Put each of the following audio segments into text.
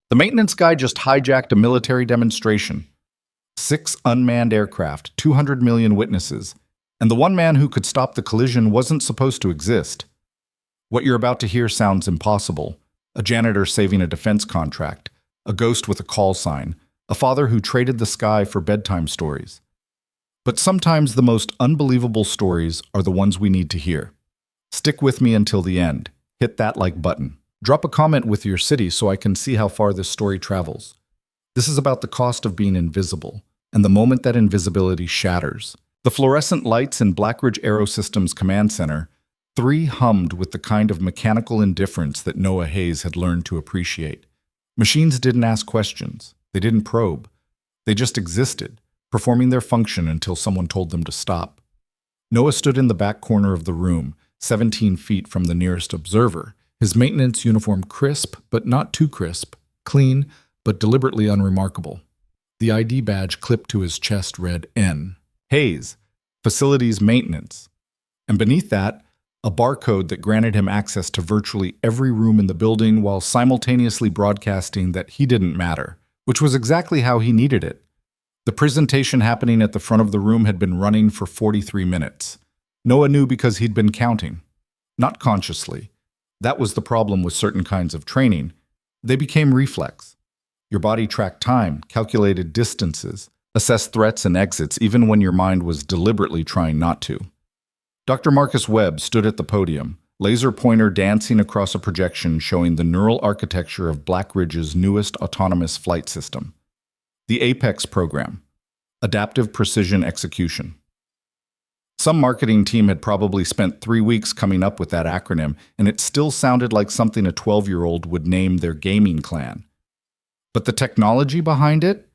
The maintenance guy just hijacked a military demonstration. 6 unmanned aircraft, 200 million witnesses, and the one man who could stop the collision wasn't supposed to exist. What you're about to hear sounds impossible. A janitor saving a defense contract, a ghost with a call sign, a father who traded the sky for bedtime stories. But sometimes the most unbelievable stories are the ones we need to hear. Stick with me until the end. Hit that like button. Drop a comment with your city so I can see how far this story travels. This is about the cost of being invisible, and the moment that invisibility shatters. The fluorescent lights in Blackridge Aerosystems Command Center, 3 hummed with the kind of mechanical indifference that Noah Hayes had learned to appreciate. Machines didn't ask questions. They didn't probe. They just existed, performing their function until someone told them to stop. Noah stood in the back corner of the room, 17 feet from the nearest observer, his maintenance uniform crisp but not too crisp, clean but deliberately unremarkable. The ID badge clipped to his chest read N. Hayes, Facilities Maintenance. And beneath that, a barcode that granted him access to virtually every room in the building while simultaneously broadcasting that he didn't matter, which was exactly how he needed it. The presentation happening at the front of the room had been running for 43 minutes. Noah knew because he'd been counting. Not consciously. That was the problem with certain kinds of training. They became reflex. Your body tracked time, calculated distances, assessed threats and exits even when your mind was deliberately trying not to. Dr. Marcus Webb stood at the podium, laser pointer dancing across a projection showing the neural architecture of Blackridge's newest autonomous flight system. The APEX program, Adaptive Precision Execution. Some marketing team had probably spent 3 weeks coming up with that acronym, and it still sounded like something a 12-year-old would name their gaming clan. But the technology behind it,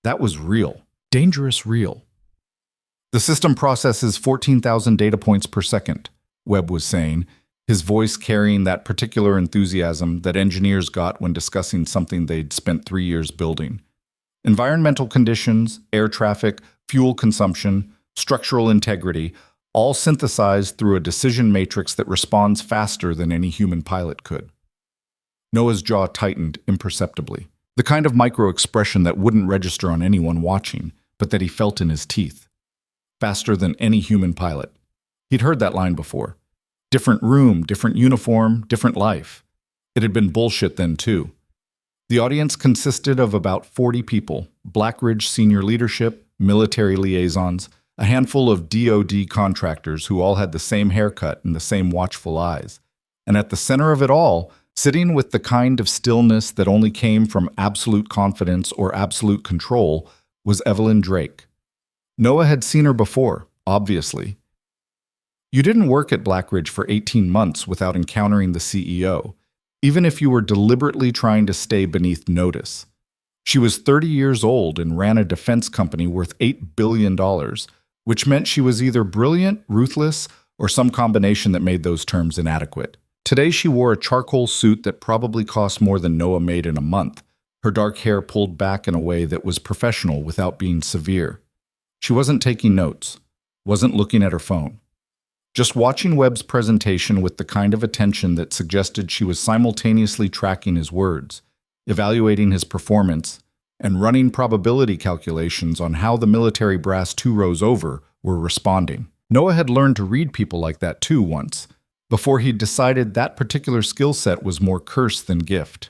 that was real, dangerous real. The system processes 14,000 data points per second, Webb was saying, his voice carrying that particular enthusiasm that engineers got when discussing something they'd spent 3 years building. Environmental conditions, air traffic, fuel consumption, structural integrity, all synthesized through a decision matrix that responds faster than any human pilot could. Noah's jaw tightened imperceptibly, the kind of micro-expression that wouldn't register on anyone watching, but that he felt in his teeth. Faster than any human pilot. He'd heard that line before. Different room, different uniform, different life. It had been bullshit then, too. The audience consisted of about 40 people, Blackridge senior leadership, military liaisons, a handful of DoD contractors who all had the same haircut and the same watchful eyes. And at the center of it all, sitting with the kind of stillness that only came from absolute confidence or absolute control, was Evelyn Drake. Noah had seen her before, obviously. You didn't work at Blackridge for 18 months without encountering the CEO, even if you were deliberately trying to stay beneath notice. She was 30 years old and ran a defense company worth $8 billion, which meant she was either brilliant, ruthless, or some combination that made those terms inadequate. Today she wore a charcoal suit that probably cost more than Noah made in a month, her dark hair pulled back in a way that was professional without being severe. She wasn't taking notes, wasn't looking at her phone. Just watching Webb's presentation with the kind of attention that suggested she was simultaneously tracking his words, evaluating his performance, and running probability calculations on how the military brass 2 rows over were responding. Noah had learned to read people like that too once, before he'd decided that particular skill set was more curse than gift.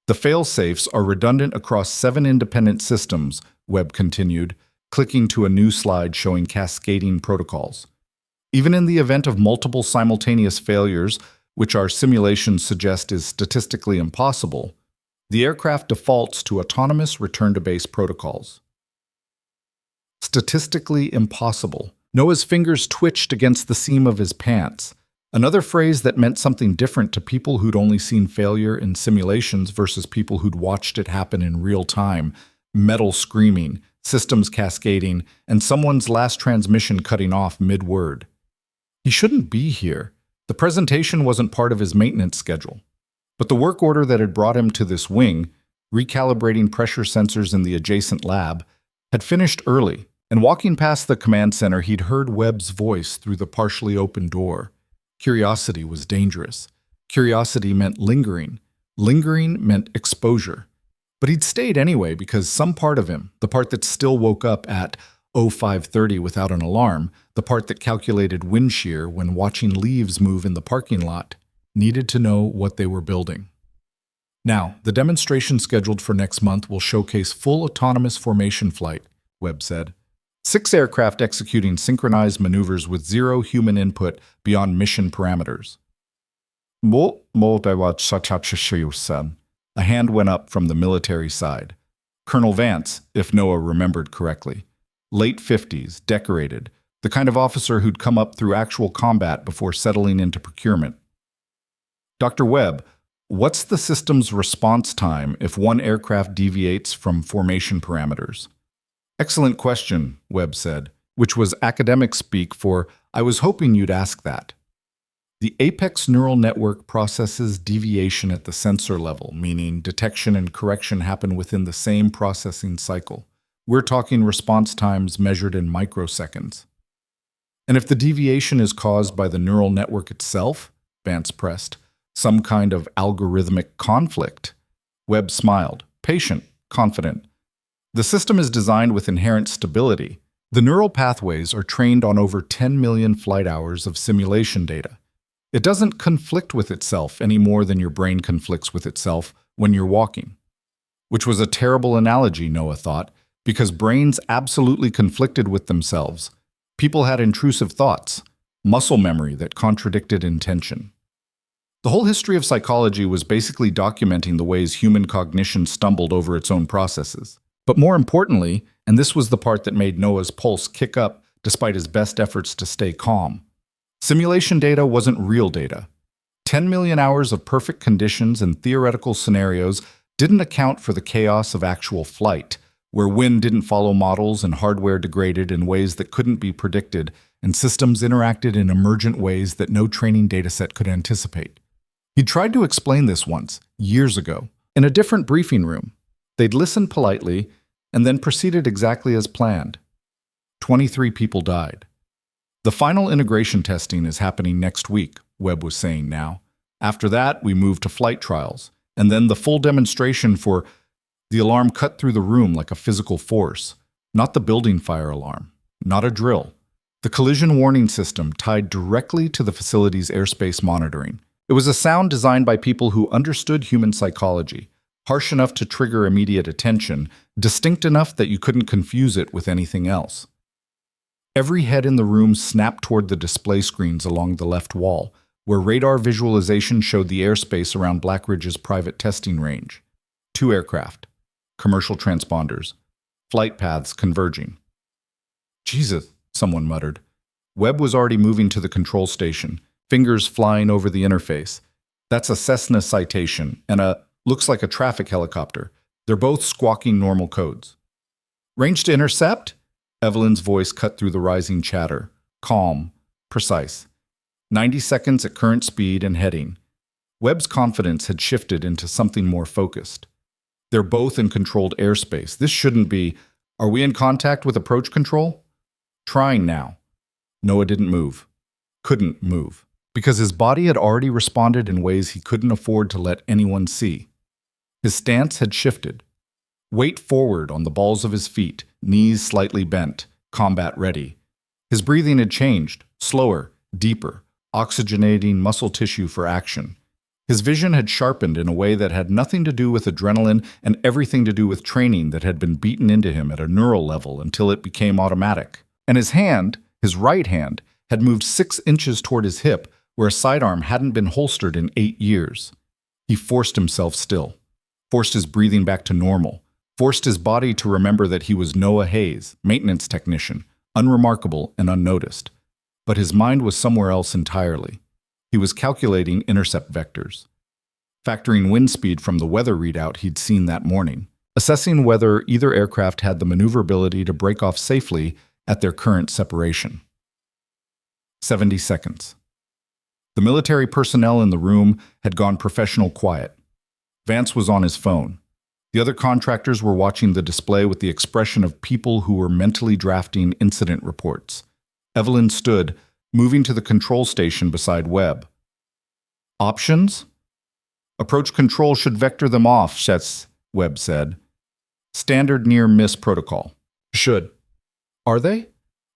The fail-safes are redundant across 7 independent systems, Webb continued, clicking to a new slide showing cascading protocols. Even in the event of multiple simultaneous failures, which our simulations suggest is statistically impossible, the aircraft defaults to autonomous return-to-base protocols. Statistically impossible. Noah's fingers twitched against the seam of his pants, another phrase that meant something different to people who'd only seen failure in simulations versus people who'd watched it happen in real time, metal screaming, systems cascading, and someone's last transmission cutting off mid-word. He shouldn't be here. The presentation wasn't part of his maintenance schedule. But the work order that had brought him to this wing, recalibrating pressure sensors in the adjacent lab, had finished early, and walking past the command center, he'd heard Webb's voice through the partially open door. Curiosity was dangerous. Curiosity meant lingering, Lingering meant exposure. But he'd stayed anyway because some part of him, the part that still woke up at 05:30 without an alarm, the part that calculated wind shear when watching leaves move in the parking lot, needed to know what they were building. Now, the demonstration scheduled for next month will showcase full autonomous formation flight, Webb said. 6 aircraft executing synchronized maneuvers with zero human input beyond mission parameters. A hand went up from the military side. Colonel Vance, if Noah remembered correctly. Late 50s, decorated, the kind of officer who'd come up through actual combat before settling into procurement. Dr. Webb, what's the system's response time if one aircraft deviates from formation parameters? Excellent question, Webb said, which was academic speak for, I was hoping you'd ask that. The apex neural network processes deviation at the sensor level, meaning detection and correction happen within the same processing cycle. We're talking response times measured in microseconds. And if the deviation is caused by the neural network itself, Vance pressed, some kind of algorithmic conflict. Webb smiled, patient, confident. The system is designed with inherent stability. The neural pathways are trained on over 10 million flight hours of simulation data. It doesn't conflict with itself any more than your brain conflicts with itself when you're walking. Which was a terrible analogy, Noah thought, because brains absolutely conflicted with themselves. People had intrusive thoughts, muscle memory that contradicted intention. The whole history of psychology was basically documenting the ways human cognition stumbled over its own processes. But more importantly, and this was the part that made Noah's pulse kick up despite his best efforts to stay calm, simulation data wasn't real data. 10 million hours of perfect conditions and theoretical scenarios didn't account for the chaos of actual flight, where wind didn't follow models and hardware degraded in ways that couldn't be predicted, and systems interacted in emergent ways that no training dataset could anticipate. He tried to explain this once, years ago, in a different briefing room. They'd listened politely and then proceeded exactly as planned. 23 people died. The final integration testing is happening next week, Webb was saying now. After that, we move to flight trials, and then the full demonstration for the alarm cut through the room like a physical force, not the building fire alarm, not a drill. The collision warning system tied directly to the facility's airspace monitoring. It was a sound designed by people who understood human psychology, harsh enough to trigger immediate attention, distinct enough that you couldn't confuse it with anything else. Every head in the room snapped toward the display screens along the left wall, where radar visualization showed the airspace around Black Ridge's private testing range. 2 aircraft, commercial transponders, flight paths converging. Jesus, someone muttered. Webb was already moving to the control station, fingers flying over the interface. That's a Cessna citation and looks like a traffic helicopter. They're both squawking normal codes. Range to intercept? Evelyn's voice cut through the rising chatter. Calm, precise. 90 seconds at current speed and heading. Webb's confidence had shifted into something more focused. They're both in controlled airspace. This shouldn't be. Are we in contact with approach control? Trying now. Noah didn't move. Couldn't move. Because his body had already responded in ways he couldn't afford to let anyone see. His stance had shifted. Weight forward on the balls of his feet, knees slightly bent, combat ready. His breathing had changed, slower, deeper, oxygenating muscle tissue for action. His vision had sharpened in a way that had nothing to do with adrenaline and everything to do with training that had been beaten into him at a neural level until it became automatic. And his hand, his right hand, had moved 6 inches toward his hip, where a sidearm hadn't been holstered in 8 years. He forced himself still, forced his breathing back to normal, forced his body to remember that he was Noah Hayes, maintenance technician, unremarkable and unnoticed. But his mind was somewhere else entirely. He was calculating intercept vectors, factoring wind speed from the weather readout he'd seen that morning, assessing whether either aircraft had the maneuverability to break off safely at their current separation. 70 seconds. The military personnel in the room had gone professional quiet. Vance was on his phone. The other contractors were watching the display with the expression of people who were mentally drafting incident reports. Evelyn stood, moving to the control station beside Webb. Options? Approach control should vector them off, Webb said. Standard near-miss protocol. Should. Are they?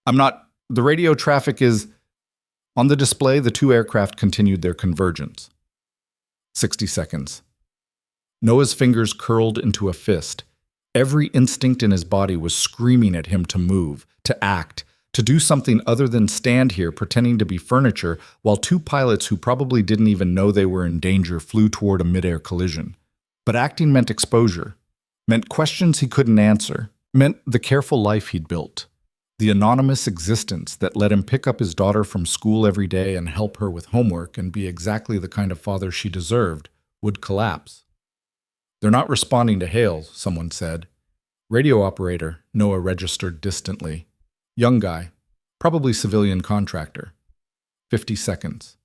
I'm not. The radio traffic is. On the display, the two aircraft continued their convergence. 60 seconds. Noah's fingers curled into a fist. Every instinct in his body was screaming at him to move, to act, to do something other than stand here pretending to be furniture while two pilots who probably didn't even know they were in danger flew toward a midair collision. But acting meant exposure, meant questions he couldn't answer, meant the careful life he'd built. The anonymous existence that let him pick up his daughter from school every day and help her with homework and be exactly the kind of father she deserved would collapse. They're not responding to hails, someone said. Radio operator, Noah registered distantly. Young guy, probably civilian contractor. 50 seconds.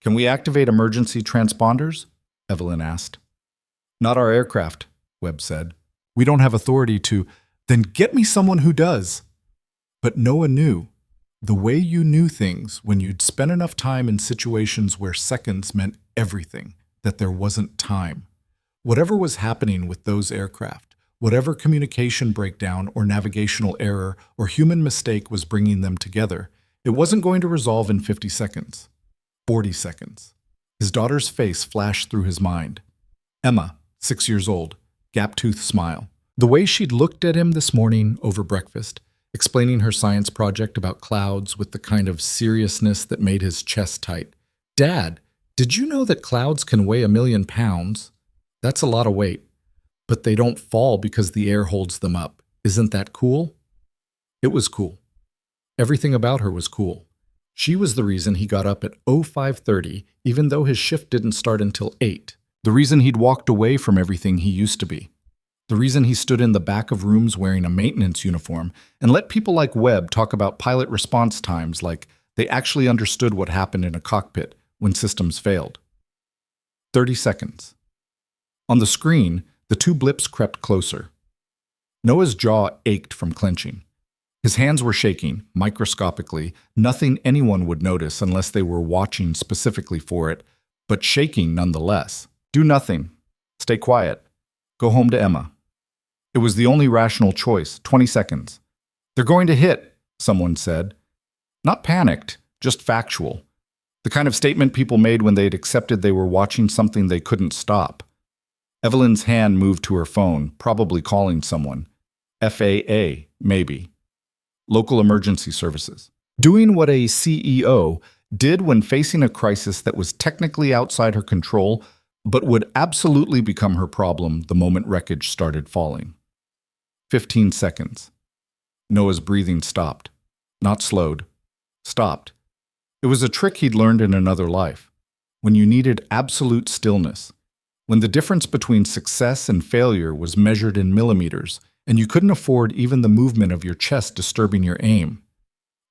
Can we activate emergency transponders? Evelyn asked. Not our aircraft, Webb said. We don't have authority to. Then get me someone who does. But Noah knew. The way you knew things when you'd spent enough time in situations where seconds meant everything, that there wasn't time. Whatever was happening with those aircraft, whatever communication breakdown or navigational error or human mistake was bringing them together, it wasn't going to resolve in 50 seconds. 40 seconds. His daughter's face flashed through his mind. Emma, 6 years old, gap-toothed smile. The way she'd looked at him this morning over breakfast, explaining her science project about clouds with the kind of seriousness that made his chest tight. Dad, did you know that clouds can weigh 1,000,000 pounds? That's a lot of weight. But they don't fall because the air holds them up. Isn't that cool? It was cool. Everything about her was cool. She was the reason he got up at 05:30, even though his shift didn't start until 8. The reason he'd walked away from everything he used to be. The reason he stood in the back of rooms wearing a maintenance uniform and let people like Webb talk about pilot response times like they actually understood what happened in a cockpit when systems failed. 30 seconds. On the screen, the two blips crept closer. Noah's jaw ached from clenching. His hands were shaking, microscopically, nothing anyone would notice unless they were watching specifically for it, but shaking nonetheless. Do nothing. Stay quiet. Go home to Emma. It was the only rational choice. 20 seconds. They're going to hit, someone said. Not panicked, just factual. The kind of statement people made when they'd accepted they were watching something they couldn't stop. Evelyn's hand moved to her phone, probably calling someone. FAA, maybe. Local emergency services. Doing what a CEO did when facing a crisis that was technically outside her control, but would absolutely become her problem the moment wreckage started falling. 15 seconds. Noah's breathing stopped. Not slowed. Stopped. It was a trick he'd learned in another life. When you needed absolute stillness. When the difference between success and failure was measured in millimeters, and you couldn't afford even the movement of your chest disturbing your aim.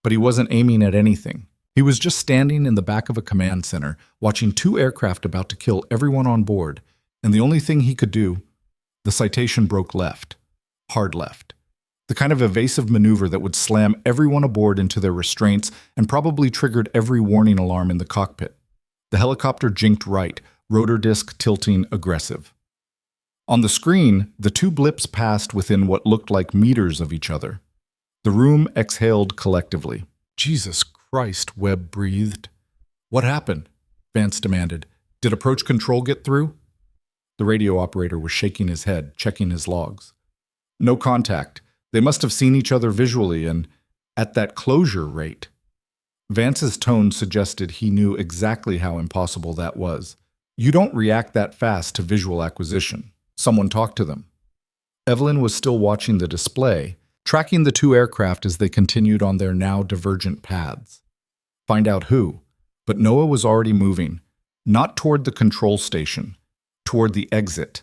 But he wasn't aiming at anything. He was just standing in the back of a command center, watching two aircraft about to kill everyone on board, and the only thing he could do, the citation broke left. Hard left. The kind of evasive maneuver that would slam everyone aboard into their restraints and probably triggered every warning alarm in the cockpit. The helicopter jinked right, rotor disc tilting aggressive. On the screen, the two blips passed within what looked like meters of each other. The room exhaled collectively. Jesus Christ, Webb breathed. What happened? Vance demanded. Did approach control get through? The radio operator was shaking his head, checking his logs. No contact. They must have seen each other visually and at that closure rate. Vance's tone suggested he knew exactly how impossible that was. You don't react that fast to visual acquisition. Someone talked to them. Evelyn was still watching the display, tracking the two aircraft as they continued on their now divergent paths. Find out who. But Noah was already moving, not toward the control station, toward the exit.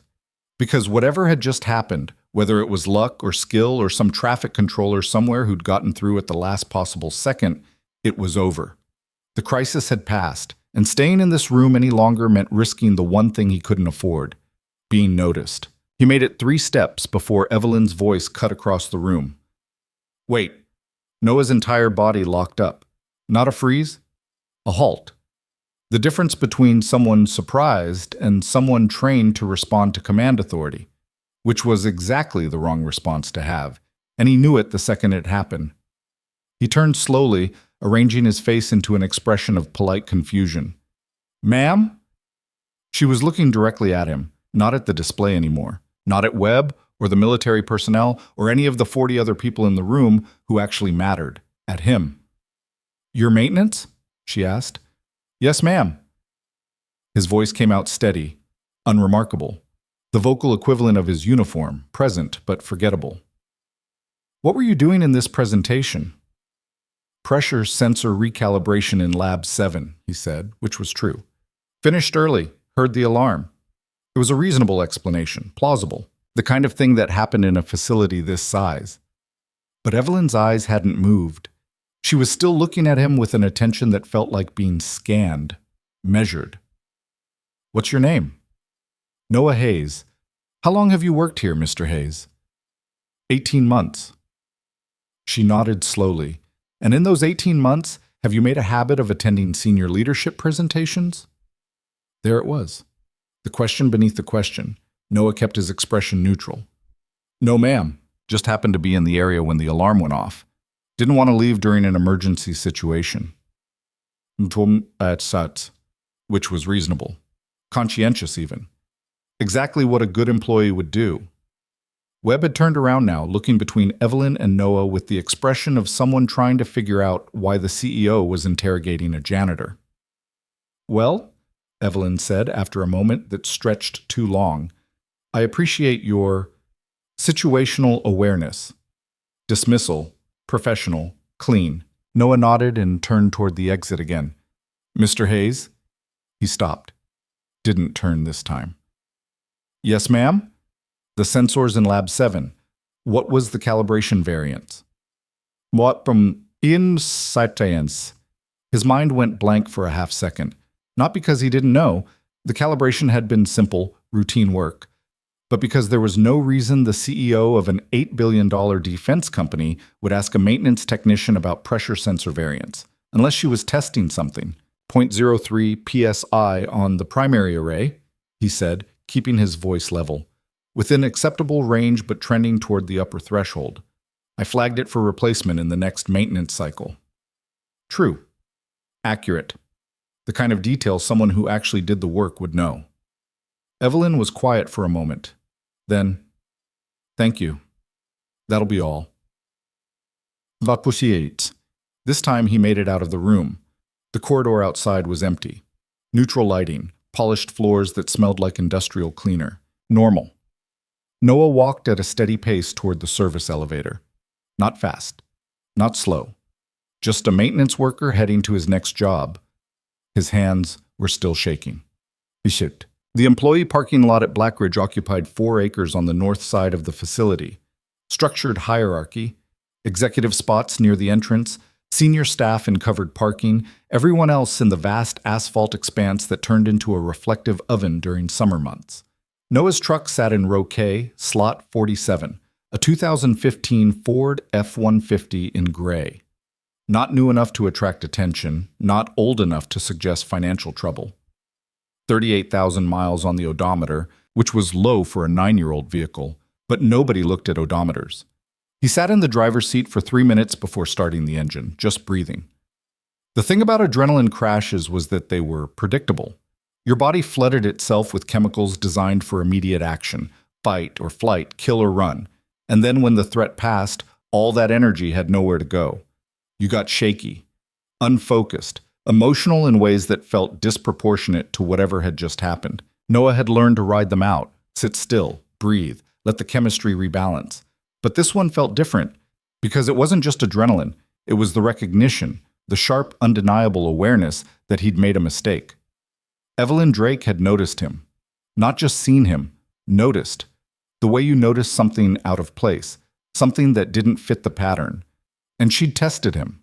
Because whatever had just happened, whether it was luck or skill or some traffic controller somewhere who'd gotten through at the last possible second, it was over. The crisis had passed, and staying in this room any longer meant risking the one thing he couldn't afford, being noticed. He made it 3 steps before Evelyn's voice cut across the room. Wait. Noah's entire body locked up. Not a freeze, a halt. The difference between someone surprised and someone trained to respond to command authority, which was exactly the wrong response to have, and he knew it the second it happened. He turned slowly, arranging his face into an expression of polite confusion. "Ma'am?" She was looking directly at him, not at the display anymore, not at Webb or the military personnel or any of the 40 other people in the room who actually mattered, at him. "Your maintenance?" she asked. "Yes, ma'am." His voice came out steady, unremarkable, the vocal equivalent of his uniform, present but forgettable. "What were you doing in this presentation?" "Pressure sensor recalibration in Lab 7, he said, which was true. "Finished early, heard the alarm." It was a reasonable explanation, plausible, the kind of thing that happened in a facility this size. But Evelyn's eyes hadn't moved. She was still looking at him with an attention that felt like being scanned, measured. "What's your name?" "Noah Hayes." "How long have you worked here, Mr. Hayes?" 18 months. She nodded slowly. "And in those 18 months, have you made a habit of attending senior leadership presentations?" There it was. The question beneath the question. Noah kept his expression neutral. "No, ma'am. Just happened to be in the area when the alarm went off. Didn't want to leave during an emergency situation." Which was reasonable. Conscientious, even. Exactly what a good employee would do. Webb had turned around now, looking between Evelyn and Noah with the expression of someone trying to figure out why the CEO was interrogating a janitor. "Well," Evelyn said after a moment that stretched too long, "I appreciate your situational awareness. Dismissal, professional, clean." Noah nodded and turned toward the exit again. "Mr. Hayes?" He stopped. Didn't turn this time. "Yes, ma'am?" "The sensors in Lab 7. What was the calibration variance?" "What from insightance?" His mind went blank for a half second. Not because he didn't know. The calibration had been simple, routine work. But because there was no reason the CEO of an $8 billion defense company would ask a maintenance technician about pressure sensor variance, unless she was testing something. 0.03 psi on the primary array, he said, keeping his voice level. Within acceptable range but trending toward the upper threshold. I flagged it for replacement in the next maintenance cycle. True. Accurate. The kind of detail someone who actually did the work would know. Evelyn was quiet for a moment. Then, "Thank you. That'll be all." Vapusiate. This time he made it out of the room. The corridor outside was empty. Neutral lighting, polished floors that smelled like industrial cleaner. Normal. Noah walked at a steady pace toward the service elevator. Not fast. Not slow. Just a maintenance worker heading to his next job. His hands were still shaking. He shipped. The employee parking lot at Blackridge occupied 4 acres on the north side of the facility. Structured hierarchy, executive spots near the entrance, senior staff in covered parking, everyone else in the vast asphalt expanse that turned into a reflective oven during summer months. Noah's truck sat in row K, slot 47, a 2015 Ford F-150 in gray. Not new enough to attract attention, not old enough to suggest financial trouble. 38,000 miles on the odometer, which was low for a 9-year-old vehicle, but nobody looked at odometers. He sat in the driver's seat for 3 minutes before starting the engine, just breathing. The thing about adrenaline crashes was that they were predictable. Your body flooded itself with chemicals designed for immediate action, fight or flight, kill or run, and then when the threat passed, all that energy had nowhere to go. You got shaky, unfocused, emotional in ways that felt disproportionate to whatever had just happened. Noah had learned to ride them out, sit still, breathe, let the chemistry rebalance. But this one felt different, because it wasn't just adrenaline, it was the recognition, the sharp, undeniable awareness that he'd made a mistake. Evelyn Drake had noticed him. Not just seen him, noticed. The way you notice something out of place, something that didn't fit the pattern. And she'd tested him.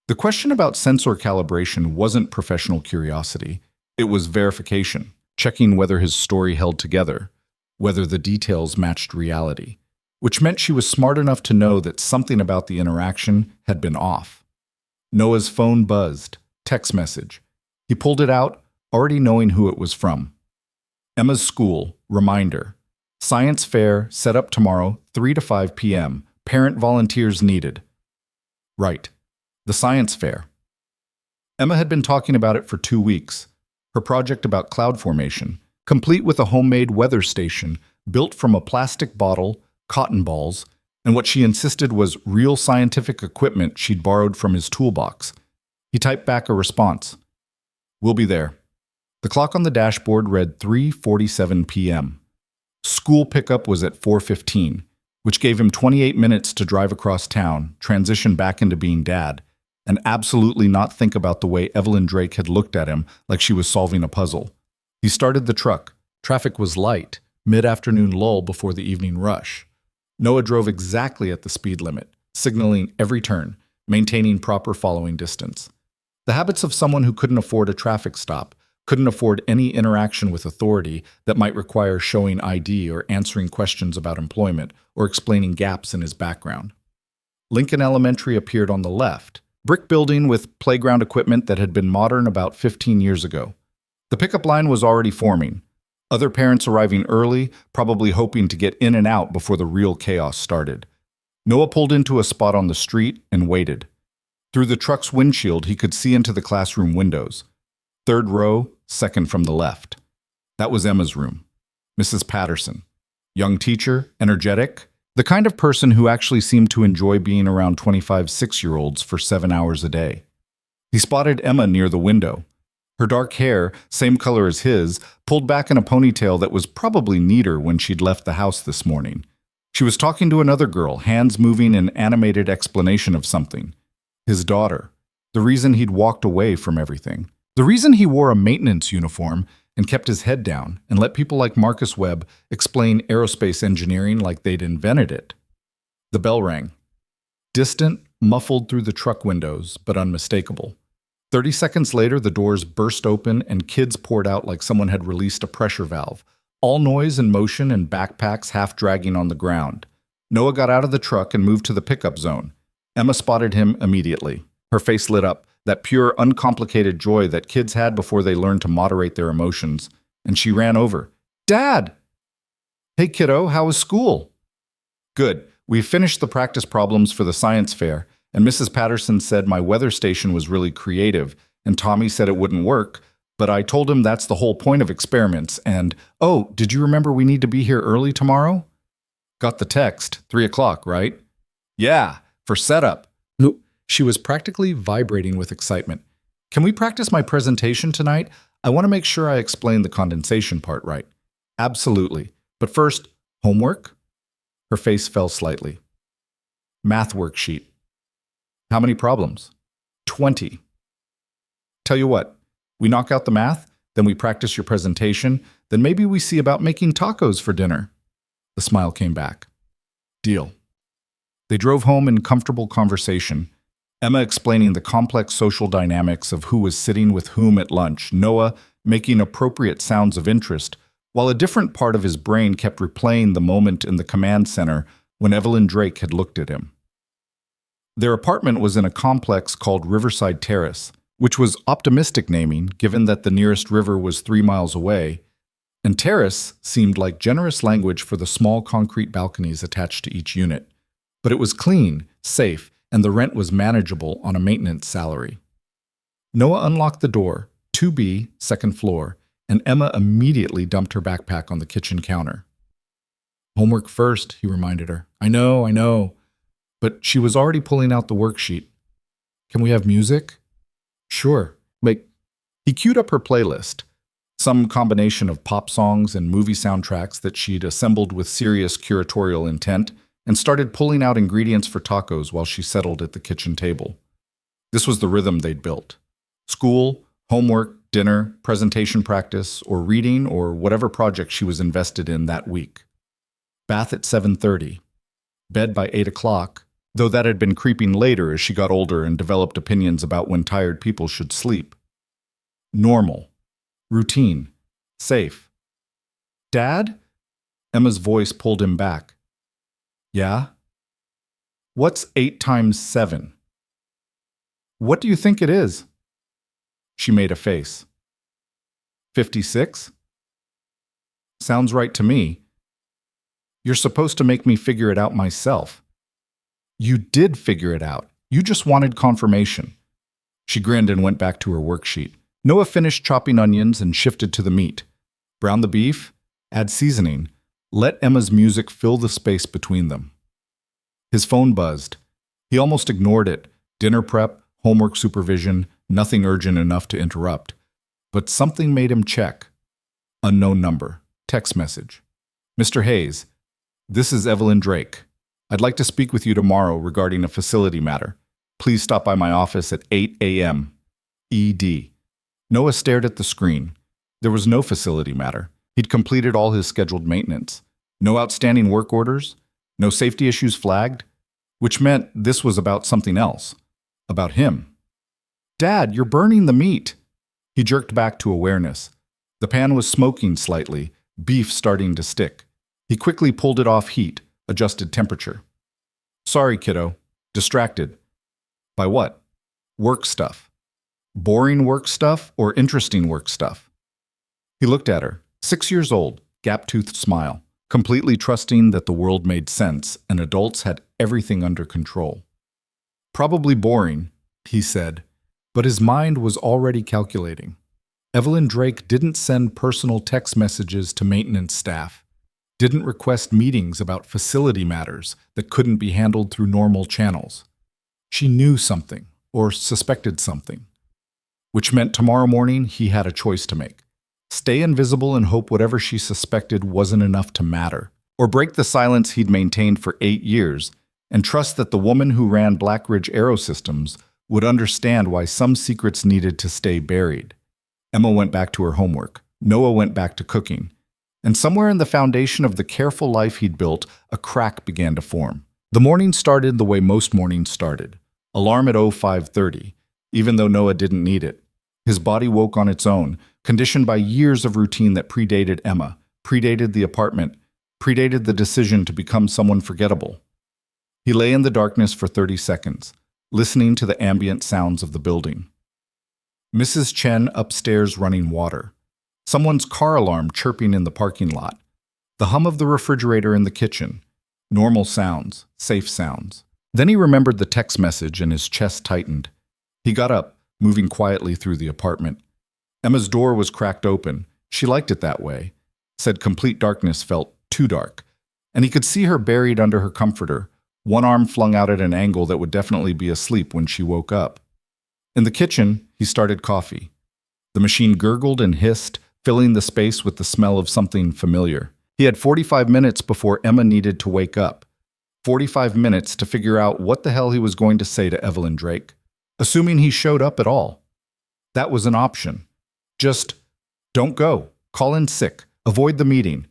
The question about sensor calibration wasn't professional curiosity. It was verification, checking whether his story held together, whether the details matched reality, which meant she was smart enough to know that something about the interaction had been off. Noah's phone buzzed, text message. He pulled it out, already knowing who it was from. Emma's school, reminder. Science fair, set up tomorrow, 3 to 5 p.m. Parent volunteers needed. Right. The science fair. Emma had been talking about it for 2 weeks. Her project about cloud formation, complete with a homemade weather station built from a plastic bottle, cotton balls, and what she insisted was real scientific equipment she'd borrowed from his toolbox. He typed back a response. We'll be there. The clock on the dashboard read 3:47 p.m. School pickup was at 4:15, which gave him 28 minutes to drive across town, transition back into being dad, and absolutely not think about the way Evelyn Drake had looked at him like she was solving a puzzle. He started the truck. Traffic was light, mid-afternoon lull before the evening rush. Noah drove exactly at the speed limit, signaling every turn, maintaining proper following distance. The habits of someone who couldn't afford a traffic stop, couldn't afford any interaction with authority that might require showing ID or answering questions about employment or explaining gaps in his background. Lincoln Elementary appeared on the left, brick building with playground equipment that had been modern about 15 years ago. The pickup line was already forming, other parents arriving early, probably hoping to get in and out before the real chaos started. Noah pulled into a spot on the street and waited. Through the truck's windshield, he could see into the classroom windows. Third row, second from the left. That was Emma's room. Mrs. Patterson. Young teacher, energetic, the kind of person who actually seemed to enjoy being around 25 6-year-olds for 7 hours a day. He spotted Emma near the window. Her dark hair, same color as his, pulled back in a ponytail that was probably neater when she'd left the house this morning. She was talking to another girl, hands moving in animated explanation of something. His daughter. The reason he'd walked away from everything. The reason he wore a maintenance uniform and kept his head down and let people like Marcus Webb explain aerospace engineering like they'd invented it. The bell rang. Distant, muffled through the truck windows, but unmistakable. 30 seconds later, the doors burst open and kids poured out like someone had released a pressure valve. All noise and motion and backpacks half dragging on the ground. Noah got out of the truck and moved to the pickup zone. Emma spotted him immediately. Her face lit up. That pure, uncomplicated joy that kids had before they learned to moderate their emotions, and she ran over. Dad! Hey kiddo, how was school? Good. We finished the practice problems for the science fair, and Mrs. Patterson said my weather station was really creative, and Tommy said it wouldn't work, but I told him that's the whole point of experiments, and, oh, did you remember we need to be here early tomorrow? Got the text, 3 o'clock, right? Yeah, for setup. No. She was practically vibrating with excitement. Can we practice my presentation tonight? I want to make sure I explain the condensation part right. Absolutely. But first, homework? Her face fell slightly. Math worksheet. How many problems? 20. Tell you what, we knock out the math, then we practice your presentation, then maybe we see about making tacos for dinner. The smile came back. Deal. They drove home in comfortable conversation, Emma explaining the complex social dynamics of who was sitting with whom at lunch, Noah making appropriate sounds of interest, while a different part of his brain kept replaying the moment in the command center when Evelyn Drake had looked at him. Their apartment was in a complex called Riverside Terrace, which was optimistic naming given that the nearest river was 3 miles away, and terrace seemed like generous language for the small concrete balconies attached to each unit. But it was clean, safe, and the rent was manageable on a maintenance salary. Noah unlocked the door, 2B, second floor, and Emma immediately dumped her backpack on the kitchen counter. Homework first, he reminded her. I know. But she was already pulling out the worksheet. Can we have music? Sure. He queued up her playlist, some combination of pop songs and movie soundtracks that she'd assembled with serious curatorial intent, and started pulling out ingredients for tacos while she settled at the kitchen table. This was the rhythm they'd built. School, homework, dinner, presentation practice, or reading, or whatever project she was invested in that week. Bath at 7:30. Bed by 8 o'clock, though that had been creeping later as she got older and developed opinions about when tired people should sleep. Normal. Routine. Safe. Dad? Emma's voice pulled him back. Yeah? What's 8 times 7? What do you think it is? She made a face. 56? Sounds right to me. You're supposed to make me figure it out myself. You did figure it out. You just wanted confirmation. She grinned and went back to her worksheet. Noah finished chopping onions and shifted to the meat. Brown the beef, add seasoning, let Emma's music fill the space between them. His phone buzzed. He almost ignored it. Dinner prep, homework supervision, nothing urgent enough to interrupt. But something made him check. Unknown number. Text message. Mr. Hayes, this is Evelyn Drake. I'd like to speak with you tomorrow regarding a facility matter. Please stop by my office at 8 a.m. ED. Noah stared at the screen. There was no facility matter. He'd completed all his scheduled maintenance. No outstanding work orders. No safety issues flagged. Which meant this was about something else. About him. Dad, you're burning the meat. He jerked back to awareness. The pan was smoking slightly, beef starting to stick. He quickly pulled it off heat, adjusted temperature. Sorry, kiddo. Distracted. By what? Work stuff. Boring work stuff or interesting work stuff? He looked at her, 6 years old, gap-toothed smile, completely trusting that the world made sense and adults had everything under control. Probably boring, he said, but his mind was already calculating. Evelyn Drake didn't send personal text messages to maintenance staff, didn't request meetings about facility matters that couldn't be handled through normal channels. She knew something, or suspected something, which meant tomorrow morning he had a choice to make. Stay invisible and hope whatever she suspected wasn't enough to matter, or break the silence he'd maintained for 8 years and trust that the woman who ran Blackridge Aerosystems would understand why some secrets needed to stay buried. Emma went back to her homework. Noah went back to cooking. And somewhere in the foundation of the careful life he'd built, a crack began to form. The morning started the way most mornings started. Alarm at 05:30, even though Noah didn't need it. His body woke on its own, conditioned by years of routine that predated Emma, predated the apartment, predated the decision to become someone forgettable. He lay in the darkness for 30 seconds, listening to the ambient sounds of the building. Mrs. Chen upstairs running water. Someone's car alarm chirping in the parking lot. The hum of the refrigerator in the kitchen. Normal sounds, safe sounds. Then he remembered the text message and his chest tightened. He got up, moving quietly through the apartment. Emma's door was cracked open. She liked it that way. Said complete darkness felt too dark. And he could see her buried under her comforter, one arm flung out at an angle that would definitely be asleep when she woke up. In the kitchen, he started coffee. The machine gurgled and hissed, filling the space with the smell of something familiar. He had 45 minutes before Emma needed to wake up. 45 minutes to figure out what the hell he was going to say to Evelyn Drake, assuming he showed up at all. That was an option. Just don't go, call in sick, avoid the meeting.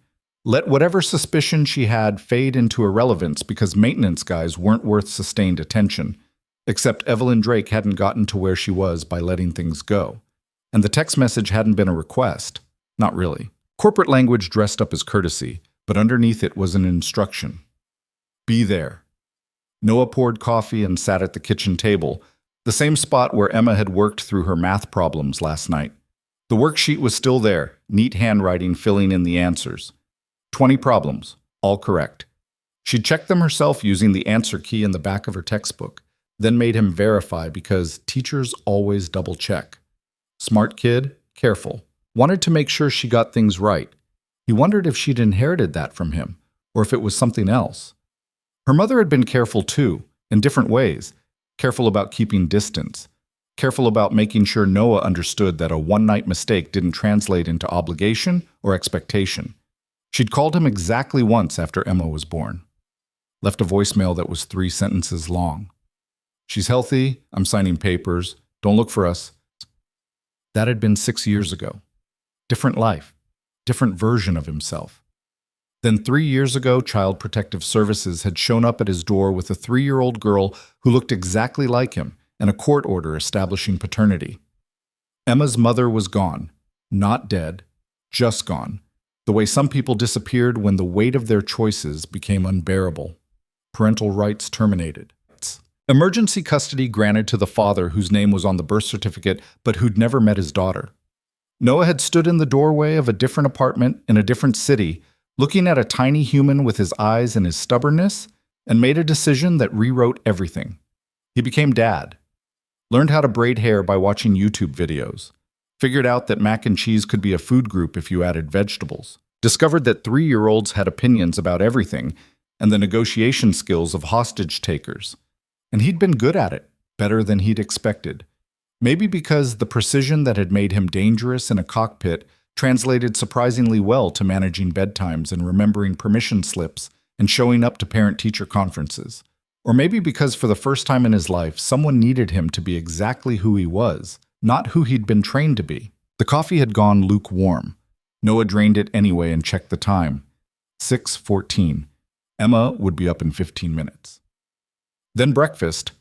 Let whatever suspicion she had fade into irrelevance because maintenance guys weren't worth sustained attention, except Evelyn Drake hadn't gotten to where she was by letting things go. And the text message hadn't been a request. Not really. Corporate language dressed up as courtesy, but underneath it was an instruction. Be there. Noah poured coffee and sat at the kitchen table, the same spot where Emma had worked through her math problems last night. The worksheet was still there, neat handwriting filling in the answers. 20 problems, all correct. She'd checked them herself using the answer key in the back of her textbook, then made him verify because teachers always double-check. Smart kid, careful. Wanted to make sure she got things right. He wondered if she'd inherited that from him, or if it was something else. Her mother had been careful too, in different ways. Careful about keeping distance. Careful about making sure Noah understood that a one-night mistake didn't translate into obligation or expectation. She'd called him exactly once after Emma was born. Left a voicemail that was 3 sentences long. She's healthy, I'm signing papers, don't look for us. That had been 6 years ago. Different life, different version of himself. Then 3 years ago, Child Protective Services had shown up at his door with a 3-year-old girl who looked exactly like him and a court order establishing paternity. Emma's mother was gone, not dead, just gone, the way some people disappeared when the weight of their choices became unbearable. Parental rights terminated. Emergency custody granted to the father whose name was on the birth certificate but who'd never met his daughter. Noah had stood in the doorway of a different apartment in a different city, looking at a tiny human with his eyes and his stubbornness, and made a decision that rewrote everything. He became dad, learned how to braid hair by watching YouTube videos, figured out that mac and cheese could be a food group if you added vegetables, discovered that 3-year-olds had opinions about everything, and the negotiation skills of hostage takers. And he'd been good at it, better than he'd expected. Maybe because the precision that had made him dangerous in a cockpit translated surprisingly well to managing bedtimes and remembering permission slips and showing up to parent-teacher conferences. Or maybe because for the first time in his life, someone needed him to be exactly who he was, not who he'd been trained to be. The coffee had gone lukewarm. Noah drained it anyway and checked the time. 6:14. Emma would be up in 15 minutes. Then breakfast.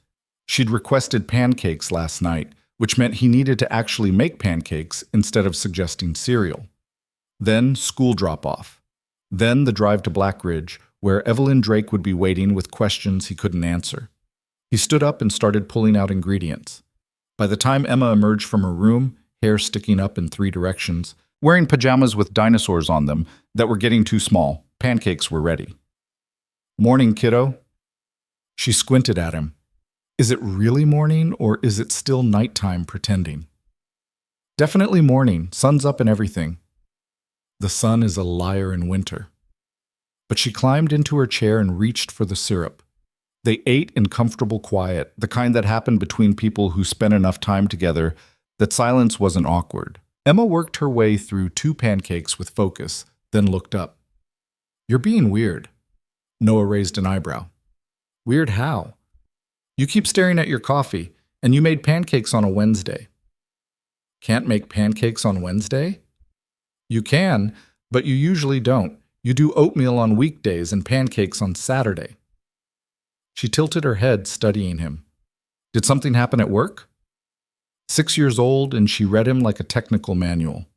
She'd requested pancakes last night, which meant he needed to actually make pancakes instead of suggesting cereal. Then school drop-off. Then the drive to Black Ridge, where Evelyn Drake would be waiting with questions he couldn't answer. He stood up and started pulling out ingredients. By the time Emma emerged from her room, hair sticking up in 3 directions, wearing pajamas with dinosaurs on them that were getting too small, pancakes were ready. "Morning, kiddo." She squinted at him. Is it really morning, or is it still nighttime pretending? Definitely morning, sun's up and everything. The sun is a liar in winter. But she climbed into her chair and reached for the syrup. They ate in comfortable quiet, the kind that happened between people who spent enough time together that silence wasn't awkward. Emma worked her way through 2 pancakes with focus, then looked up. "You're being weird." Noah raised an eyebrow. "Weird how?" "You keep staring at your coffee, and you made pancakes on a Wednesday." "Can't make pancakes on Wednesday?" "You can, but you usually don't. You do oatmeal on weekdays and pancakes on Saturday." She tilted her head, studying him. "Did something happen at work?" 6 years old, and she read him like a technical manual.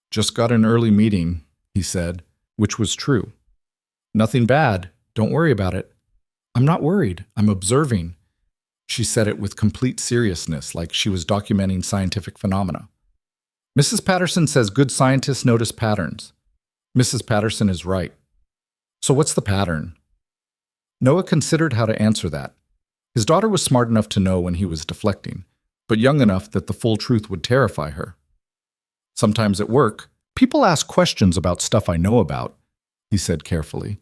"Just got an early meeting," he said, which was true. "Nothing bad. Don't worry about it." "I'm not worried. I'm observing." She said it with complete seriousness, like she was documenting scientific phenomena. "Mrs. Patterson says good scientists notice patterns." "Mrs. Patterson is right." "So what's the pattern?" Noah considered how to answer that. His daughter was smart enough to know when he was deflecting, but young enough that the full truth would terrify her. "Sometimes at work, people ask questions about stuff I know about," he said carefully.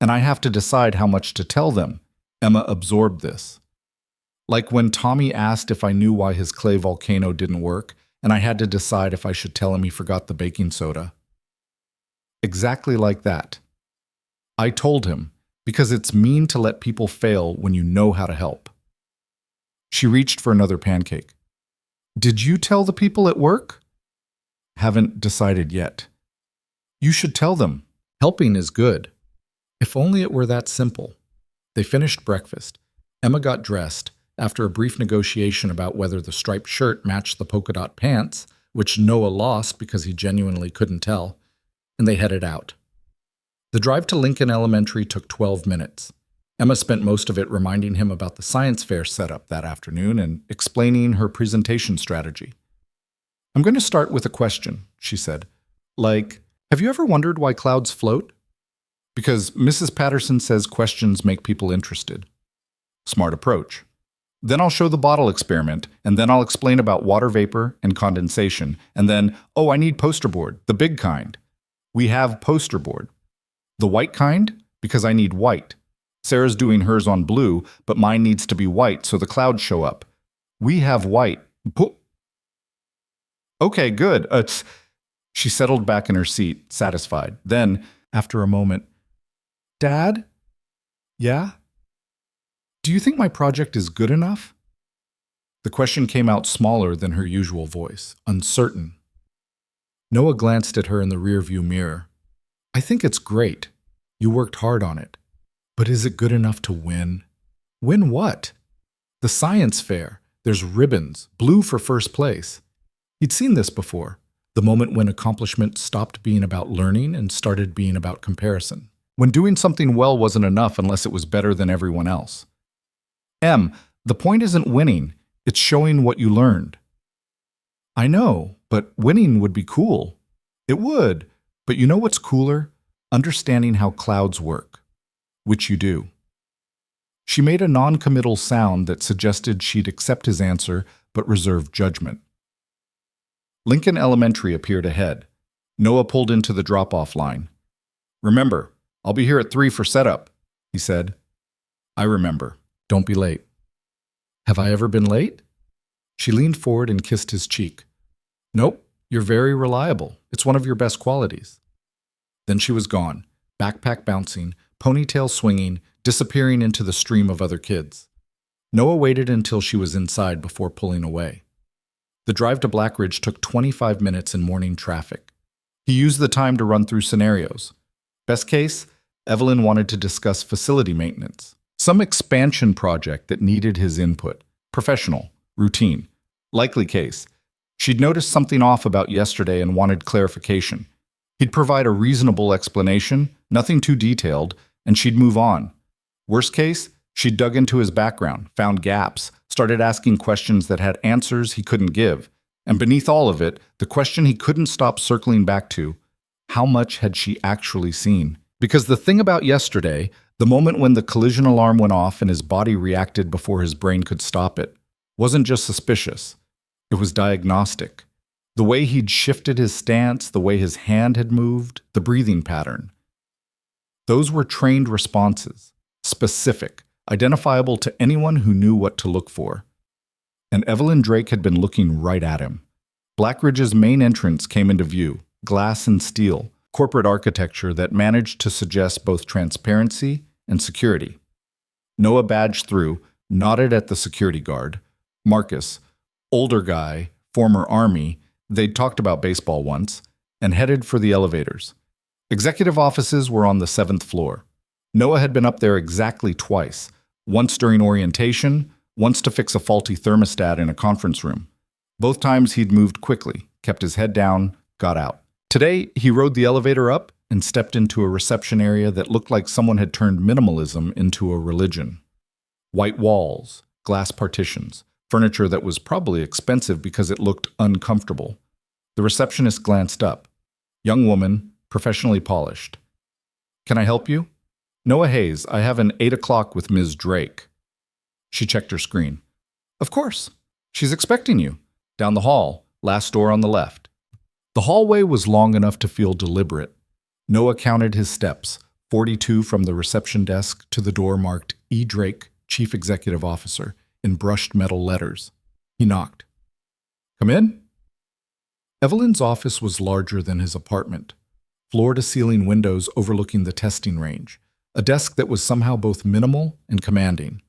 "And I have to decide how much to tell them." Emma absorbed this. Like when Tommy asked if I knew why his clay volcano didn't work, and I had to decide if I should tell him he forgot the baking soda. Exactly like that. I told him, because it's mean to let people fail when you know how to help. She reached for another pancake. "Did you tell the people at work?" "Haven't decided yet." "You should tell them. Helping is good." If only it were that simple. They finished breakfast. Emma got dressed, after a brief negotiation about whether the striped shirt matched the polka dot pants, which Noah lost because he genuinely couldn't tell, and they headed out. The drive to Lincoln Elementary took 12 minutes. Emma spent most of it reminding him about the science fair setup that afternoon and explaining her presentation strategy. "I'm going to start with a question," she said. "Like, have you ever wondered why clouds float?" "Because Mrs. Patterson says questions make people interested." Smart approach. Then I'll show the bottle experiment, and then I'll explain about water vapor and condensation, and then, oh, I need poster board, the big kind. We have poster board. The white kind? Because I need white. Sarah's doing hers on blue, but mine needs to be white so the clouds show up. We have white. Okay, good. She settled back in her seat, satisfied. Then, after a moment, "Dad? Yeah? Do you think my project is good enough?" The question came out smaller than her usual voice, uncertain. Noah glanced at her in the rearview mirror. "I think it's great. You worked hard on it. But is it good enough to win?" "Win what?" "The science fair. There's ribbons, blue for first place." He'd seen this before, the moment when accomplishment stopped being about learning and started being about comparison. When doing something well wasn't enough unless it was better than everyone else. M, the point isn't winning, it's showing what you learned. I know, but winning would be cool. It would, but you know what's cooler? Understanding how clouds work, which you do. She made a non-committal sound that suggested she'd accept his answer but reserve judgment. Lincoln Elementary appeared ahead. Noah pulled into the drop-off line. Remember, I'll be here at 3 for setup, he said. I remember. Don't be late. Have I ever been late? She leaned forward and kissed his cheek. Nope, you're very reliable. It's one of your best qualities. Then she was gone, backpack bouncing, ponytail swinging, disappearing into the stream of other kids. Noah waited until she was inside before pulling away. The drive to Blackridge took 25 minutes in morning traffic. He used the time to run through scenarios. Best case, Evelyn wanted to discuss facility maintenance, some expansion project that needed his input. Professional, routine. Likely case, she'd noticed something off about yesterday and wanted clarification. He'd provide a reasonable explanation, nothing too detailed, and she'd move on. Worst case, she'd dug into his background, found gaps, started asking questions that had answers he couldn't give. And beneath all of it, the question he couldn't stop circling back to, how much had she actually seen? Because the thing about yesterday, the moment when the collision alarm went off and his body reacted before his brain could stop it, wasn't just suspicious. It was diagnostic. The way he'd shifted his stance, the way his hand had moved, the breathing pattern. Those were trained responses, specific, identifiable to anyone who knew what to look for. And Evelyn Drake had been looking right at him. Blackridge's main entrance came into view, glass and steel, corporate architecture that managed to suggest both transparency and security. Noah badged through, nodded at the security guard. Marcus, older guy, former Army, they'd talked about baseball once, and headed for the elevators. Executive offices were on the 7th floor. Noah had been up there exactly twice, once during orientation, once to fix a faulty thermostat in a conference room. Both times he'd moved quickly, kept his head down, got out. Today, he rode the elevator up and stepped into a reception area that looked like someone had turned minimalism into a religion. White walls, glass partitions, furniture that was probably expensive because it looked uncomfortable. The receptionist glanced up. Young woman, professionally polished. Can I help you? Noah Hayes, I have an 8 o'clock with Ms. Drake. She checked her screen. Of course. She's expecting you. Down the hall, last door on the left. The hallway was long enough to feel deliberate. Noah counted his steps, 42 from the reception desk to the door marked E. Drake, Chief Executive Officer, in brushed metal letters. He knocked. Come in? Evelyn's office was larger than his apartment. Floor-to-ceiling windows overlooking the testing range. A desk that was somehow both minimal and commanding.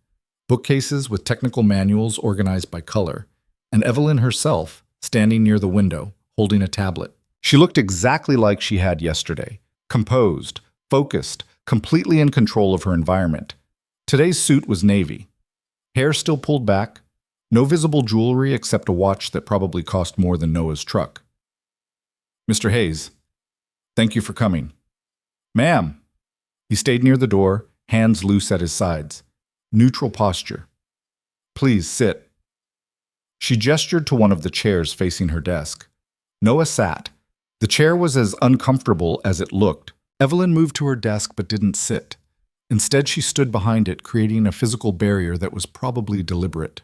Bookcases with technical manuals organized by color, and Evelyn herself standing near the window, holding a tablet. She looked exactly like she had yesterday, composed, focused, completely in control of her environment. Today's suit was navy. Hair still pulled back, no visible jewelry except a watch that probably cost more than Noah's truck. Mr. Hayes, thank you for coming. Ma'am. He stayed near the door, hands loose at his sides. Neutral posture. Please sit. She gestured to one of the chairs facing her desk. Noah sat. The chair was as uncomfortable as it looked. Evelyn moved to her desk but didn't sit. Instead, she stood behind it, creating a physical barrier that was probably deliberate.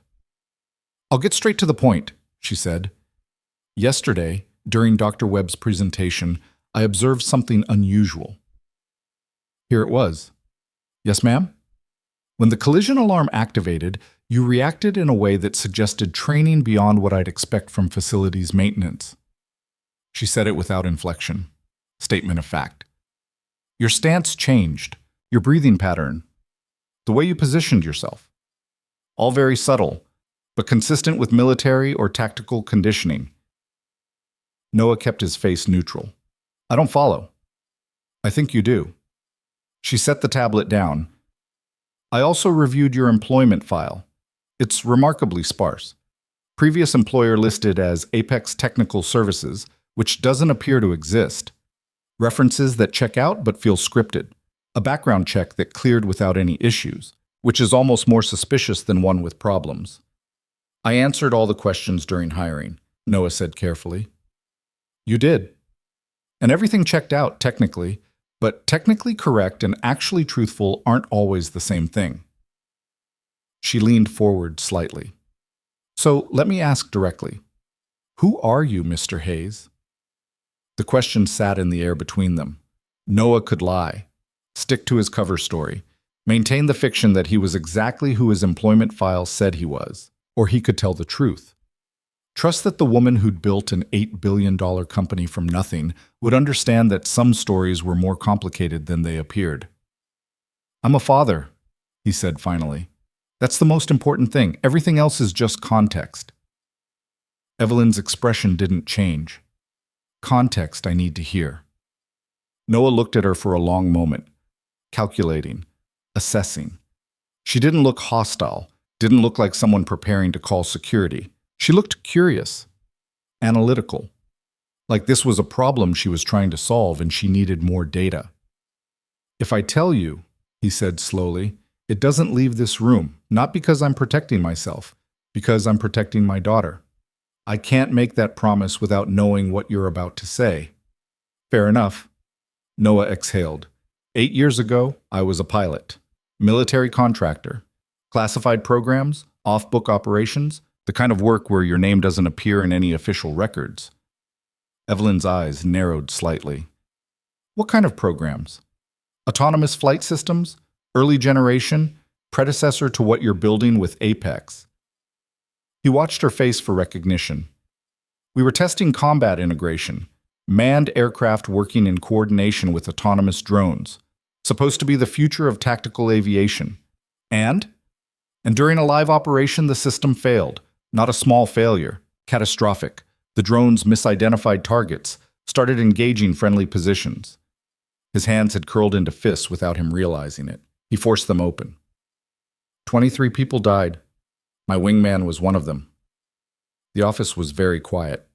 I'll get straight to the point, she said. Yesterday, during Dr. Webb's presentation, I observed something unusual. Here it was. Yes, ma'am? When the collision alarm activated, you reacted in a way that suggested training beyond what I'd expect from facilities maintenance. She said it without inflection. Statement of fact. Your stance changed, your breathing pattern, the way you positioned yourself. All very subtle, but consistent with military or tactical conditioning. Noah kept his face neutral. I don't follow. I think you do. She set the tablet down. I also reviewed your employment file. It's remarkably sparse. Previous employer listed as Apex Technical Services, which doesn't appear to exist. References that check out but feel scripted. A background check that cleared without any issues. which is almost more suspicious than one with problems. I answered all the questions during hiring, Noah said carefully. You did. And everything checked out, technically, but technically correct and actually truthful aren't always the same thing. She leaned forward slightly. So let me ask directly. Who are you, Mr. Hayes? The question sat in the air between them. Noah could lie, stick to his cover story, maintain the fiction that he was exactly who his employment file said he was, or he could tell the truth. Trust that the woman who'd built an $8 billion company from nothing would understand that some stories were more complicated than they appeared. I'm a father, he said finally. That's the most important thing. Everything else is just context. Evelyn's expression didn't change. Context I need to hear. Noah looked at her for a long moment, calculating, assessing. She didn't look hostile, didn't look like someone preparing to call security. She looked curious, analytical, like this was a problem she was trying to solve and she needed more data. If I tell you, he said slowly, it doesn't leave this room, not because I'm protecting myself, because I'm protecting my daughter. I can't make that promise without knowing what you're about to say. Fair enough. Noah exhaled. 8 years ago, I was a pilot, military contractor, classified programs, off-book operations, the kind of work where your name doesn't appear in any official records. Evelyn's eyes narrowed slightly. What kind of programs? Autonomous flight systems? Early generation? Predecessor to what you're building with Apex? He watched her face for recognition. We were testing combat integration, manned aircraft working in coordination with autonomous drones, supposed to be the future of tactical aviation. And during a live operation, the system failed. Not a small failure, catastrophic. The drones misidentified targets, started engaging friendly positions. His hands had curled into fists without him realizing it. He forced them open. 23 people died. My wingman was one of them. The office was very quiet.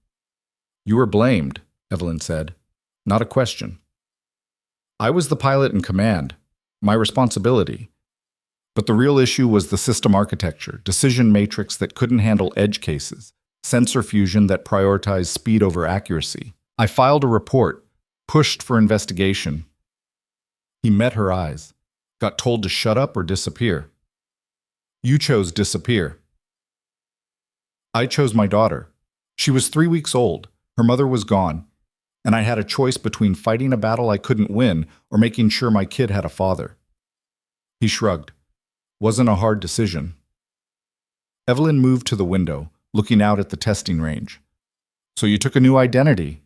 You were blamed, Evelyn said. Not a question. I was the pilot in command. My responsibility. But the real issue was the system architecture, decision matrix that couldn't handle edge cases, sensor fusion that prioritized speed over accuracy. I filed a report, pushed for investigation. He met her eyes, got told to shut up or disappear. You chose disappear. I chose my daughter. She was 3 weeks old, her mother was gone, and I had a choice between fighting a battle I couldn't win or making sure my kid had a father. He shrugged. Wasn't a hard decision. Evelyn moved to the window, looking out at the testing range. So you took a new identity.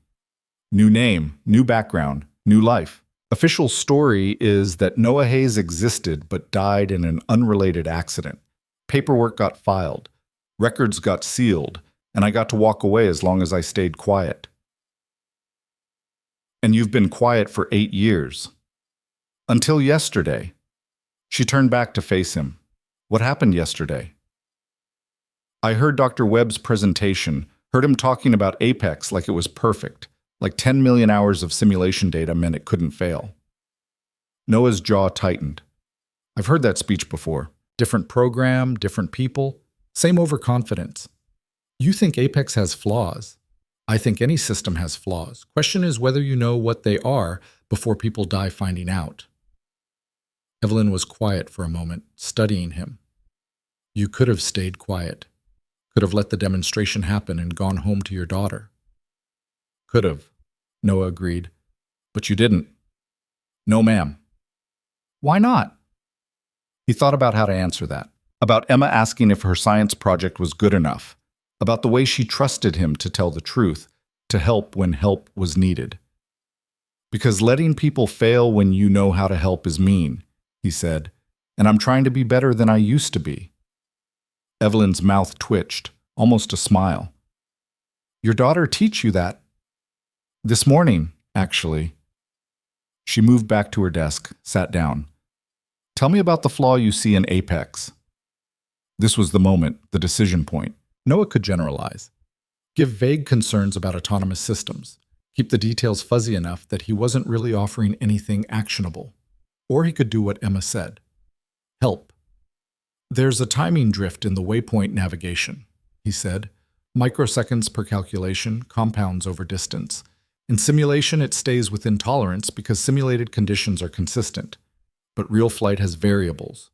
New name, new background, new life. Official story is that Noah Hayes existed but died in an unrelated accident. Paperwork got filed. Records got sealed, and I got to walk away as long as I stayed quiet. And you've been quiet for 8 years. Until yesterday. She turned back to face him. What happened yesterday? I heard Dr. Webb's presentation, heard him talking about Apex like it was perfect, like 10 million hours of simulation data meant it couldn't fail. Noah's jaw tightened. I've heard that speech before. Different program, different people, same overconfidence. You think Apex has flaws. I think any system has flaws. Question is whether you know what they are before people die finding out. Evelyn was quiet for a moment, studying him. You could have stayed quiet. Could have let the demonstration happen and gone home to your daughter. Could have, Noah agreed. But you didn't. No, ma'am. Why not? He thought about how to answer that. About Emma asking if her science project was good enough. About the way she trusted him to tell the truth, to help when help was needed. Because letting people fail when you know how to help is mean, he said, and I'm trying to be better than I used to be. Evelyn's mouth twitched, almost a smile. Your daughter teach you that? This morning, actually. She moved back to her desk, sat down. Tell me about the flaw you see in Apex. This was the moment, the decision point. Noah could generalize. Give vague concerns about autonomous systems. Keep the details fuzzy enough that he wasn't really offering anything actionable. Or he could do what Emma said. Help. There's a timing drift in the waypoint navigation, he said. Microseconds per calculation compounds over distance. In simulation, it stays within tolerance because simulated conditions are consistent. But real flight has variables: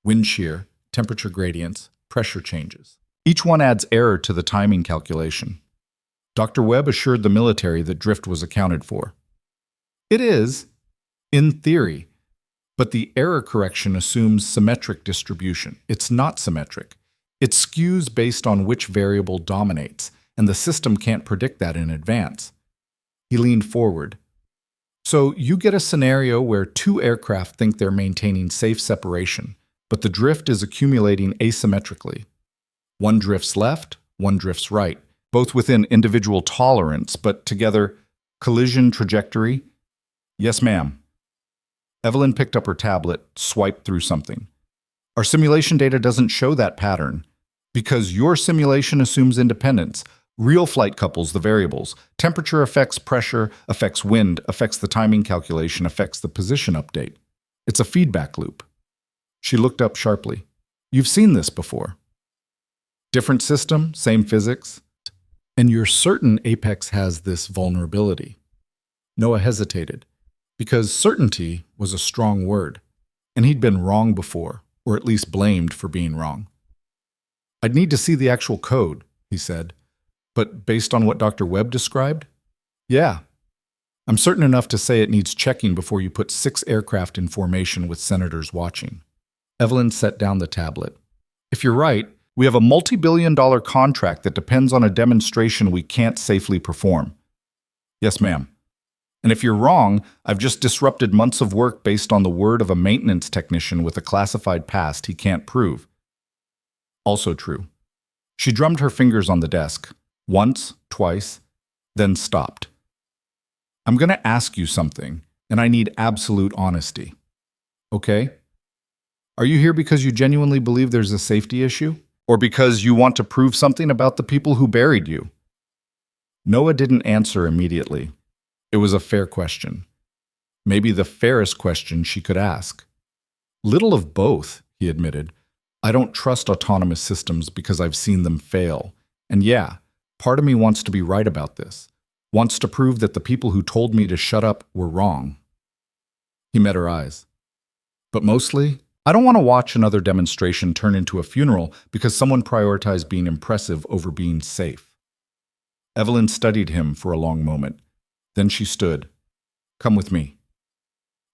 wind shear, temperature gradients, pressure changes. Each one adds error to the timing calculation. Dr. Webb assured the military that drift was accounted for. It is, in theory, but the error correction assumes symmetric distribution. It's not symmetric. It skews based on which variable dominates, and the system can't predict that in advance. He leaned forward. So you get a scenario where two aircraft think they're maintaining safe separation, but the drift is accumulating asymmetrically. One drifts left, one drifts right, both within individual tolerance, but together, collision trajectory. Yes, ma'am. Evelyn picked up her tablet, swiped through something. Our simulation data doesn't show that pattern. Because your simulation assumes independence. Real flight couples the variables. Temperature affects pressure, affects wind, affects the timing calculation, affects the position update. It's a feedback loop. She looked up sharply. You've seen this before. Different system, same physics. And you're certain Apex has this vulnerability. Noah hesitated, because certainty was a strong word, and he'd been wrong before, or at least blamed for being wrong. I'd need to see the actual code, he said. But based on what Dr. Webb described? Yeah. I'm certain enough to say it needs checking before you put 6 aircraft in formation with senators watching. Evelyn set down the tablet. If you're right, we have a multi-billion-dollar contract that depends on a demonstration we can't safely perform. Yes, ma'am. And if you're wrong, I've just disrupted months of work based on the word of a maintenance technician with a classified past he can't prove. Also true. She drummed her fingers on the desk, once, twice, then stopped. I'm going to ask you something, and I need absolute honesty. Okay? Are you here because you genuinely believe there's a safety issue? Or because you want to prove something about the people who buried you? Noah didn't answer immediately. It was a fair question. Maybe the fairest question she could ask. Little of both, he admitted. I don't trust autonomous systems because I've seen them fail. And yeah, part of me wants to be right about this. Wants to prove that the people who told me to shut up were wrong. He met her eyes. But mostly, I don't want to watch another demonstration turn into a funeral because someone prioritized being impressive over being safe. Evelyn studied him for a long moment. Then she stood. Come with me.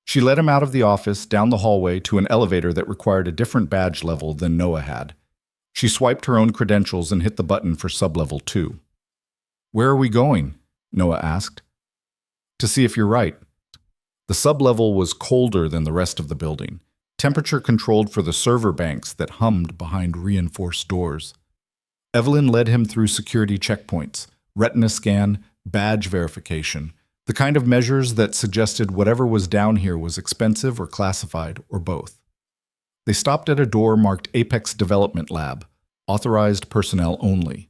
She led him out of the office, down the hallway, to an elevator that required a different badge level than Noah had. She swiped her own credentials and hit the button for sublevel 2. Where are we going? Noah asked. To see if you're right. The sublevel was colder than the rest of the building, temperature controlled for the server banks that hummed behind reinforced doors. Evelyn led him through security checkpoints, retina scan, badge verification, the kind of measures that suggested whatever was down here was expensive or classified, or both. They stopped at a door marked Apex Development Lab, authorized personnel only.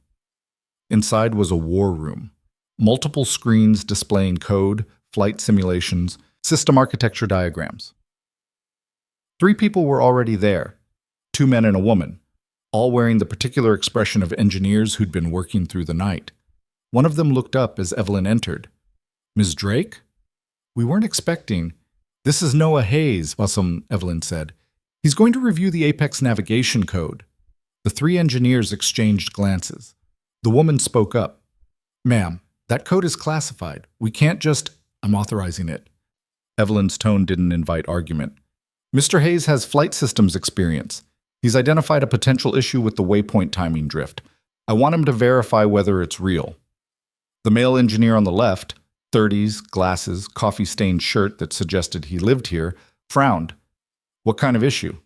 Inside was a war room, multiple screens displaying code, flight simulations, system architecture diagrams. 3 people were already there, 2 men and a woman, all wearing the particular expression of engineers who'd been working through the night. One of them looked up as Evelyn entered. Ms. Drake? We weren't expecting. This is Noah Hayes, Evelyn said. He's going to review the Apex navigation code. The 3 engineers exchanged glances. The woman spoke up. Ma'am, that code is classified. We can't just... I'm authorizing it. Evelyn's tone didn't invite argument. Mr. Hayes has flight systems experience. He's identified a potential issue with the waypoint timing drift. I want him to verify whether it's real. The male engineer on the left, 30s, glasses, coffee-stained shirt that suggested he lived here, frowned. What kind of issue?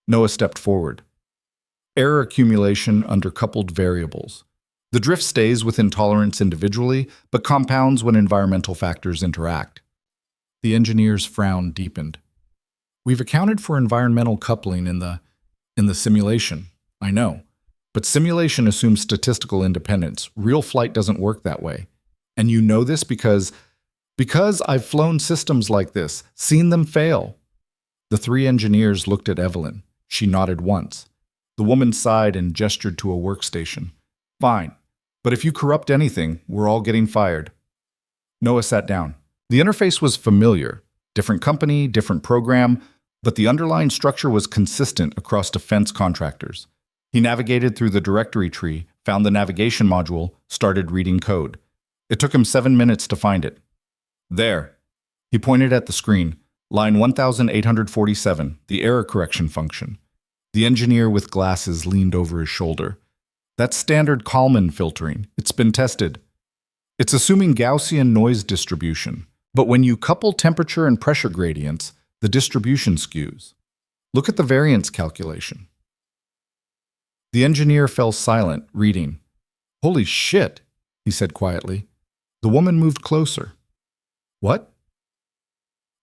Noah stepped forward. Error accumulation under coupled variables. The drift stays within tolerance individually, but compounds when environmental factors interact. The engineer's frown deepened. We've accounted for environmental coupling in the simulation, I know. But simulation assumes statistical independence. Real flight doesn't work that way. And you know this because I've flown systems like this, seen them fail. The 3 engineers looked at Evelyn. She nodded once. The woman sighed and gestured to a workstation. Fine. But if you corrupt anything, we're all getting fired. Noah sat down. The interface was familiar. Different company, different program, but the underlying structure was consistent across defense contractors. He navigated through the directory tree, found the navigation module, started reading code. It took him 7 minutes to find it. There. He pointed at the screen. Line 1847, the error correction function. The engineer with glasses leaned over his shoulder. That's standard Kalman filtering. It's been tested. It's assuming Gaussian noise distribution, but when you couple temperature and pressure gradients, the distribution skews. Look at the variance calculation. The engineer fell silent, reading. Holy shit, he said quietly. The woman moved closer. What?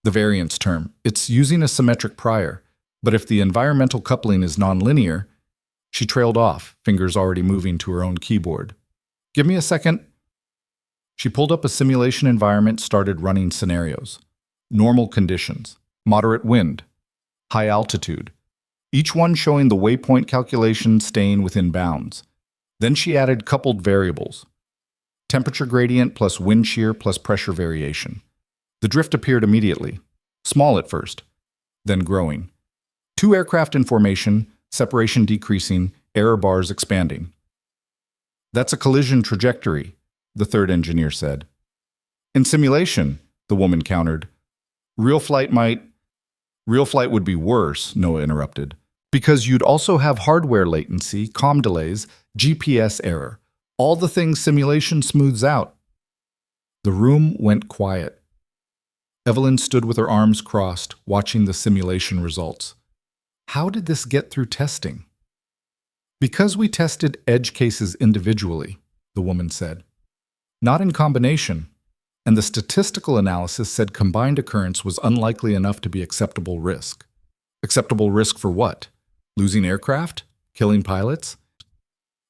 The variance term. It's using a symmetric prior, but if the environmental coupling is nonlinear, she trailed off, fingers already moving to her own keyboard. Give me a second. She pulled up a simulation environment, started running scenarios. Normal conditions, moderate wind, high altitude, each one showing the waypoint calculation staying within bounds. Then she added coupled variables. Temperature gradient plus wind shear plus pressure variation. The drift appeared immediately, small at first, then growing. 2 aircraft in formation, separation decreasing, error bars expanding. That's a collision trajectory, the third engineer said. In simulation, the woman countered. Real flight would be worse, Noah interrupted, because you'd also have hardware latency, comm delays, GPS error, all the things simulation smooths out. The room went quiet. Evelyn stood with her arms crossed, watching the simulation results. How did this get through testing? Because we tested edge cases individually, the woman said. Not in combination. And the statistical analysis said combined occurrence was unlikely enough to be acceptable risk. Acceptable risk for what? Losing aircraft? Killing pilots?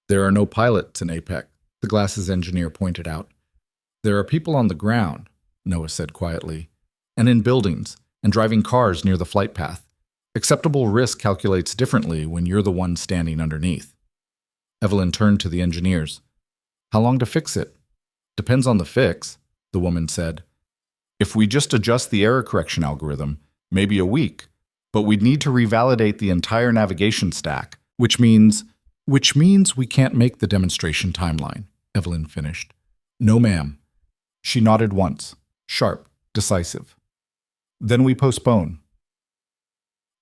There are no pilots in APEC, the glasses engineer pointed out. There are people on the ground, Noah said quietly, and in buildings, and driving cars near the flight path. Acceptable risk calculates differently when you're the one standing underneath. Evelyn turned to the engineers. How long to fix it? Depends on the fix, the woman said. If we just adjust the error correction algorithm, maybe a week, but we'd need to revalidate the entire navigation stack, which means we can't make the demonstration timeline, Evelyn finished. No, ma'am. She nodded once, sharp, decisive. Then we postpone.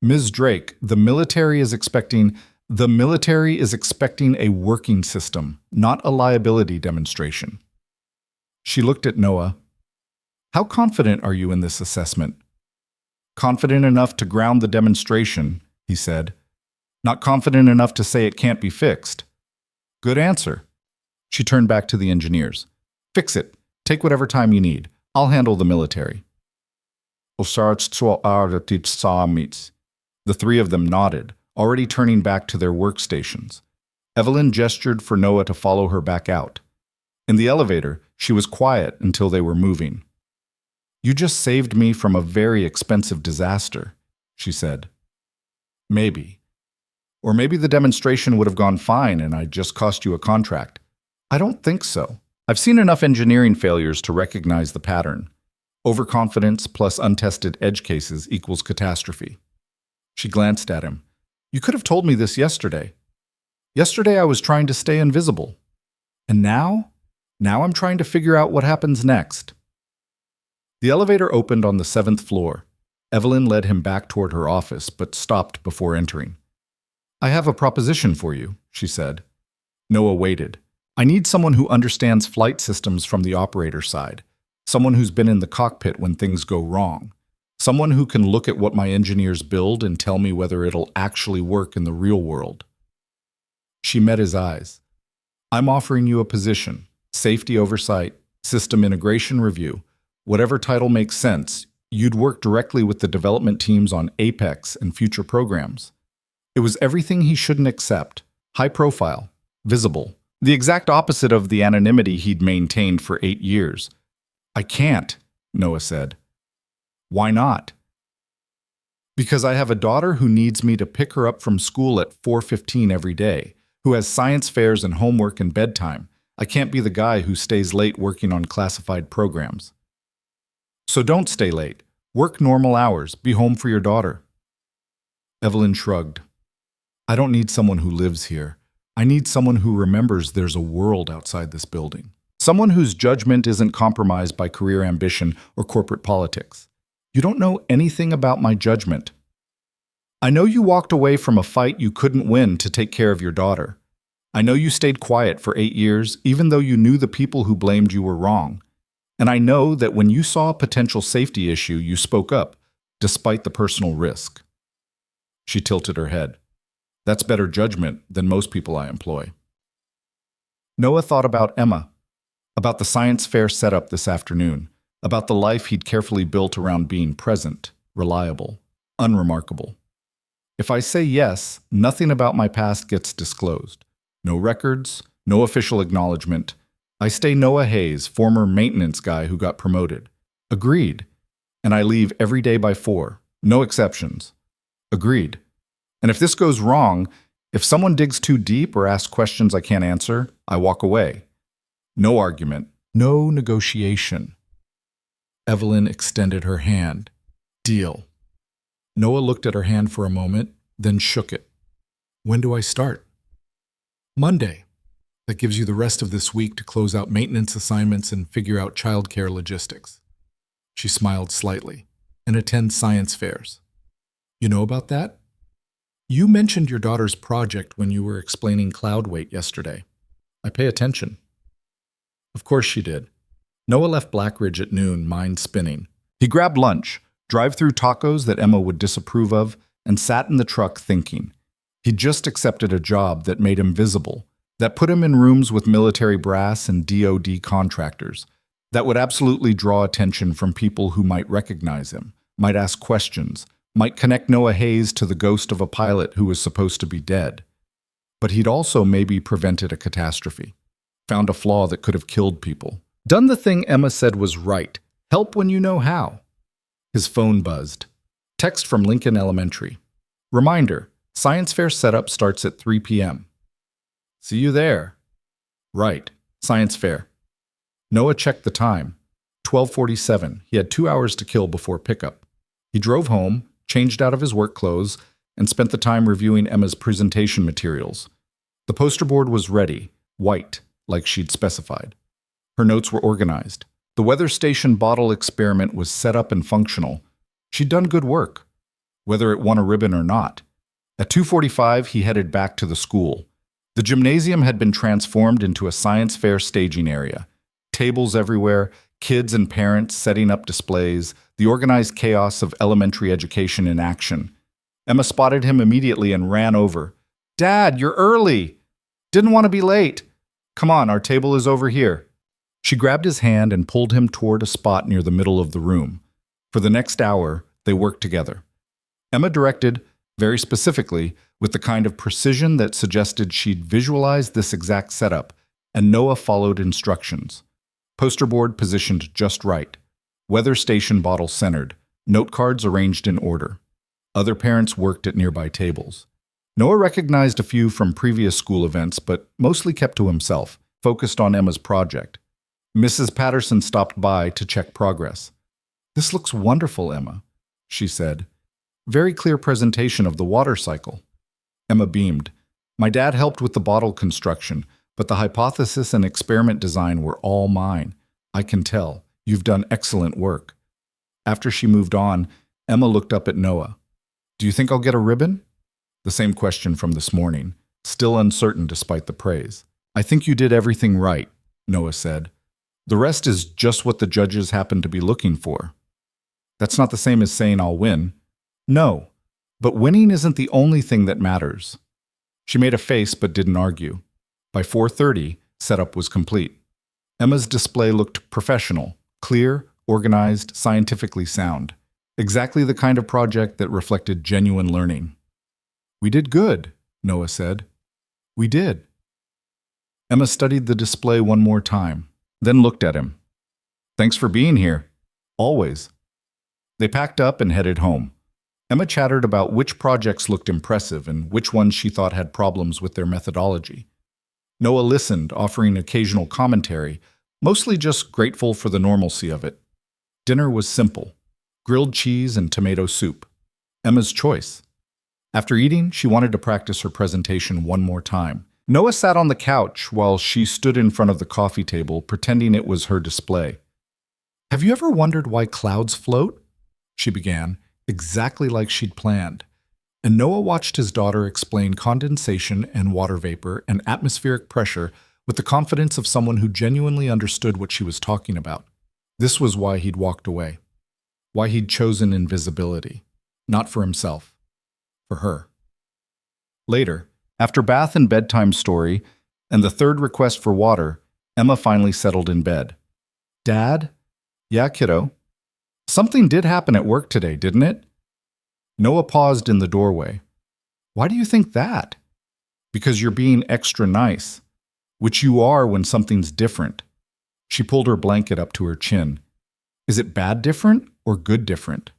Ms. Drake, the military is expecting a working system, not a liability demonstration. She looked at Noah. How confident are you in this assessment? Confident enough to ground the demonstration, he said. Not confident enough to say it can't be fixed. Good answer. She turned back to the engineers. Fix it. Take whatever time you need. I'll handle the military. The three of them nodded, already turning back to their workstations. Evelyn gestured for Noah to follow her back out. In the elevator, she was quiet until they were moving. You just saved me from a very expensive disaster, she said. Maybe. Or maybe the demonstration would have gone fine and I'd just cost you a contract. I don't think so. I've seen enough engineering failures to recognize the pattern. Overconfidence plus untested edge cases equals catastrophe. She glanced at him. You could have told me this yesterday. Yesterday I was trying to stay invisible. And now? Now I'm trying to figure out what happens next. The elevator opened on the 7th floor. Evelyn led him back toward her office, but stopped before entering. I have a proposition for you, she said. Noah waited. I need someone who understands flight systems from the operator side. Someone who's been in the cockpit when things go wrong. Someone who can look at what my engineers build and tell me whether it'll actually work in the real world. She met his eyes. I'm offering you a position, safety oversight, system integration review, whatever title makes sense. You'd work directly with the development teams on Apex and future programs. It was everything he shouldn't accept. High profile, visible, the exact opposite of the anonymity he'd maintained for 8 years. I can't, Noah said. Why not? Because I have a daughter who needs me to pick her up from school at 4:15 every day, who has science fairs and homework and bedtime. I can't be the guy who stays late working on classified programs. So don't stay late. Work normal hours. Be home for your daughter. Evelyn shrugged. I don't need someone who lives here. I need someone who remembers there's a world outside this building. Someone whose judgment isn't compromised by career ambition or corporate politics. You don't know anything about my judgment. I know you walked away from a fight you couldn't win to take care of your daughter. I know you stayed quiet for 8 years, even though you knew the people who blamed you were wrong. And I know that when you saw a potential safety issue, you spoke up, despite the personal risk. She tilted her head. That's better judgment than most people I employ. Noah thought about Emma, about the science fair setup this afternoon, about the life he'd carefully built around being present, reliable, unremarkable. If I say yes, nothing about my past gets disclosed. No records, no official acknowledgement. I stay Noah Hayes, former maintenance guy who got promoted. Agreed. And I leave every day by 4. No exceptions. Agreed. And if this goes wrong, if someone digs too deep or asks questions I can't answer, I walk away. No argument. No negotiation. Evelyn extended her hand. Deal. Noah looked at her hand for a moment, then shook it. When do I start? Monday. That gives you the rest of this week to close out maintenance assignments and figure out childcare logistics. She smiled slightly. And attend science fairs. You know about that? You mentioned your daughter's project when you were explaining cloud weight yesterday. I pay attention. Of course she did. Noah left Blackridge at noon, mind spinning. He grabbed lunch, drive-through tacos that Emma would disapprove of, and sat in the truck thinking. He'd just accepted a job that made him visible, that put him in rooms with military brass and DoD contractors, that would absolutely draw attention from people who might recognize him, might ask questions, might connect Noah Hayes to the ghost of a pilot who was supposed to be dead. But he'd also maybe prevented a catastrophe, found a flaw that could have killed people, done the thing Emma said was right, help when you know how. His phone buzzed. Text from Lincoln Elementary. Reminder, science fair setup starts at 3 p.m. See you there. Right, science fair. Noah checked the time. 12:47. He had 2 hours to kill before pickup. He drove home, changed out of his work clothes, and spent the time reviewing Emma's presentation materials. The poster board was ready, white, like she'd specified. Her notes were organized. The weather station bottle experiment was set up and functional. She'd done good work, whether it won a ribbon or not. At 2:45, he headed back to the school. The gymnasium had been transformed into a science fair staging area. Tables everywhere, kids and parents setting up displays, the organized chaos of elementary education in action. Emma spotted him immediately and ran over. Dad, you're early. Didn't want to be late. Come on, our table is over here. She grabbed his hand and pulled him toward a spot near the middle of the room. For the next hour, they worked together. Emma directed, very specifically, with the kind of precision that suggested she'd visualized this exact setup, and Noah followed instructions. Poster board positioned just right. Weather station bottle centered. Note cards arranged in order. Other parents worked at nearby tables. Noah recognized a few from previous school events, but mostly kept to himself, focused on Emma's project. Mrs. Patterson stopped by to check progress. This looks wonderful, Emma, she said. Very clear presentation of the water cycle. Emma beamed. My dad helped with the bottle construction, but the hypothesis and experiment design were all mine. I can tell. You've done excellent work. After she moved on, Emma looked up at Noah. Do you think I'll get a ribbon? The same question from this morning, still uncertain despite the praise. I think you did everything right, Noah said. The rest is just what the judges happen to be looking for. That's not the same as saying I'll win. No, but winning isn't the only thing that matters. She made a face but didn't argue. By 4:30, setup was complete. Emma's display looked professional, clear, organized, scientifically sound. Exactly the kind of project that reflected genuine learning. We did good, Noah said. We did. Emma studied the display one more time, then looked at him. Thanks for being here. Always. They packed up and headed home. Emma chattered about which projects looked impressive and which ones she thought had problems with their methodology. Noah listened, offering occasional commentary, mostly just grateful for the normalcy of it. Dinner was simple: grilled cheese and tomato soup. Emma's choice. After eating, she wanted to practice her presentation one more time. Noah sat on the couch while she stood in front of the coffee table, pretending it was her display. "Have you ever wondered why clouds float?" she began, exactly like she'd planned. And Noah watched his daughter explain condensation and water vapor and atmospheric pressure with the confidence of someone who genuinely understood what she was talking about. This was why he'd walked away. Why he'd chosen invisibility. Not for himself. For her. Later, after bath and bedtime story, and the third request for water, Emma finally settled in bed. "Dad?" "Yeah, kiddo." "Something did happen at work today, didn't it?" Noah paused in the doorway. "Why do you think that?" "Because you're being extra nice. Which you are when something's different." She pulled her blanket up to her chin. "Is it bad different or good different?"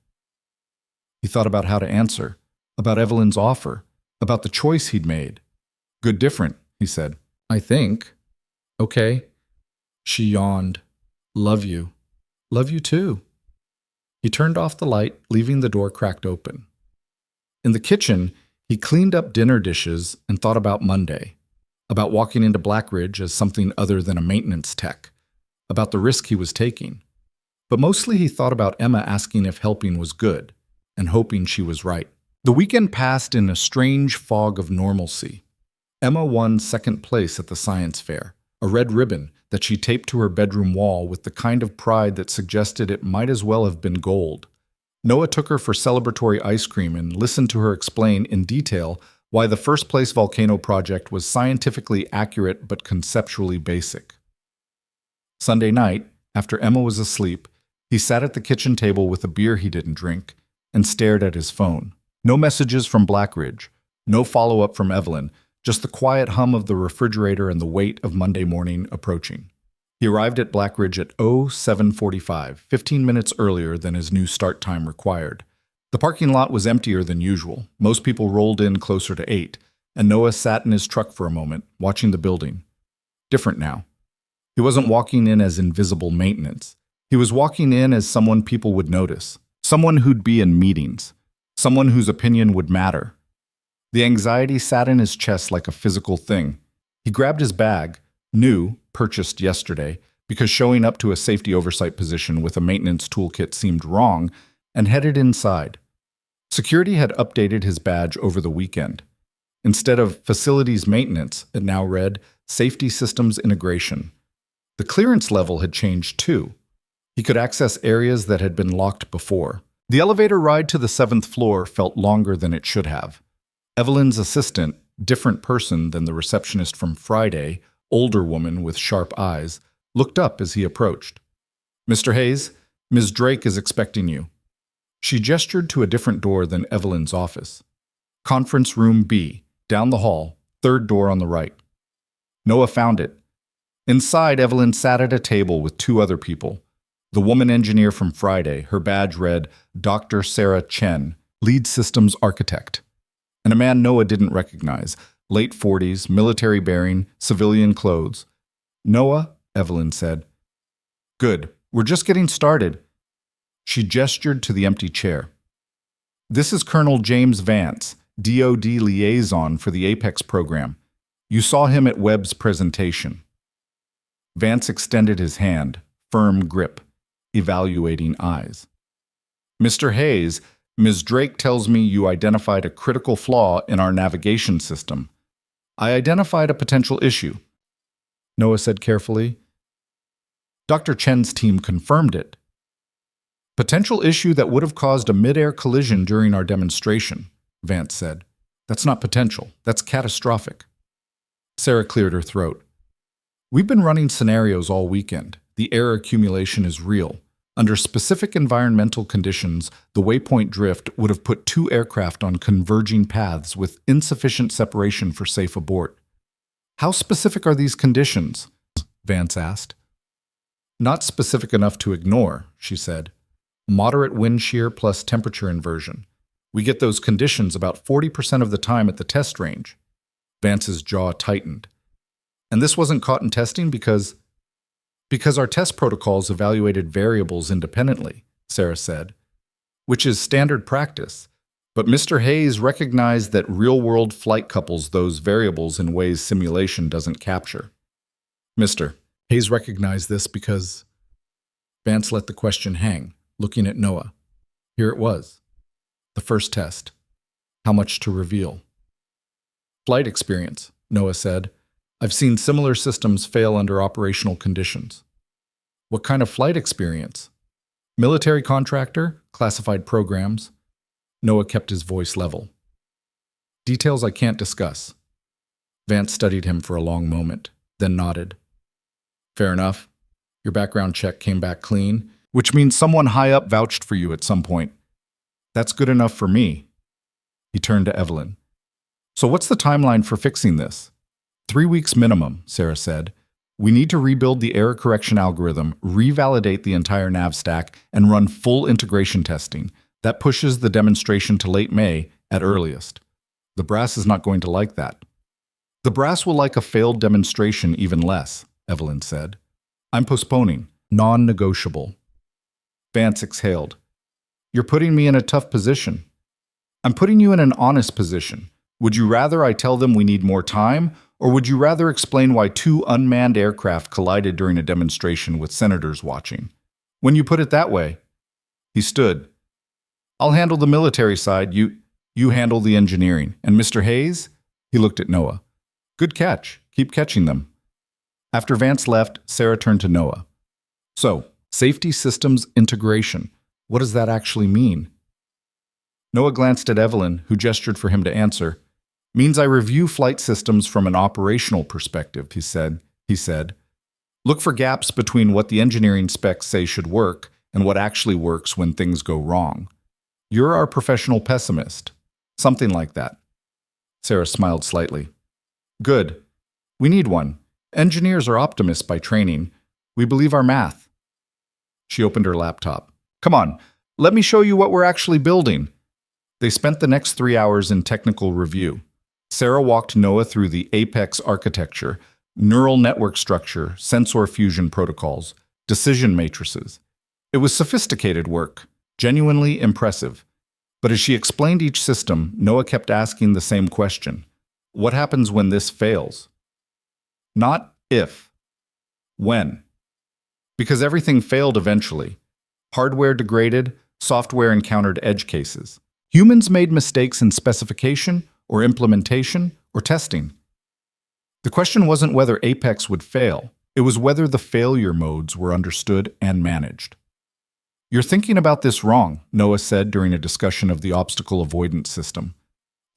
He thought about how to answer, about Evelyn's offer, about the choice he'd made. "Good different," he said. "I think." "Okay." She yawned. "Love you." "Love you too." He turned off the light, leaving the door cracked open. In the kitchen, he cleaned up dinner dishes and thought about Monday, about walking into Blackridge as something other than a maintenance tech, about the risk he was taking. But mostly he thought about Emma asking if helping was good, and hoping she was right. The weekend passed in a strange fog of normalcy. Emma won second place at the science fair, a red ribbon that she taped to her bedroom wall with the kind of pride that suggested it might as well have been gold. Noah took her for celebratory ice cream and listened to her explain in detail why the first place volcano project was scientifically accurate but conceptually basic. Sunday night, after Emma was asleep, he sat at the kitchen table with a beer he didn't drink and stared at his phone. No messages from Blackridge, no follow-up from Evelyn, just the quiet hum of the refrigerator and the weight of Monday morning approaching. He arrived at Blackridge at 07:45, 15 minutes earlier than his new start time required. The parking lot was emptier than usual. Most people rolled in closer to 8, and Noah sat in his truck for a moment, watching the building. Different now. He wasn't walking in as invisible maintenance. He was walking in as someone people would notice, someone who'd be in meetings, someone whose opinion would matter. The anxiety sat in his chest like a physical thing. He grabbed his bag, new, purchased yesterday, because showing up to a safety oversight position with a maintenance toolkit seemed wrong, and headed inside. Security had updated his badge over the weekend. Instead of facilities maintenance, it now read safety systems integration. The clearance level had changed too. He could access areas that had been locked before. The elevator ride to the 7th floor felt longer than it should have. Evelyn's assistant, different person than the receptionist from Friday, older woman with sharp eyes, looked up as he approached. "Mr. Hayes, Ms. Drake is expecting you." She gestured to a different door than Evelyn's office. "Conference room B, down the hall, 3rd door on the right." Noah found it. Inside, Evelyn sat at a table with 2 other people. The woman engineer from Friday, her badge read Dr. Sarah Chen, lead systems architect. And a man Noah didn't recognize, late 40s, military bearing, civilian clothes. "Noah," Evelyn said. "Good, we're just getting started." She gestured to the empty chair. "This is Colonel James Vance, DoD liaison for the Apex program. You saw him at Webb's presentation." Vance extended his hand, firm grip, evaluating eyes. "Mr. Hayes, Ms. Drake tells me you identified a critical flaw in our navigation system." "I identified a potential issue," Noah said carefully. "Dr. Chen's team confirmed it." "Potential issue that would have caused a mid-air collision during our demonstration," Vance said. "That's not potential. That's catastrophic." Sarah cleared her throat. "We've been running scenarios all weekend. The air accumulation is real. Under specific environmental conditions, the waypoint drift would have put 2 aircraft on converging paths with insufficient separation for safe abort." "How specific are these conditions?" Vance asked. "Not specific enough to ignore," she said. "Moderate wind shear plus temperature inversion. We get those conditions about 40% of the time at the test range. Vance's jaw tightened. And this wasn't caught in testing because our test protocols evaluated variables independently, Sarah said, which is standard practice. But Mr. Hayes recognized that real-world flight couples those variables in ways simulation doesn't capture. Mr. Hayes recognized this because Vance let the question hang, looking at Noah. Here it was. The first test. How much to reveal? Flight experience, Noah said. I've seen similar systems fail under operational conditions. What kind of flight experience? Military contractor, classified programs. Noah kept his voice level. Details I can't discuss. Vance studied him for a long moment, then nodded. Fair enough. Your background check came back clean, which means someone high up vouched for you at some point. That's good enough for me. He turned to Evelyn. So what's the timeline for fixing this? 3 weeks minimum, Sarah said. We need to rebuild the error correction algorithm, revalidate the entire nav stack, and run full integration testing. That pushes the demonstration to late May at earliest. The brass is not going to like that. The brass will like a failed demonstration even less, Evelyn said. I'm postponing. Non-negotiable. Vance exhaled. You're putting me in a tough position. I'm putting you in an honest position. Would you rather I tell them we need more time, or would you rather explain why 2 unmanned aircraft collided during a demonstration with senators watching? When you put it that way, he stood. I'll handle the military side, you handle the engineering. And Mr. Hayes? He looked at Noah. Good catch. Keep catching them. After Vance left, Sarah turned to Noah. So, safety systems integration. What does that actually mean? Noah glanced at Evelyn, who gestured for him to answer. Means I review flight systems from an operational perspective, he said. Look for gaps between what the engineering specs say should work and what actually works when things go wrong. You're our professional pessimist. Something like that. Sarah smiled slightly. Good. We need one. Engineers are optimists by training. We believe our math. She opened her laptop. Come on, let me show you what we're actually building. They spent the next 3 hours in technical review. Sarah walked Noah through the Apex architecture, neural network structure, sensor fusion protocols, decision matrices. It was sophisticated work, genuinely impressive. But as she explained each system, Noah kept asking the same question. What happens when this fails? Not if. When. Because everything failed eventually. Hardware degraded, software encountered edge cases. Humans made mistakes in specification, or implementation, or testing. The question wasn't whether Apex would fail. It was whether the failure modes were understood and managed. You're thinking about this wrong, Noah said during a discussion of the obstacle avoidance system.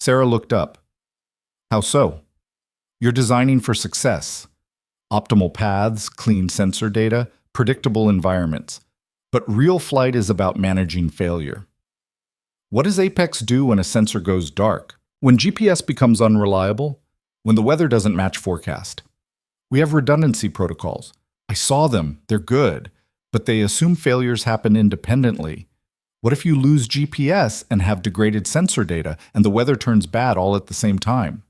Sarah looked up. How so? You're designing for success. Optimal paths, clean sensor data, predictable environments. But real flight is about managing failure. What does Apex do when a sensor goes dark? When GPS becomes unreliable? When the weather doesn't match forecast? We have redundancy protocols. I saw them. They're good. But they assume failures happen independently. What if you lose GPS and have degraded sensor data and the weather turns bad all at the same time?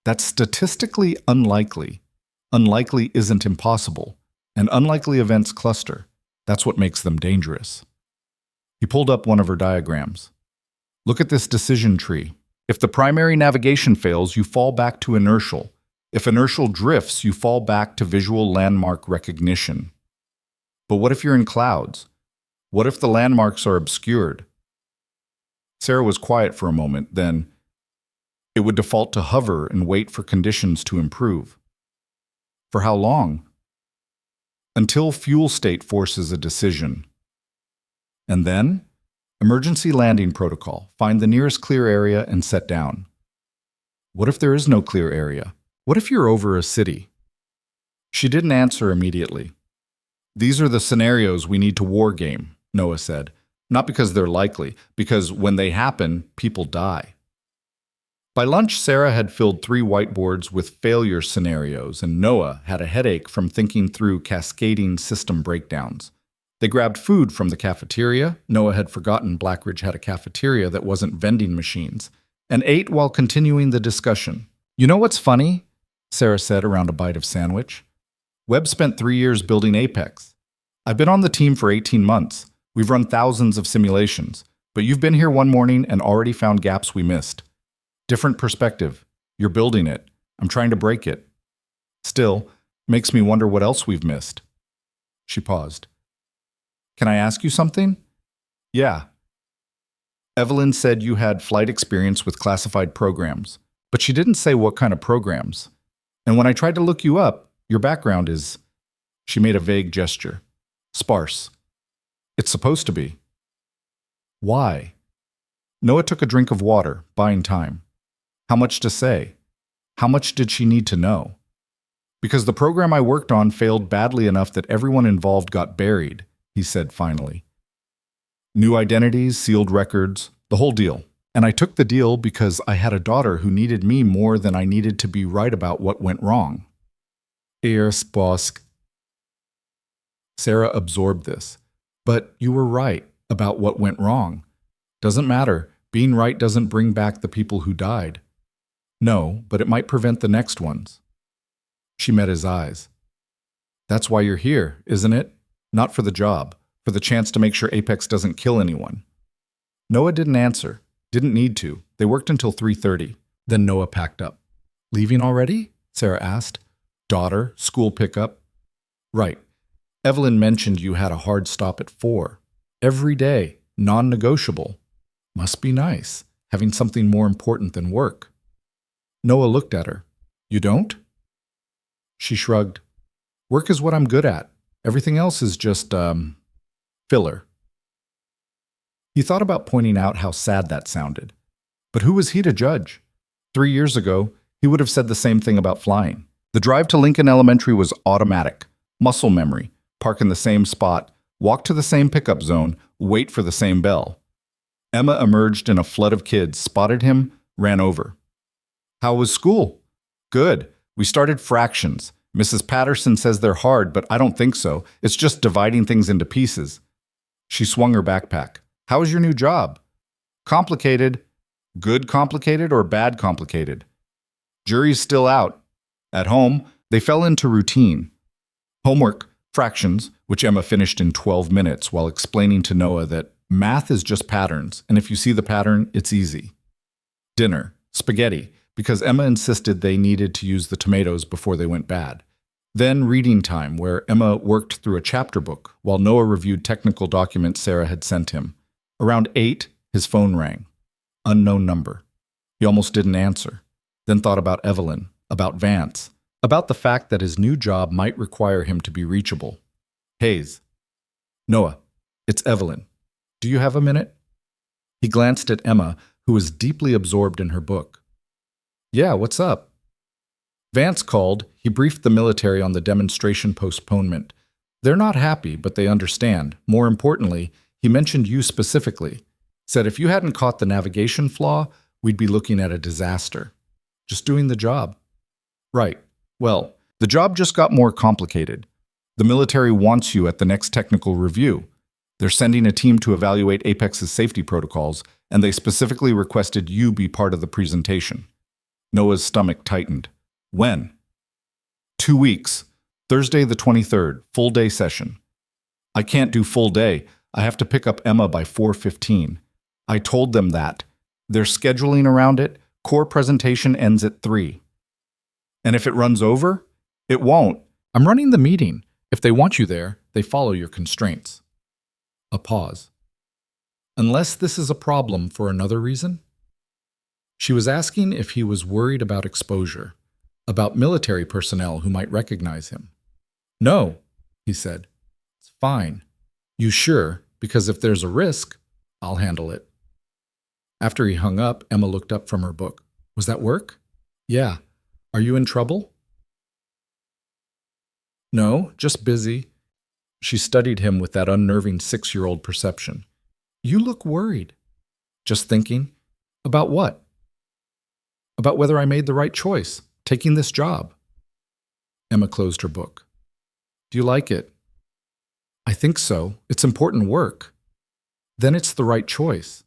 That's statistically unlikely. Unlikely isn't impossible. And unlikely events cluster. That's what makes them dangerous. He pulled up one of her diagrams. Look at this decision tree. If the primary navigation fails, you fall back to inertial. If inertial drifts, you fall back to visual landmark recognition. But what if you're in clouds? What if the landmarks are obscured? Sarah was quiet for a moment, then it would default to hover and wait for conditions to improve. For how long? Until fuel state forces a decision. And then? Emergency landing protocol. Find the nearest clear area and set down. What if there is no clear area? What if you're over a city? She didn't answer immediately. These are the scenarios we need to wargame, Noah said. Not because they're likely, because when they happen, people die. By lunch, Sarah had filled 3 whiteboards with failure scenarios, and Noah had a headache from thinking through cascading system breakdowns. They grabbed food from the cafeteria. Noah had forgotten Blackridge had a cafeteria that wasn't vending machines, and ate while continuing the discussion. You know what's funny? Sarah said around a bite of sandwich. Webb spent 3 years building Apex. I've been on the team for 18 months. We've run thousands of simulations, but you've been here one morning and already found gaps we missed. Different perspective. You're building it. I'm trying to break it. Still, makes me wonder what else we've missed. She paused. Can I ask you something? Yeah. Evelyn said you had flight experience with classified programs, but she didn't say what kind of programs. And when I tried to look you up, your background is… She made a vague gesture. Sparse. It's supposed to be. Why? Noah took a drink of water, buying time. How much to say? How much did she need to know? Because the program I worked on failed badly enough that everyone involved got buried, he said finally. New identities, sealed records, the whole deal. And I took the deal because I had a daughter who needed me more than I needed to be right about what went wrong. Bosk. Sarah absorbed this. But you were right about what went wrong. Doesn't matter. Being right doesn't bring back the people who died. No, but it might prevent the next ones. She met his eyes. That's why you're here, isn't it? Not for the job, for the chance to make sure Apex doesn't kill anyone. Noah didn't answer. Didn't need to. They worked until 3:30. Then Noah packed up. Leaving already? Sarah asked. Daughter, school pickup. Right. Evelyn mentioned you had a hard stop at 4. Every day, non-negotiable. Must be nice, having something more important than work. Noah looked at her. You don't? She shrugged. Work is what I'm good at. Everything else is just, filler. He thought about pointing out how sad that sounded. But who was he to judge? 3 years ago, he would have said the same thing about flying. The drive to Lincoln Elementary was automatic. Muscle memory. Park in the same spot. Walk to the same pickup zone. Wait for the same bell. Emma emerged in a flood of kids, spotted him, ran over. How was school? Good. We started fractions. Mrs. Patterson says they're hard, but I don't think so. It's just dividing things into pieces. She swung her backpack. How is your new job? Complicated. Good complicated or bad complicated? Jury's still out. At home, they fell into routine. Homework, fractions, which Emma finished in 12 minutes while explaining to Noah that math is just patterns, and if you see the pattern, it's easy. Dinner, spaghetti, because Emma insisted they needed to use the tomatoes before they went bad. Then reading time, where Emma worked through a chapter book while Noah reviewed technical documents Sarah had sent him. Around 8, his phone rang. Unknown number. He almost didn't answer. Then thought about Evelyn, about Vance, about the fact that his new job might require him to be reachable. Hayes. Noah, it's Evelyn. Do you have a minute? He glanced at Emma, who was deeply absorbed in her book. Yeah, what's up? Vance called. He briefed the military on the demonstration postponement. They're not happy, but they understand. More importantly, he mentioned you specifically. Said if you hadn't caught the navigation flaw, we'd be looking at a disaster. Just doing the job. Right. Well, the job just got more complicated. The military wants you at the next technical review. They're sending a team to evaluate Apex's safety protocols, and they specifically requested you be part of the presentation. Noah's stomach tightened. When? 2 weeks. Thursday the 23rd, full day session. I can't do full day. I have to pick up Emma by 4:15. I told them that. They're scheduling around it. Core presentation ends at 3. And if it runs over? It won't. I'm running the meeting. If they want you there, they follow your constraints. A pause. Unless this is a problem for another reason? She was asking if he was worried about exposure, about military personnel who might recognize him. No, he said. It's fine. You sure? Because if there's a risk, I'll handle it. After he hung up, Emma looked up from her book. Was that work? Yeah. Are you in trouble? No, just busy. She studied him with that unnerving 6-year-old perception. You look worried. Just thinking. About what? About whether I made the right choice, taking this job. Emma closed her book. Do you like it? I think so. It's important work. Then it's the right choice.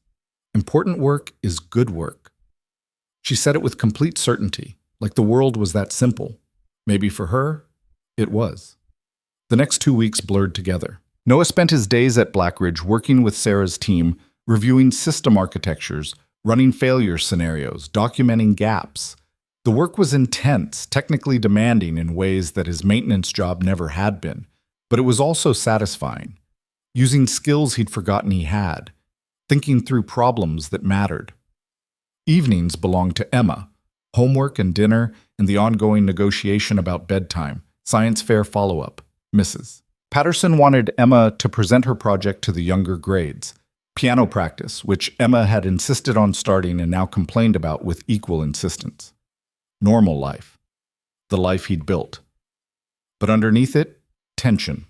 Important work is good work. She said it with complete certainty, like the world was that simple. Maybe for her, it was. The next 2 weeks blurred together. Noah spent his days at Blackridge working with Sarah's team, reviewing system architectures, running failure scenarios, documenting gaps. The work was intense, technically demanding in ways that his maintenance job never had been, but it was also satisfying. Using skills he'd forgotten he had, thinking through problems that mattered. Evenings belonged to Emma, homework and dinner and the ongoing negotiation about bedtime, science fair follow-up, Mrs. Patterson wanted Emma to present her project to the younger grades. Piano practice, which Emma had insisted on starting and now complained about with equal insistence. Normal life. The life he'd built. But underneath it, tension.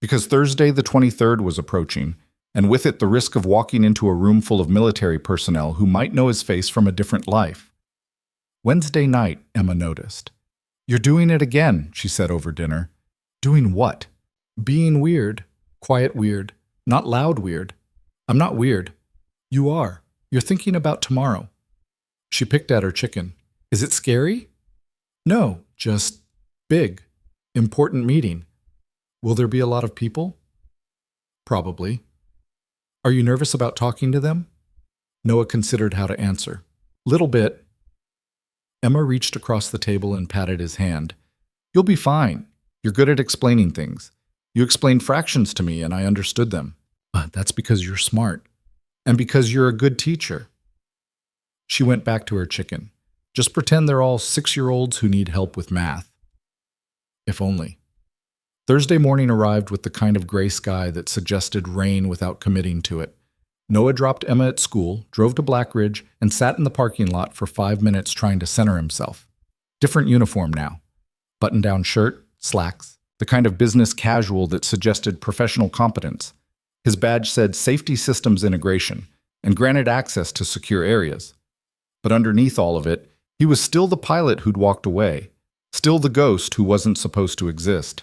Because Thursday the 23rd was approaching, and with it the risk of walking into a room full of military personnel who might know his face from a different life. Wednesday night, Emma noticed. "You're doing it again," she said over dinner. "Doing what?" "Being weird. Quiet weird. Not loud weird." "I'm not weird." "You are. You're thinking about tomorrow." She picked at her chicken. "Is it scary?" "No, just big. Important meeting." "Will there be a lot of people?" "Probably." "Are you nervous about talking to them?" Noah considered how to answer. "Little bit." Emma reached across the table and patted his hand. "You'll be fine. You're good at explaining things. You explained fractions to me and I understood them." "That's because you're smart. And because you're a good teacher." She went back to her chicken. "Just pretend they're all 6-year-olds who need help with math." If only. Thursday morning arrived with the kind of gray sky that suggested rain without committing to it. Noah dropped Emma at school, drove to Blackridge, and sat in the parking lot for 5 minutes trying to center himself. Different uniform now. Button-down shirt, slacks, the kind of business casual that suggested professional competence. His badge said Safety Systems Integration and granted access to secure areas. But underneath all of it, he was still the pilot who'd walked away, still the ghost who wasn't supposed to exist.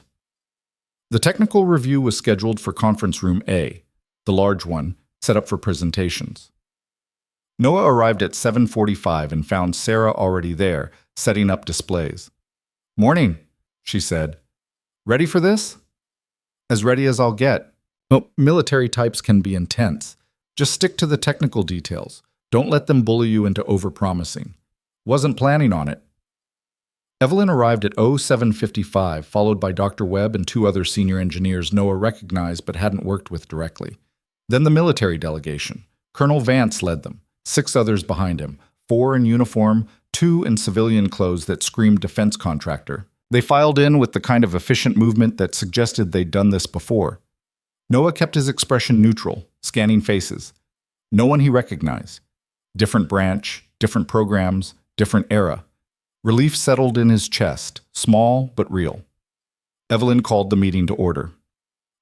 The technical review was scheduled for Conference Room A, the large one, set up for presentations. Noah arrived at 7:45 and found Sarah already there, setting up displays. "Morning," she said. "Ready for this?" "As ready as I'll get." "Well, military types can be intense. Just stick to the technical details. Don't let them bully you into overpromising." "Wasn't planning on it." Evelyn arrived at 07:55, followed by Dr. Webb and 2 other senior engineers Noah recognized but hadn't worked with directly. Then the military delegation. Colonel Vance led them, 6 others behind him, 4 in uniform, 2 in civilian clothes that screamed defense contractor. They filed in with the kind of efficient movement that suggested they'd done this before. Noah kept his expression neutral, scanning faces. No one he recognized. Different branch, different programs, different era. Relief settled in his chest, small but real. Evelyn called the meeting to order.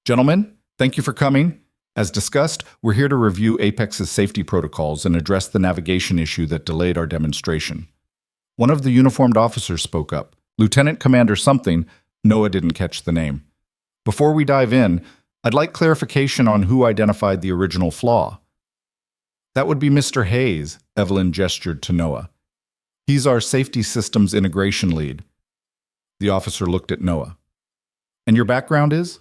"Gentlemen, thank you for coming. As discussed, we're here to review Apex's safety protocols and address the navigation issue that delayed our demonstration." One of the uniformed officers spoke up. Lieutenant Commander something, Noah didn't catch the name. "Before we dive in, I'd like clarification on who identified the original flaw." "That would be Mr. Hayes," Evelyn gestured to Noah. "He's our safety systems integration lead." The officer looked at Noah. "And your background is?"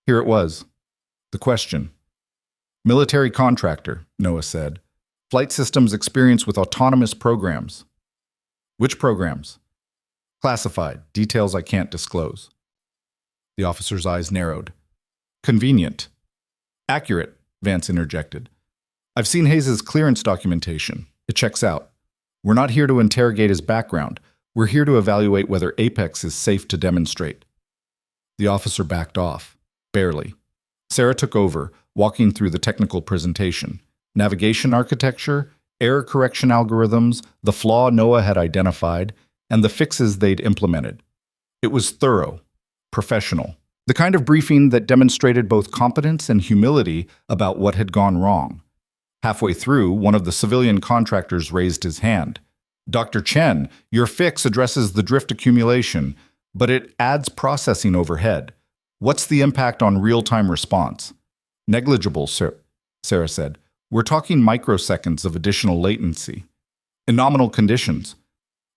Here it was. The question. "Military contractor," Noah said. "Flight systems experience with autonomous programs." "Which programs?" "Classified. Details I can't disclose." The officer's eyes narrowed. "Convenient." "Accurate," Vance interjected. "I've seen Hayes's clearance documentation. It checks out. We're not here to interrogate his background. We're here to evaluate whether Apex is safe to demonstrate." The officer backed off. Barely. Sarah took over, walking through the technical presentation. Navigation architecture, error correction algorithms, the flaw Noah had identified, and the fixes they'd implemented. It was thorough, professional, the kind of briefing that demonstrated both competence and humility about what had gone wrong. Halfway through, one of the civilian contractors raised his hand. "Dr. Chen, your fix addresses the drift accumulation, but it adds processing overhead. What's the impact on real-time response? Negligible, Sarah said. We're talking microseconds of additional latency. In nominal conditions,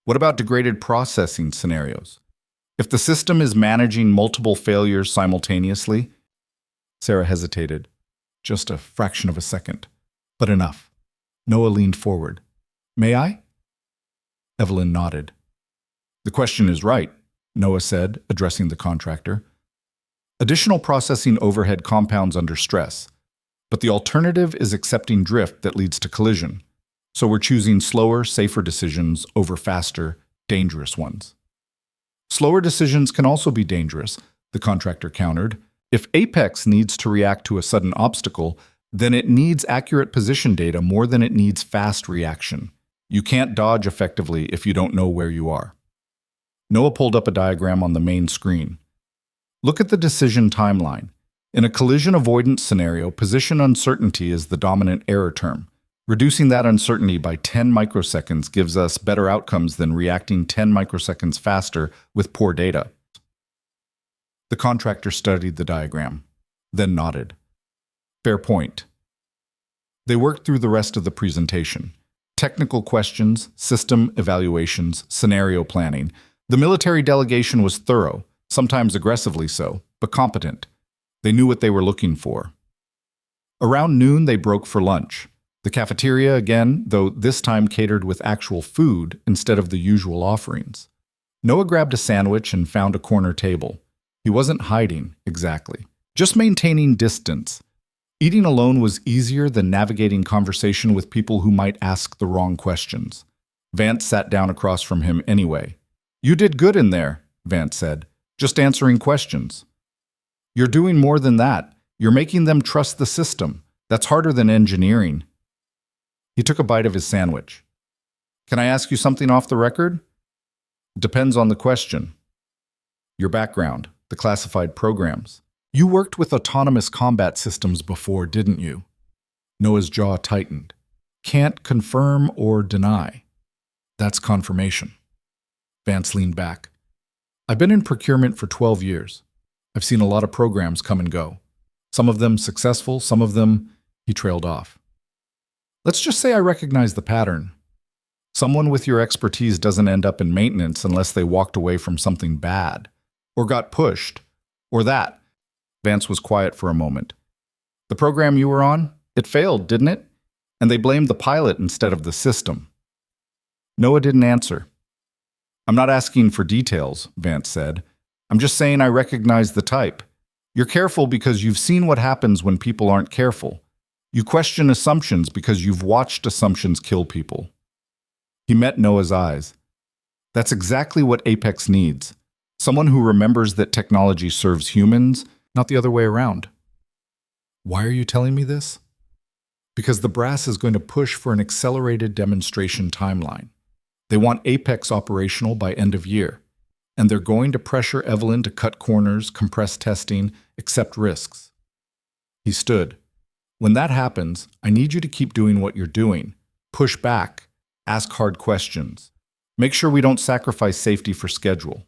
what about degraded processing scenarios? If the system is managing multiple failures simultaneously, Sarah hesitated. Just a fraction of a second. But enough. Noah leaned forward. May I? Evelyn nodded. The question is right, Noah said, addressing the contractor. Additional processing overhead compounds under stress, but the alternative is accepting drift that leads to collision. So we're choosing slower, safer decisions over faster, dangerous ones. Slower decisions can also be dangerous, the contractor countered. If Apex needs to react to a sudden obstacle, then it needs accurate position data more than it needs fast reaction. You can't dodge effectively if you don't know where you are. Noah pulled up a diagram on the main screen. Look at the decision timeline. In a collision avoidance scenario, position uncertainty is the dominant error term. Reducing that uncertainty by 10 microseconds gives us better outcomes than reacting 10 microseconds faster with poor data. The contractor studied the diagram, then nodded. Fair point. They worked through the rest of the presentation. Technical questions, system evaluations, scenario planning. The military delegation was thorough, sometimes aggressively so, but competent. They knew what they were looking for. Around noon, they broke for lunch. The cafeteria, again, though this time catered with actual food instead of the usual offerings. Noah grabbed a sandwich and found a corner table. He wasn't hiding, exactly, just maintaining distance. Eating alone was easier than navigating conversation with people who might ask the wrong questions. Vance sat down across from him anyway. You did good in there, Vance said, just answering questions. You're doing more than that. You're making them trust the system. That's harder than engineering. He took a bite of his sandwich. Can I ask you something off the record? Depends on the question. Your background, the classified programs. You worked with autonomous combat systems before, didn't you? Noah's jaw tightened. Can't confirm or deny. That's confirmation. Vance leaned back. I've been in procurement for 12 years. I've seen a lot of programs come and go. Some of them successful, some of them, he trailed off. Let's just say I recognize the pattern. Someone with your expertise doesn't end up in maintenance unless they walked away from something bad, or got pushed, or that. Vance was quiet for a moment. The program you were on, it failed, didn't it? And they blamed the pilot instead of the system. Noah didn't answer. I'm not asking for details, Vance said. I'm just saying I recognize the type. You're careful because you've seen what happens when people aren't careful. You question assumptions because you've watched assumptions kill people. He met Noah's eyes. That's exactly what Apex needs. Someone who remembers that technology serves humans, not the other way around. Why are you telling me this? Because the brass is going to push for an accelerated demonstration timeline. They want Apex operational by end of year. And they're going to pressure Evelyn to cut corners, compress testing, accept risks. He stood. When that happens, I need you to keep doing what you're doing. Push back. Ask hard questions. Make sure we don't sacrifice safety for schedule.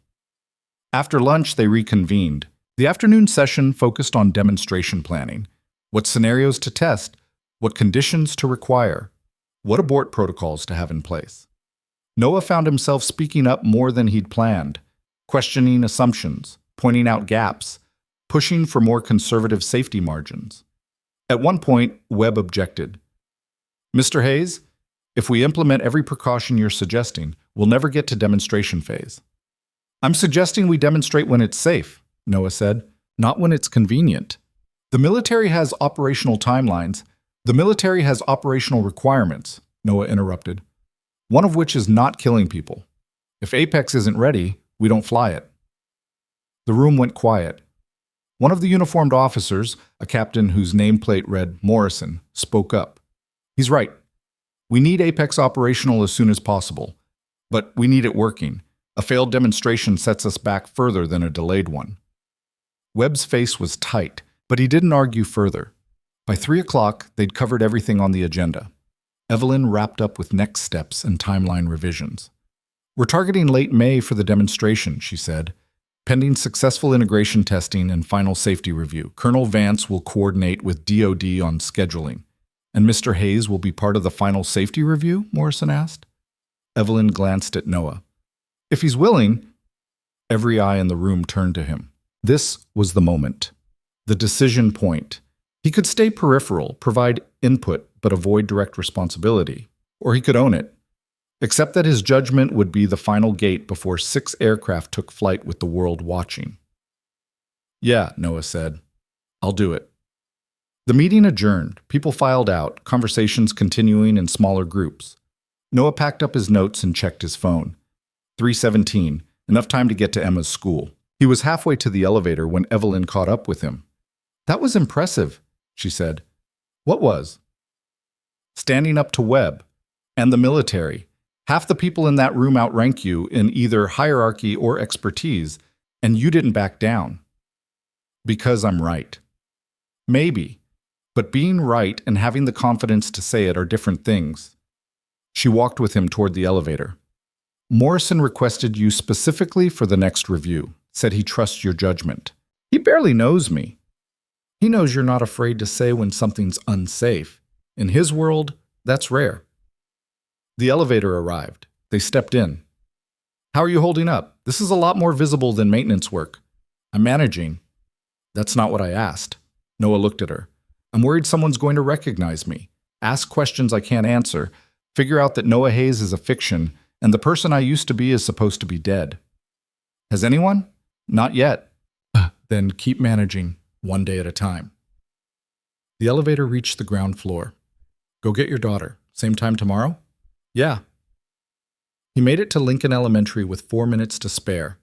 After lunch, they reconvened. The afternoon session focused on demonstration planning. What scenarios to test, what conditions to require, what abort protocols to have in place. Noah found himself speaking up more than he'd planned, questioning assumptions, pointing out gaps, pushing for more conservative safety margins. At one point, Webb objected. Mr. Hayes, if we implement every precaution you're suggesting, we'll never get to demonstration phase. I'm suggesting we demonstrate when it's safe, Noah said, not when it's convenient. The military has operational timelines. The military has operational requirements, Noah interrupted, one of which is not killing people. If Apex isn't ready, we don't fly it. The room went quiet. One of the uniformed officers, a captain whose nameplate read Morrison, spoke up. He's right. We need Apex operational as soon as possible, but we need it working. A failed demonstration sets us back further than a delayed one. Webb's face was tight, but he didn't argue further. By 3 o'clock, they'd covered everything on the agenda. Evelyn wrapped up with next steps and timeline revisions. We're targeting late May for the demonstration, she said. Pending successful integration testing and final safety review, Colonel Vance will coordinate with DoD on scheduling. And Mr. Hayes will be part of the final safety review? Morrison asked. Evelyn glanced at Noah. If he's willing. Every eye in the room turned to him. This was the moment. The decision point. He could stay peripheral, provide input, but avoid direct responsibility. Or he could own it. Except that his judgment would be the final gate before 6 aircraft took flight with the world watching. Yeah, Noah said. I'll do it. The meeting adjourned. People filed out, conversations continuing in smaller groups. Noah packed up his notes and checked his phone. 3:17, enough time to get to Emma's school. He was halfway to the elevator when Evelyn caught up with him. That was impressive, she said. What was? Standing up to Webb and the military. Half the people in that room outrank you in either hierarchy or expertise, and you didn't back down. Because I'm right. Maybe. But being right and having the confidence to say it are different things. She walked with him toward the elevator. Morrison requested you specifically for the next review, said he trusts your judgment. He barely knows me. He knows you're not afraid to say when something's unsafe. In his world, that's rare. The elevator arrived. They stepped in. How are you holding up? This is a lot more visible than maintenance work. I'm managing. That's not what I asked. Noah looked at her. I'm worried someone's going to recognize me, ask questions I can't answer, figure out that Noah Hayes is a fiction, and the person I used to be is supposed to be dead. Has anyone? Not yet. Then keep managing, one day at a time. The elevator reached the ground floor. Go get your daughter. Same time tomorrow? Yeah. He made it to Lincoln Elementary with 4 minutes to spare.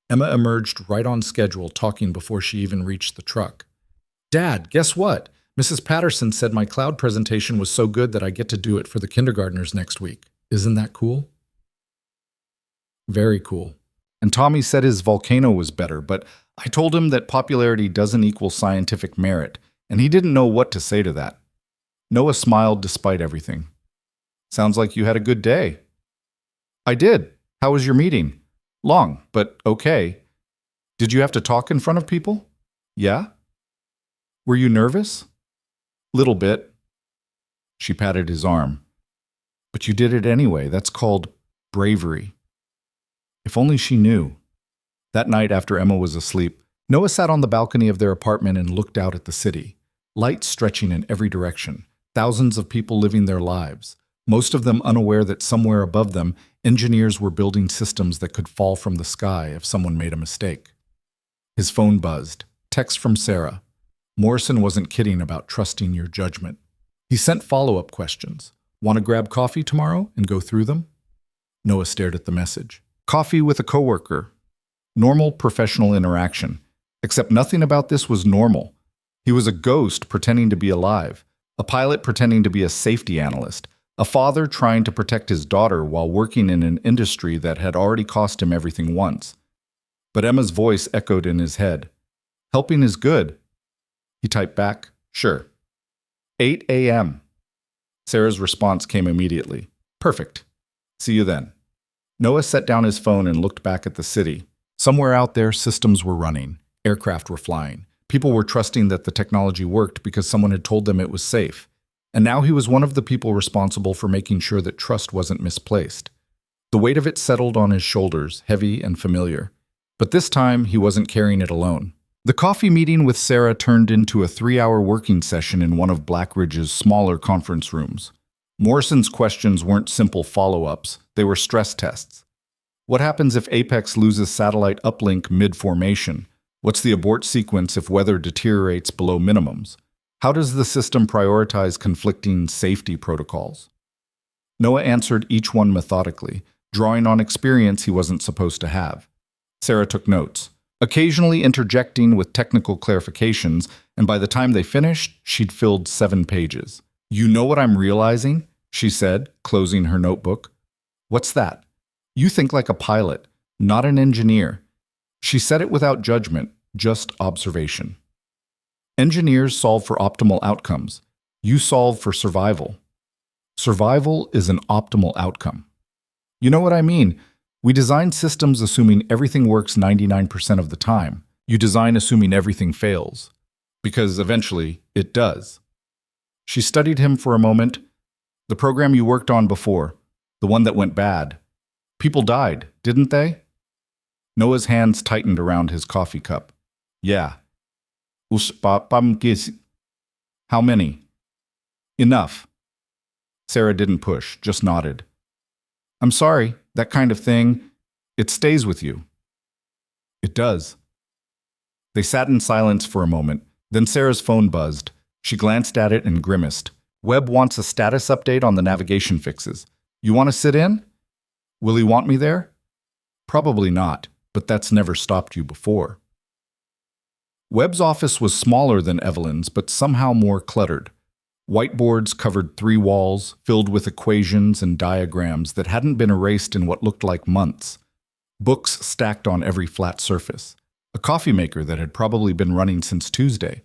Emma emerged right on schedule, talking before she even reached the truck. Dad, guess what? Mrs. Patterson said my cloud presentation was so good that I get to do it for the kindergartners next week. Isn't that cool? Very cool. And Tommy said his volcano was better, but I told him that popularity doesn't equal scientific merit, and he didn't know what to say to that. Noah smiled despite everything. Sounds like you had a good day. I did. How was your meeting? Long, but okay. Did you have to talk in front of people? Yeah? Were you nervous? Little bit. She patted his arm. But you did it anyway. That's called bravery. If only she knew. That night after Emma was asleep, Noah sat on the balcony of their apartment and looked out at the city. Lights stretching in every direction. Thousands of people living their lives. Most of them unaware that somewhere above them, engineers were building systems that could fall from the sky if someone made a mistake. His phone buzzed. Text from Sarah. Morrison wasn't kidding about trusting your judgment. He sent follow-up questions. Want to grab coffee tomorrow and go through them? Noah stared at the message. Coffee with a coworker. Normal professional interaction. Except nothing about this was normal. He was a ghost pretending to be alive. A pilot pretending to be a safety analyst. A father trying to protect his daughter while working in an industry that had already cost him everything once. But Emma's voice echoed in his head. Helping is good. He typed back, sure. 8 a.m. Sarah's response came immediately. Perfect. See you then. Noah set down his phone and looked back at the city. Somewhere out there, systems were running. Aircraft were flying. People were trusting that the technology worked because someone had told them it was safe. And now he was one of the people responsible for making sure that trust wasn't misplaced. The weight of it settled on his shoulders, heavy and familiar. But this time, he wasn't carrying it alone. The coffee meeting with Sarah turned into a 3-hour working session in one of Blackridge's smaller conference rooms. Morrison's questions weren't simple follow-ups. They were stress tests. What happens if Apex loses satellite uplink mid-formation? What's the abort sequence if weather deteriorates below minimums? How does the system prioritize conflicting safety protocols? Noah answered each one methodically, drawing on experience he wasn't supposed to have. Sarah took notes, occasionally interjecting with technical clarifications, and by the time they finished, she'd filled 7 pages. You know what I'm realizing? She said, closing her notebook. What's that? You think like a pilot, not an engineer. She said it without judgment, just observation. Engineers solve for optimal outcomes. You solve for survival. Survival is an optimal outcome. You know what I mean? We design systems assuming everything works 99% of the time. You design assuming everything fails. Because eventually, it does. She studied him for a moment. The program you worked on before, the one that went bad. People died, didn't they? Noah's hands tightened around his coffee cup. Yeah. How many? Enough. Sarah didn't push, just nodded. I'm sorry, that kind of thing, it stays with you. It does. They sat in silence for a moment. Then Sarah's phone buzzed. She glanced at it and grimaced. Webb wants a status update on the navigation fixes. You want to sit in? Will he want me there? Probably not, but that's never stopped you before. Webb's office was smaller than Evelyn's, but somehow more cluttered. Whiteboards covered 3 walls, filled with equations and diagrams that hadn't been erased in what looked like months. Books stacked on every flat surface. A coffee maker that had probably been running since Tuesday.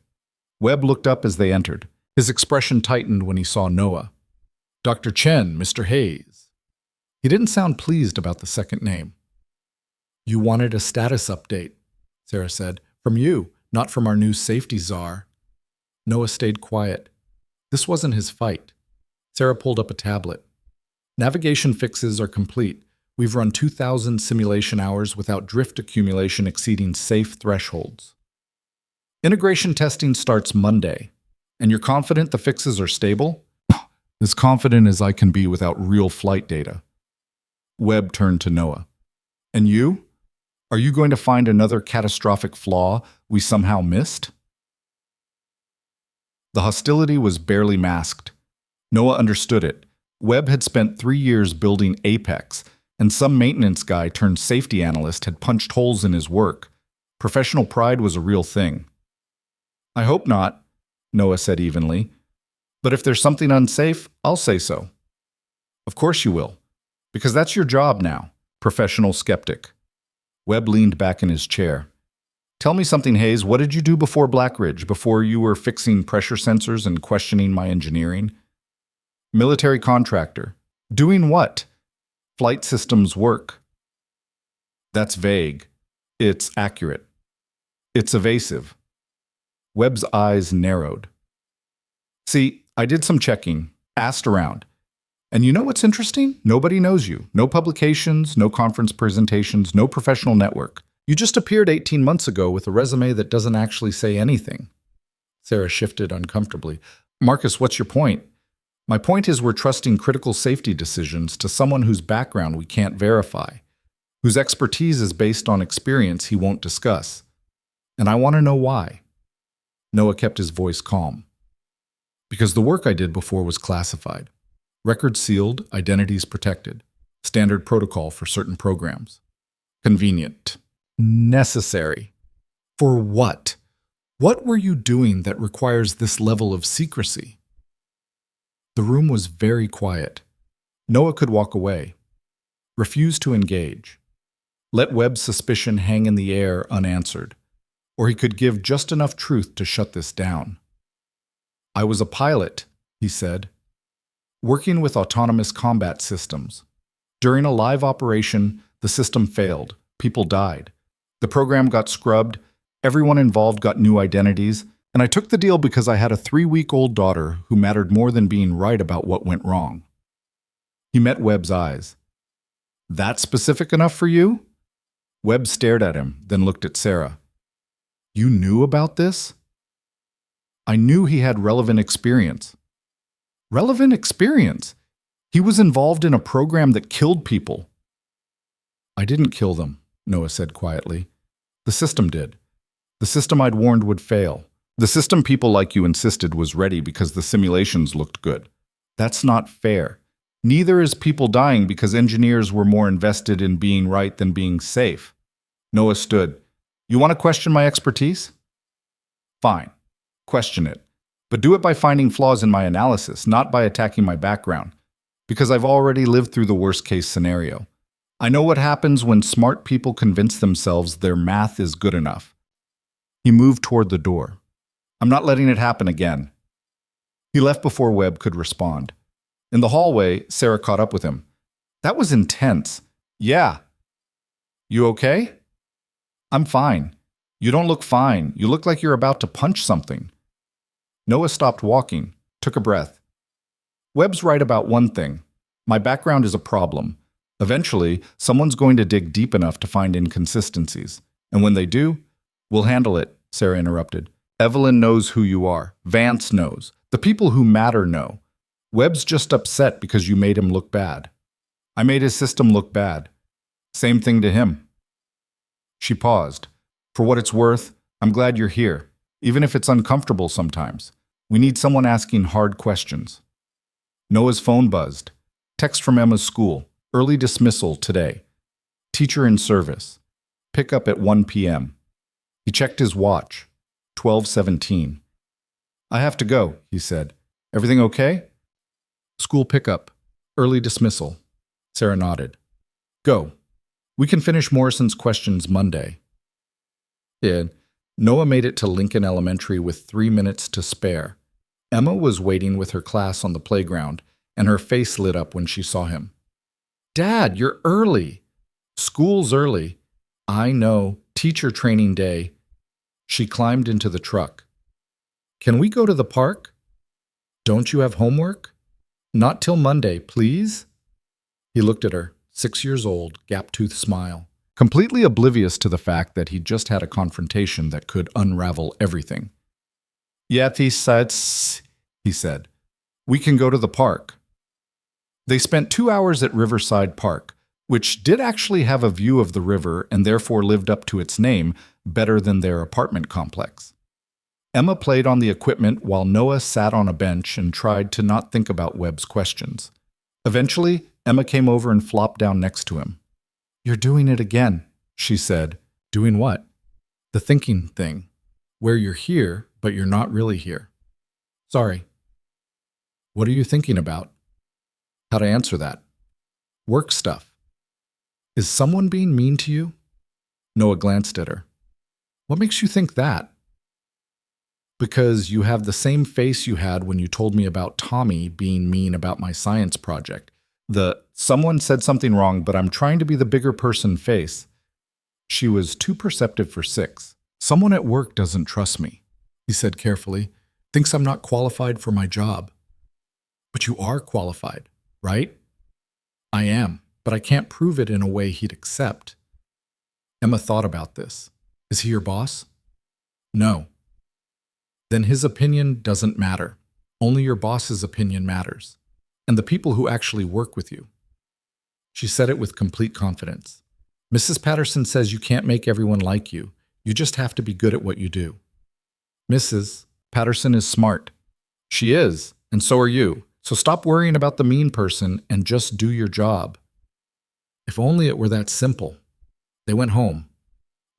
Webb looked up as they entered. His expression tightened when he saw Noah. Dr. Chen, Mr. Hayes. He didn't sound pleased about the second name. You wanted a status update, Sarah said. From you, not from our new safety czar. Noah stayed quiet. This wasn't his fight. Sarah pulled up a tablet. Navigation fixes are complete. We've run 2,000 simulation hours without drift accumulation exceeding safe thresholds. Integration testing starts Monday. And you're confident the fixes are stable? As confident as I can be without real flight data. Webb turned to Noah. And you? Are you going to find another catastrophic flaw we somehow missed? The hostility was barely masked. Noah understood it. Webb had spent 3 years building Apex, and some maintenance guy turned safety analyst had punched holes in his work. Professional pride was a real thing. I hope not, Noah said evenly. But if there's something unsafe, I'll say so. Of course you will, because that's your job now, professional skeptic. Webb leaned back in his chair. Tell me something, Hayes. What did you do before Blackridge, before you were fixing pressure sensors and questioning my engineering? Military contractor. Doing what? Flight systems work. That's vague. It's accurate. It's evasive. Webb's eyes narrowed. See, I did some checking, asked around. And you know what's interesting? Nobody knows you. No publications, no conference presentations, no professional network. You just appeared 18 months ago with a resume that doesn't actually say anything. Sarah shifted uncomfortably. Marcus, what's your point? My point is we're trusting critical safety decisions to someone whose background we can't verify, whose expertise is based on experience he won't discuss. And I want to know why. Noah kept his voice calm. Because the work I did before was classified. Records sealed, identities protected. Standard protocol for certain programs. Convenient. Necessary. For what? What were you doing that requires this level of secrecy? The room was very quiet. Noah could walk away. Refuse to engage. Let Webb's suspicion hang in the air unanswered. Or he could give just enough truth to shut this down. I was a pilot, he said, working with autonomous combat systems. During a live operation, the system failed. People died. The program got scrubbed. Everyone involved got new identities. And I took the deal because I had a 3-week-old daughter who mattered more than being right about what went wrong. He met Webb's eyes. That specific enough for you? Webb stared at him, then looked at Sarah. You knew about this? I knew he had relevant experience. Relevant experience? He was involved in a program that killed people. I didn't kill them, Noah said quietly. The system did. The system I'd warned would fail. The system people like you insisted was ready because the simulations looked good. That's not fair. Neither is people dying because engineers were more invested in being right than being safe. Noah stood. You want to question my expertise? Fine. Question it. But do it by finding flaws in my analysis, not by attacking my background. Because I've already lived through the worst-case scenario. I know what happens when smart people convince themselves their math is good enough. He moved toward the door. I'm not letting it happen again. He left before Webb could respond. In the hallway, Sarah caught up with him. That was intense. Yeah, You okay? I'm fine. You don't look fine. You look like you're about to punch something. Noah stopped walking, took a breath. Webb's right about one thing. My background is a problem. Eventually, someone's going to dig deep enough to find inconsistencies. And when they do, we'll handle it, Sarah interrupted. Evelyn knows who you are. Vance knows. The people who matter know. Webb's just upset because you made him look bad. I made his system look bad. Same thing to him. She paused. For what it's worth, I'm glad you're here, even if it's uncomfortable sometimes. We need someone asking hard questions. Noah's phone buzzed. Text from Emma's school. Early dismissal today. Teacher in service. Pick up at 1 p.m. He checked his watch. 12:17. I have to go, he said. Everything okay? School pickup. Early dismissal. Sarah nodded. Go. We can finish Morrison's questions Monday. Yeah. Noah made it to Lincoln Elementary with 3 minutes to spare. Emma was waiting with her class on the playground, and her face lit up when she saw him. Dad, you're early. School's early. I know. Teacher training day. She climbed into the truck. Can we go to the park? Don't you have homework? Not till Monday, please? He looked at her, 6 years old, gap-toothed smile, completely oblivious to the fact that he'd just had a confrontation that could unravel everything. Yeah, he said. We can go to the park. They spent 2 hours at Riverside Park, which did actually have a view of the river and therefore lived up to its name better than their apartment complex. Emma played on the equipment while Noah sat on a bench and tried to not think about Webb's questions. Eventually, Emma came over and flopped down next to him. You're doing it again, she said. Doing what? The thinking thing, where you're here, but you're not really here. Sorry. What are you thinking about? How to answer that? Work stuff. Is someone being mean to you? Noah glanced at her. What makes you think that? Because you have the same face you had when you told me about Tommy being mean about my science project. Someone said something wrong, but I'm trying to be the bigger person face. She was too perceptive for 6. Someone at work doesn't trust me, he said carefully. Thinks I'm not qualified for my job. But you are qualified, right? I am, but I can't prove it in a way he'd accept. Emma thought about this. Is he your boss? No. Then his opinion doesn't matter. Only your boss's opinion matters, and the people who actually work with you. She said it with complete confidence. Mrs. Patterson says you can't make everyone like you. You just have to be good at what you do. Mrs. Patterson is smart. She is, and so are you. So stop worrying about the mean person and just do your job. If only it were that simple. They went home.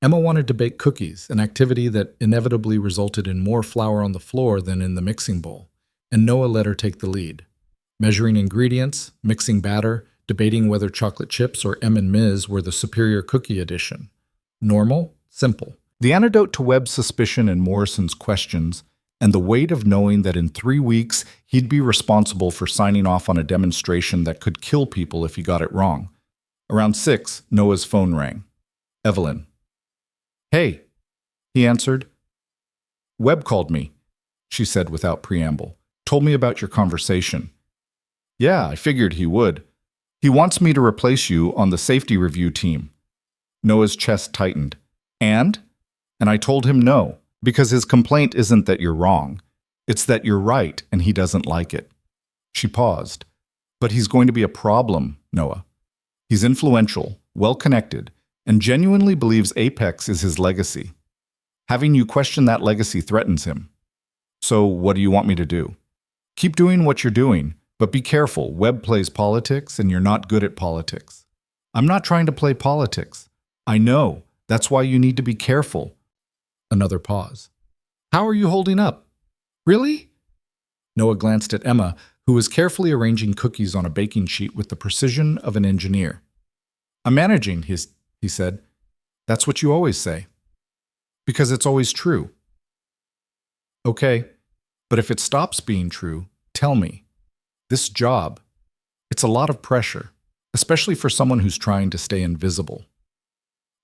Emma wanted to bake cookies, an activity that inevitably resulted in more flour on the floor than in the mixing bowl, and Noah let her take the lead. Measuring ingredients, mixing batter, debating whether chocolate chips or M&Ms were the superior cookie addition. Normal, simple. The antidote to Webb's suspicion and Morrison's questions, and the weight of knowing that in 3 weeks he'd be responsible for signing off on a demonstration that could kill people if he got it wrong. Around 6, Noah's phone rang. Evelyn. Hey, he answered. Webb called me, she said without preamble. Told me about your conversation. Yeah, I figured he would. He wants me to replace you on the safety review team. Noah's chest tightened. And I told him no, because his complaint isn't that you're wrong. It's that you're right and he doesn't like it. She paused. But he's going to be a problem, Noah. He's influential, well-connected, and genuinely believes Apex is his legacy. Having you question that legacy threatens him. So what do you want me to do? Keep doing what you're doing, but be careful. Webb plays politics and you're not good at politics. I'm not trying to play politics. I know. That's why you need to be careful. Another pause. How are you holding up? Really? Noah glanced at Emma, who was carefully arranging cookies on a baking sheet with the precision of an engineer. I'm managing, he said. That's what you always say. Because it's always true. Okay, but if it stops being true, tell me. This job, it's a lot of pressure, especially for someone who's trying to stay invisible.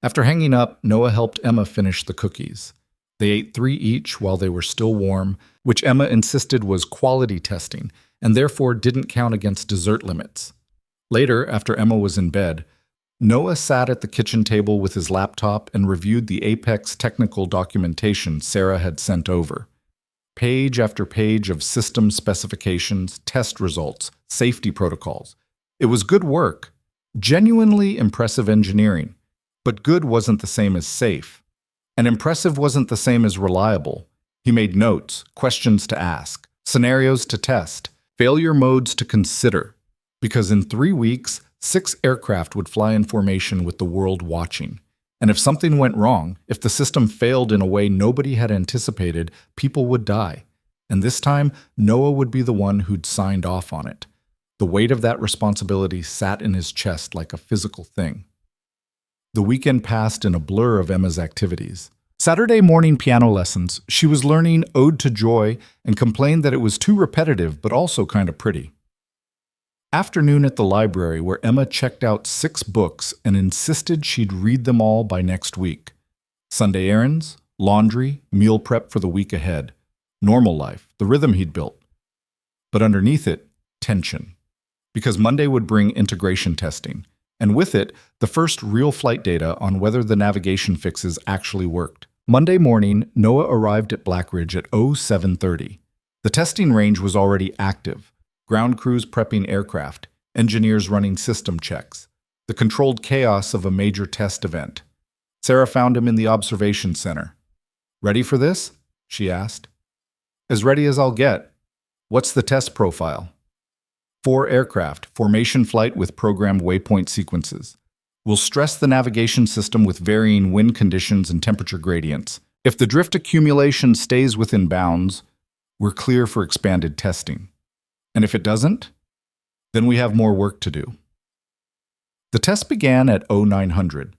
After hanging up, Noah helped Emma finish the cookies. They ate 3 each while they were still warm, which Emma insisted was quality testing and therefore didn't count against dessert limits. Later, after Emma was in bed, Noah sat at the kitchen table with his laptop and reviewed the Apex technical documentation Sarah had sent over. Page after page of system specifications, test results, safety protocols. It was good work, genuinely impressive engineering, but good wasn't the same as safe. And impressive wasn't the same as reliable. He made notes, questions to ask, scenarios to test, failure modes to consider. Because in 3 weeks, 6 aircraft would fly in formation with the world watching. And if something went wrong, if the system failed in a way nobody had anticipated, people would die. And this time, Noah would be the one who'd signed off on it. The weight of that responsibility sat in his chest like a physical thing. The weekend passed in a blur of Emma's activities. Saturday morning piano lessons, she was learning Ode to Joy and complained that it was too repetitive but also kind of pretty. Afternoon at the library, where Emma checked out 6 books and insisted she'd read them all by next week. Sunday errands, laundry, meal prep for the week ahead. Normal life, the rhythm he'd built. But underneath it, tension. Because Monday would bring integration testing, and with it, the first real flight data on whether the navigation fixes actually worked. Monday morning, Noah arrived at Blackridge at 07:30. The testing range was already active. Ground crews prepping aircraft, engineers running system checks, the controlled chaos of a major test event. Sarah found him in the observation center. "Ready for this?" she asked. "As ready as I'll get. What's the test profile?" 4 aircraft, formation flight with programmed waypoint sequences. We'll stress the navigation system with varying wind conditions and temperature gradients. If the drift accumulation stays within bounds, we're clear for expanded testing. And if it doesn't, then we have more work to do. The test began at 0900.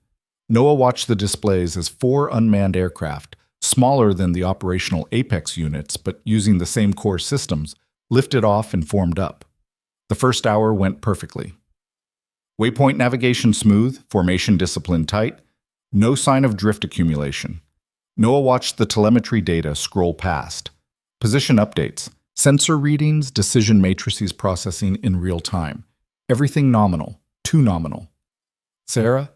Noah watched the displays as 4 unmanned aircraft, smaller than the operational Apex units but using the same core systems, lifted off and formed up. The first hour went perfectly. Waypoint navigation smooth, formation discipline tight, no sign of drift accumulation. Noah watched the telemetry data scroll past. Position updates, sensor readings, decision matrices processing in real time. Everything nominal, too nominal. "Sarah,"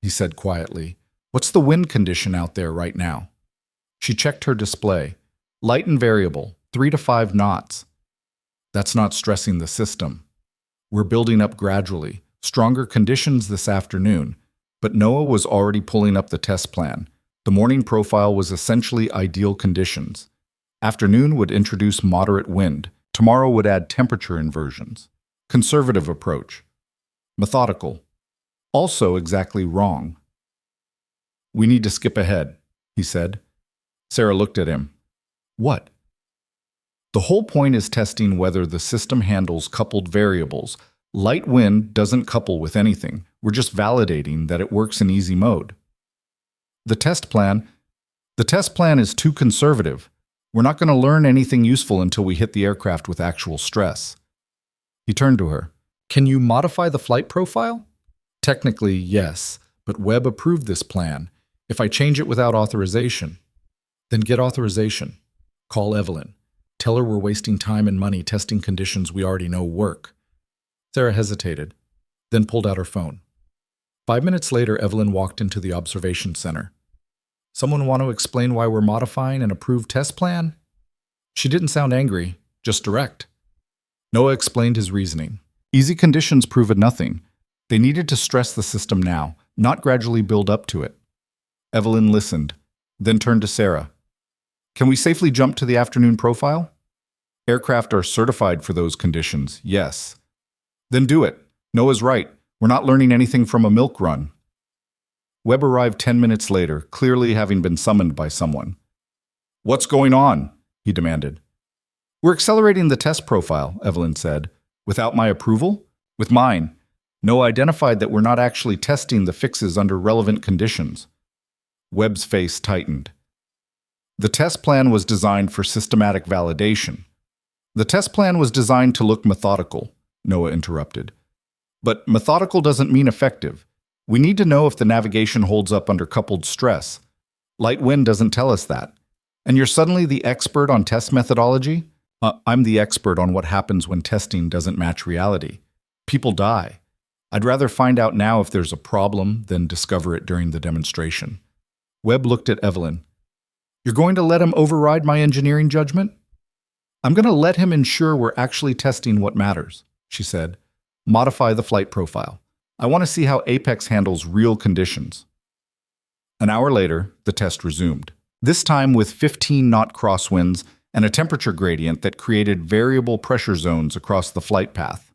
he said quietly, "what's the wind condition out there right now?" She checked her display. Light and variable, 3 to 5 knots. "That's not stressing the system. We're building up gradually. Stronger conditions this afternoon." But Noah was already pulling up the test plan. The morning profile was essentially ideal conditions. Afternoon would introduce moderate wind. Tomorrow would add temperature inversions. Conservative approach. Methodical. Also exactly wrong. "We need to skip ahead," he said. Sarah looked at him. "What?" "The whole point is testing whether the system handles coupled variables. Light wind doesn't couple with anything. We're just validating that it works in easy mode." The test plan is too conservative. We're not going to learn anything useful until we hit the aircraft with actual stress." He turned to her. "Can you modify the flight profile?" "Technically, yes, but Webb approved this plan. If I change it without authorization." "Then get authorization. Call Evelyn. Tell her we're wasting time and money testing conditions we already know work." Sarah hesitated, then pulled out her phone. 5 minutes later, Evelyn walked into the observation center. "Someone want to explain why we're modifying an approved test plan?" She didn't sound angry, just direct. Noah explained his reasoning. Easy conditions proved nothing. They needed to stress the system now, not gradually build up to it. Evelyn listened, then turned to Sarah. "Can we safely jump to the afternoon profile?" "Aircraft are certified for those conditions, yes." "Then do it. Noah's right. We're not learning anything from a milk run." Webb arrived 10 minutes later, clearly having been summoned by someone. "What's going on?" he demanded. "We're accelerating the test profile," Evelyn said. "Without my approval?" "With mine. Noah identified that we're not actually testing the fixes under relevant conditions." Webb's face tightened. "The test plan was designed for systematic validation." "The test plan was designed to look methodical," Noah interrupted. "But methodical doesn't mean effective. We need to know if the navigation holds up under coupled stress. Light wind doesn't tell us that. And you're suddenly the expert on test methodology? I'm the expert on what happens when testing doesn't match reality. People die. I'd rather find out now if there's a problem than discover it during the demonstration. Webb looked at Evelyn. You're going to let him override my engineering judgment? I'm going to let him ensure we're actually testing what matters, she said. Modify the flight profile. I want to see how Apex handles real conditions. An hour later, the test resumed. This time with 15-knot crosswinds and a temperature gradient that created variable pressure zones across the flight path.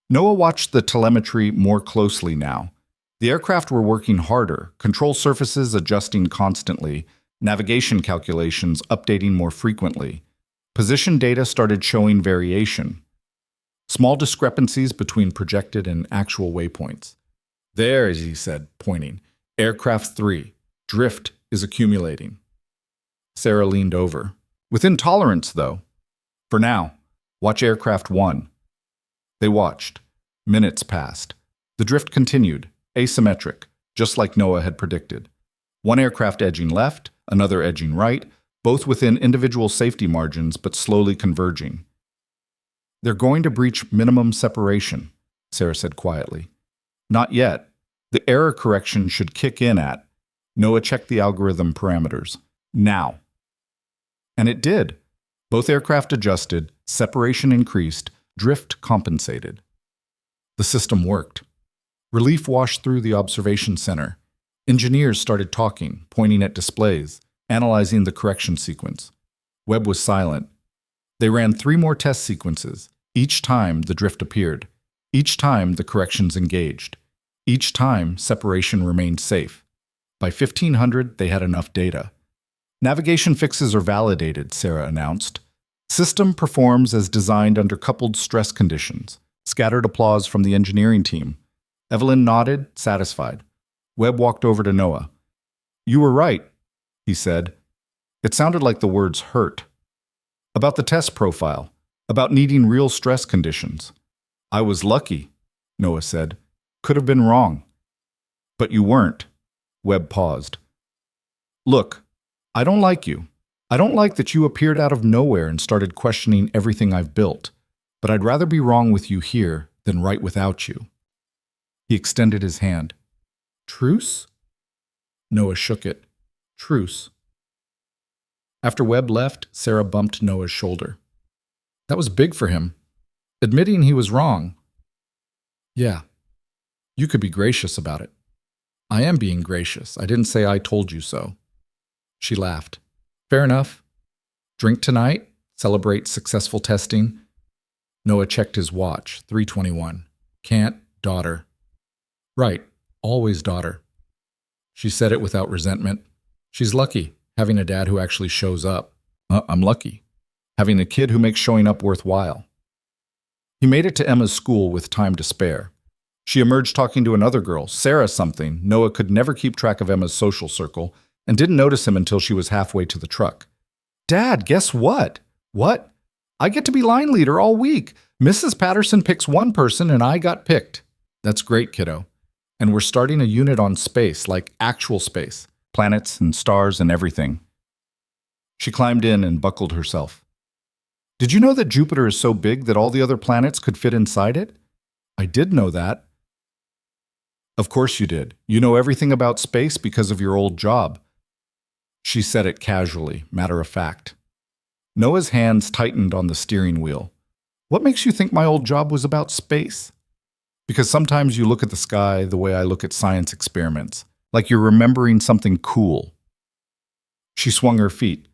Noah watched the telemetry more closely now. The aircraft were working harder, control surfaces adjusting constantly, navigation calculations updating more frequently. Position data started showing variation. Small discrepancies between projected and actual waypoints. There, as he said, pointing. Aircraft 3. Drift is accumulating. Sarah leaned over. Within tolerance, though. For now, watch Aircraft 1. They watched. Minutes passed. The drift continued, asymmetric, just like Noah had predicted. One aircraft edging left, another edging right, both within individual safety margins but slowly converging. They're going to breach minimum separation, Sarah said quietly. Not yet. The error correction should kick in at. Noah checked the algorithm parameters. Now. And it did. Both aircraft adjusted, separation increased, drift compensated. The system worked. Relief washed through the observation center. Engineers started talking, pointing at displays, analyzing the correction sequence. Webb was silent. They ran 3 more test sequences. Each time the drift appeared. Each time the corrections engaged. Each time separation remained safe. By 1500, they had enough data. Navigation fixes are validated, Sarah announced. System performs as designed under coupled stress conditions. Scattered applause from the engineering team. Evelyn nodded, satisfied. Webb walked over to Noah. You were right, he said. It sounded like the words hurt. About the test profile, about needing real stress conditions. I was lucky, Noah said. Could have been wrong. But you weren't. Webb paused. Look, I don't like you. I don't like that you appeared out of nowhere and started questioning everything I've built. But I'd rather be wrong with you here than right without you. He extended his hand. Truce? Noah shook it. Truce. After Webb left, Sarah bumped Noah's shoulder. That was big for him. Admitting he was wrong. Yeah. You could be gracious about it. I am being gracious. I didn't say I told you so. She laughed. Fair enough. Drink tonight? Celebrate successful testing? Noah checked his watch. 3:21. Can't, daughter. Right. Always daughter. She said it without resentment. She's lucky, having a dad who actually shows up. I'm lucky. Having a kid who makes showing up worthwhile. He made it to Emma's school with time to spare. She emerged talking to another girl, Sarah something. Noah could never keep track of Emma's social circle and didn't notice him until she was halfway to the truck. Dad, guess what? What? I get to be line leader all week. Mrs. Patterson picks one person and I got picked. That's great, kiddo. And we're starting a unit on space, like actual space. Planets and stars and everything. She climbed in and buckled herself. Did you know that Jupiter is so big that all the other planets could fit inside it? I did know that. Of course you did. You know everything about space because of your old job. She said it casually, matter of fact. Noah's hands tightened on the steering wheel. What makes you think my old job was about space? Because sometimes you look at the sky the way I look at science experiments, like you're remembering something cool. She swung her feet.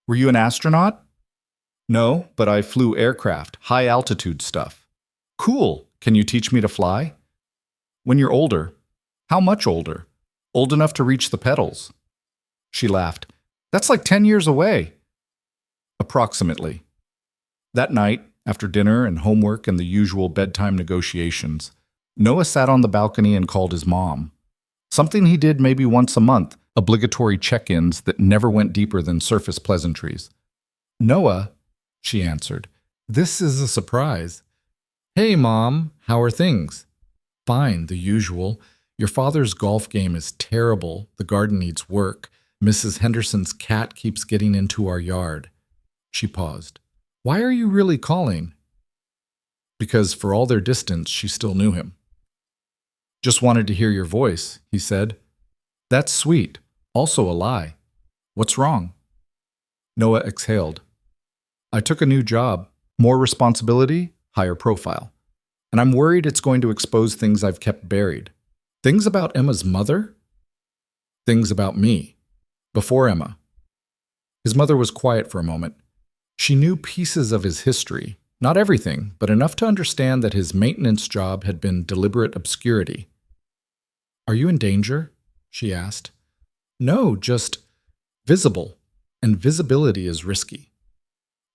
Were you an astronaut? No, but I flew aircraft, high-altitude stuff. Cool. Can you teach me to fly? When you're older. How much older? Old enough to reach the pedals. She laughed. That's like 10 years away. Approximately. That night, after dinner and homework and the usual bedtime negotiations, Noah sat on the balcony and called his mom. Something he did maybe once a month, obligatory check-ins that never went deeper than surface pleasantries. Noah, she answered, this is a surprise. Hey, Mom, how are things? Fine, the usual. Your father's golf game is terrible. The garden needs work. Mrs. Henderson's cat keeps getting into our yard. She paused. Why are you really calling? Because for all their distance, she still knew him. Just wanted to hear your voice, he said. That's sweet. Also a lie. What's wrong? Noah exhaled. I took a new job. More responsibility, higher profile. And I'm worried it's going to expose things I've kept buried. Things about Emma's mother? Things about me. Before Emma. His mother was quiet for a moment. She knew pieces of his history, not everything, but enough to understand that his maintenance job had been deliberate obscurity. Are you in danger? She asked. No, just visible. And visibility is risky.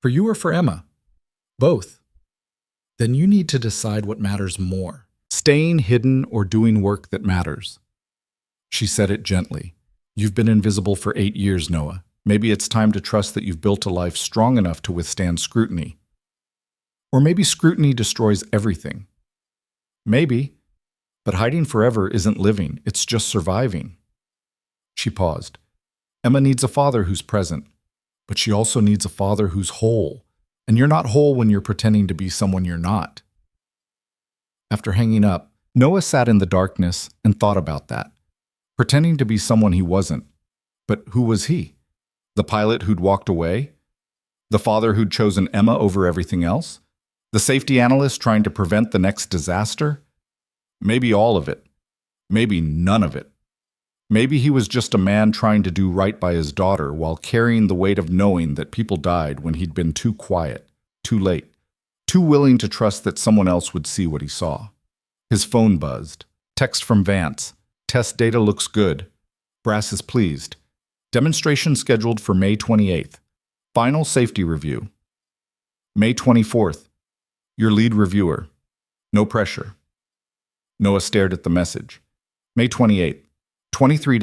For you or for Emma? Both. Then you need to decide what matters more. Staying hidden or doing work that matters. She said it gently. You've been invisible for 8 years, Noah. Maybe it's time to trust that you've built a life strong enough to withstand scrutiny. Or maybe scrutiny destroys everything. Maybe. But hiding forever isn't living, it's just surviving. She paused. Emma needs a father who's present, but she also needs a father who's whole. And you're not whole when you're pretending to be someone you're not. After hanging up, Noah sat in the darkness and thought about that. Pretending to be someone he wasn't. But who was he? The pilot who'd walked away? The father who'd chosen Emma over everything else? The safety analyst trying to prevent the next disaster? Maybe all of it. Maybe none of it. Maybe he was just a man trying to do right by his daughter while carrying the weight of knowing that people died when he'd been too quiet, too late, too willing to trust that someone else would see what he saw. His phone buzzed. Text from Vance. Test data looks good. Brass is pleased. Demonstration scheduled for May 28th. Final safety review. May 24th. Your lead reviewer. No pressure. Noah stared at the message. May 28th. 23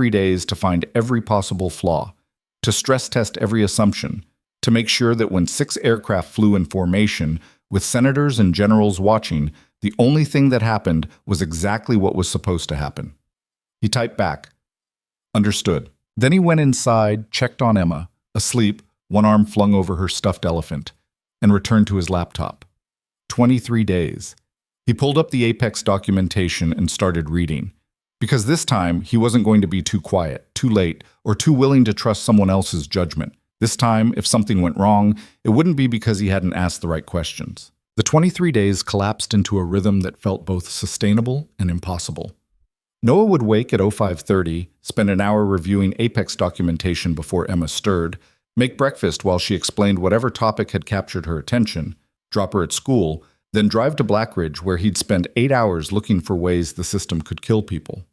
days to find every possible flaw, to stress test every assumption, to make sure that when 6 aircraft flew in formation, with senators and generals watching, the only thing that happened was exactly what was supposed to happen. He typed back, understood. Then he went inside, checked on Emma, asleep, one arm flung over her stuffed elephant, and returned to his laptop. 23 days. He pulled up the Apex documentation and started reading. Because this time, he wasn't going to be too quiet, too late, or too willing to trust someone else's judgment. This time, if something went wrong, it wouldn't be because he hadn't asked the right questions. The 23 days collapsed into a rhythm that felt both sustainable and impossible. Noah would wake at 05:30, spend an hour reviewing Apex documentation before Emma stirred, make breakfast while she explained whatever topic had captured her attention, drop her at school, then drive to Blackridge where he'd spend 8 hours looking for ways the system could kill people.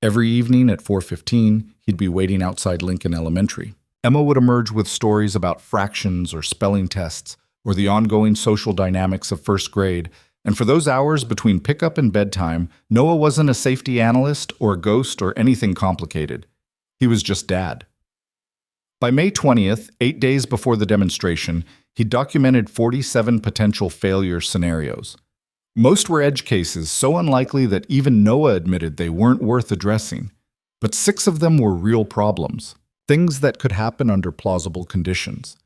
Every evening at 4:15, he'd be waiting outside Lincoln Elementary. Emma would emerge with stories about fractions or spelling tests or the ongoing social dynamics of first grade, and for those hours between pickup and bedtime, Noah wasn't a safety analyst or a ghost or anything complicated. He was just Dad. By May 20th, 8 days before the demonstration, he documented 47 potential failure scenarios. Most were edge cases so unlikely that even Noah admitted they weren't worth addressing. But 6 of them were real problems, things that could happen under plausible conditions.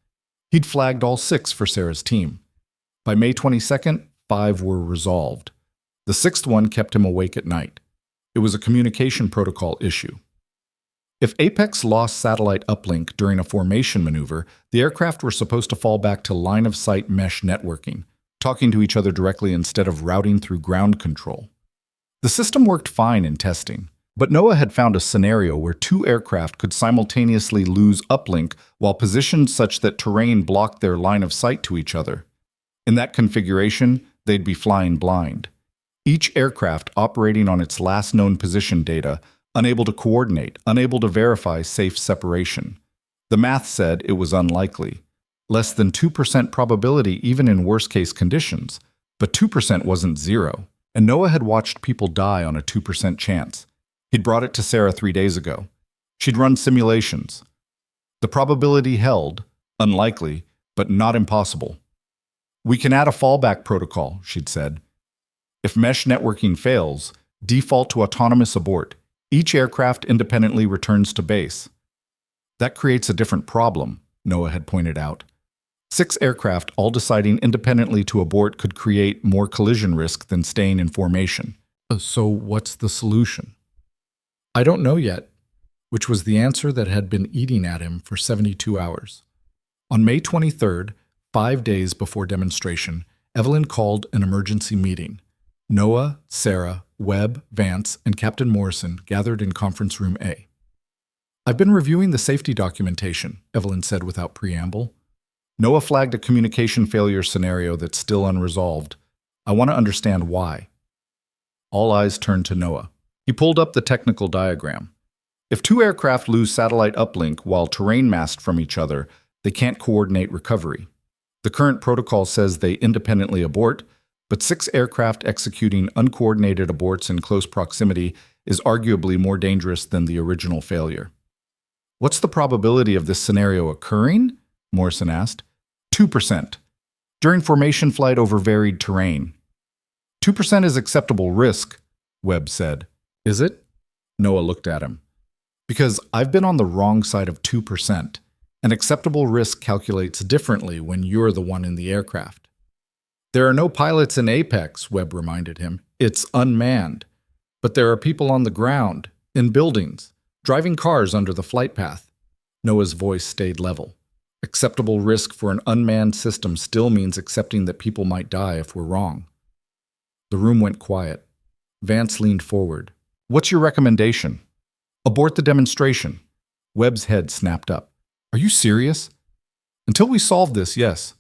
He'd flagged all 6 for Sarah's team. By May 22nd, 5 were resolved. The 6th one kept him awake at night. It was a communication protocol issue. If Apex lost satellite uplink during a formation maneuver, the aircraft were supposed to fall back to line-of-sight mesh networking, talking to each other directly instead of routing through ground control. The system worked fine in testing, but Noah had found a scenario where 2 aircraft could simultaneously lose uplink while positioned such that terrain blocked their line of sight to each other. In that configuration, they'd be flying blind. Each aircraft operating on its last known position data, unable to coordinate, unable to verify safe separation. The math said it was unlikely. Less than 2% probability even in worst-case conditions, but 2% wasn't zero, and Noah had watched people die on a 2% chance. He'd brought it to Sarah 3 days ago. She'd run simulations. The probability held, unlikely, but not impossible. We can add a fallback protocol, she'd said. If mesh networking fails, default to autonomous abort. Each aircraft independently returns to base. That creates a different problem, Noah had pointed out. 6 aircraft all deciding independently to abort could create more collision risk than staying in formation. So what's the solution? I don't know yet, which was the answer that had been eating at him for 72 hours. On May 23rd, 5 days before demonstration, Evelyn called an emergency meeting. Noah, Sarah, Webb, Vance, and Captain Morrison gathered in conference room A. "I've been reviewing the safety documentation," Evelyn said without preamble. "Noah flagged a communication failure scenario that's still unresolved. I want to understand why." All eyes turned to Noah. He pulled up the technical diagram. If 2 aircraft lose satellite uplink while terrain masked from each other, they can't coordinate recovery. The current protocol says they independently abort, but 6 aircraft executing uncoordinated aborts in close proximity is arguably more dangerous than the original failure. "What's the probability of this scenario occurring?" Morrison asked. 2%. During formation flight over varied terrain. 2% is acceptable risk, Webb said. "Is it?" Noah looked at him. "Because I've been on the wrong side of 2%. An acceptable risk calculates differently when you're the one in the aircraft." "There are no pilots in Apex," Webb reminded him. "It's unmanned. But there are people on the ground, in buildings, driving cars under the flight path." Noah's voice stayed level. "Acceptable risk for an unmanned system still means accepting that people might die if we're wrong." The room went quiet. Vance leaned forward. "What's your recommendation?" "Abort the demonstration." Webb's head snapped up. "Are you serious?" "Until we solve this, yes.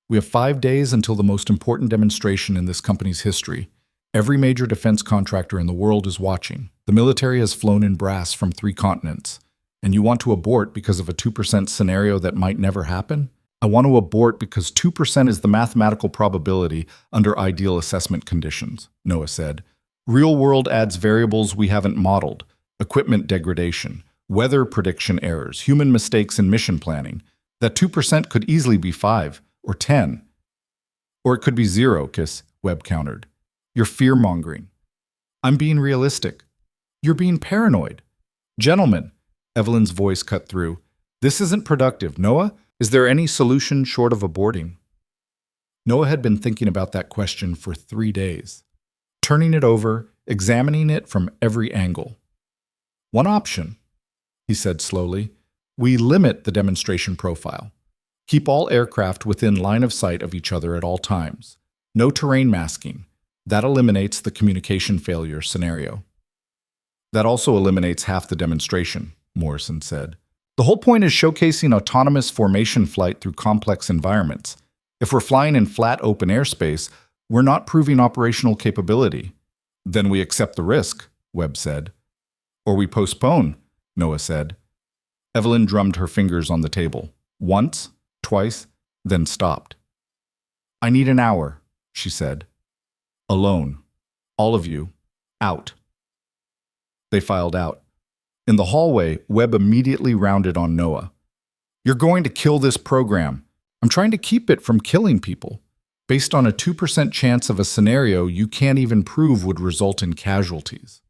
We have 5 days until the most important demonstration in this company's history. Every major defense contractor in the world is watching. The military has flown in brass from 3 continents. And you want to abort because of a 2% scenario that might never happen? "I want to abort because 2% is the mathematical probability under ideal assessment conditions," Noah said. "Real world adds variables we haven't modeled. Equipment degradation, weather prediction errors, human mistakes in mission planning. That 2% could easily be 5 or 10. Or it could be 0, Webb countered. "You're fear-mongering." "I'm being realistic." "You're being paranoid." "Gentlemen," Evelyn's voice cut through, "this isn't productive. Noah, is there any solution short of aborting?" Noah had been thinking about that question for 3 days, turning it over, examining it from every angle. "One option," he said slowly, "we limit the demonstration profile. Keep all aircraft within line of sight of each other at all times. No terrain masking. That eliminates the communication failure scenario." "That also eliminates half the demonstration," Morrison said. "The whole point is showcasing autonomous formation flight through complex environments. If we're flying in flat open airspace, we're not proving operational capability." "Then we accept the risk," Webb said. "Or we postpone," Noah said. Evelyn drummed her fingers on the table. Once, twice, then stopped. "I need an hour," she said. "Alone. All of you. Out." They filed out. In the hallway, Webb immediately rounded on Noah. "You're going to kill this program. I'm trying to keep it from killing people. Based on a 2% chance of a scenario you can't even prove would result in casualties."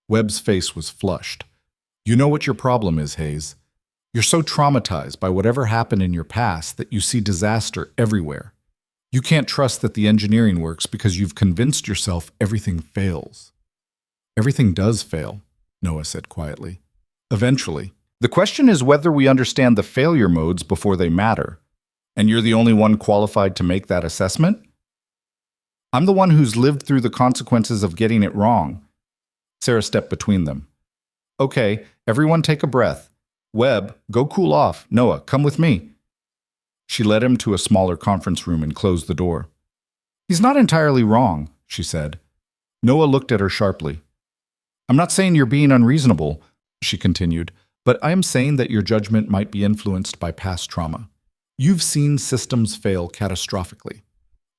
Webb's face was flushed. "You know what your problem is, Hayes. You're so traumatized by whatever happened in your past that you see disaster everywhere. You can't trust that the engineering works because you've convinced yourself everything fails." "Everything does fail," Noah said quietly. "Eventually. The question is whether we understand the failure modes before they matter. And you're the only one qualified to make that assessment?" "I'm the one who's lived through the consequences of getting it wrong." Sarah stepped between them. "Okay, everyone take a breath. Webb, go cool off. Noah, come with me." She led him to a smaller conference room and closed the door. "He's not entirely wrong," she said. Noah looked at her sharply. "I'm not saying you're being unreasonable," she continued, "but I am saying that your judgment might be influenced by past trauma. You've seen systems fail catastrophically.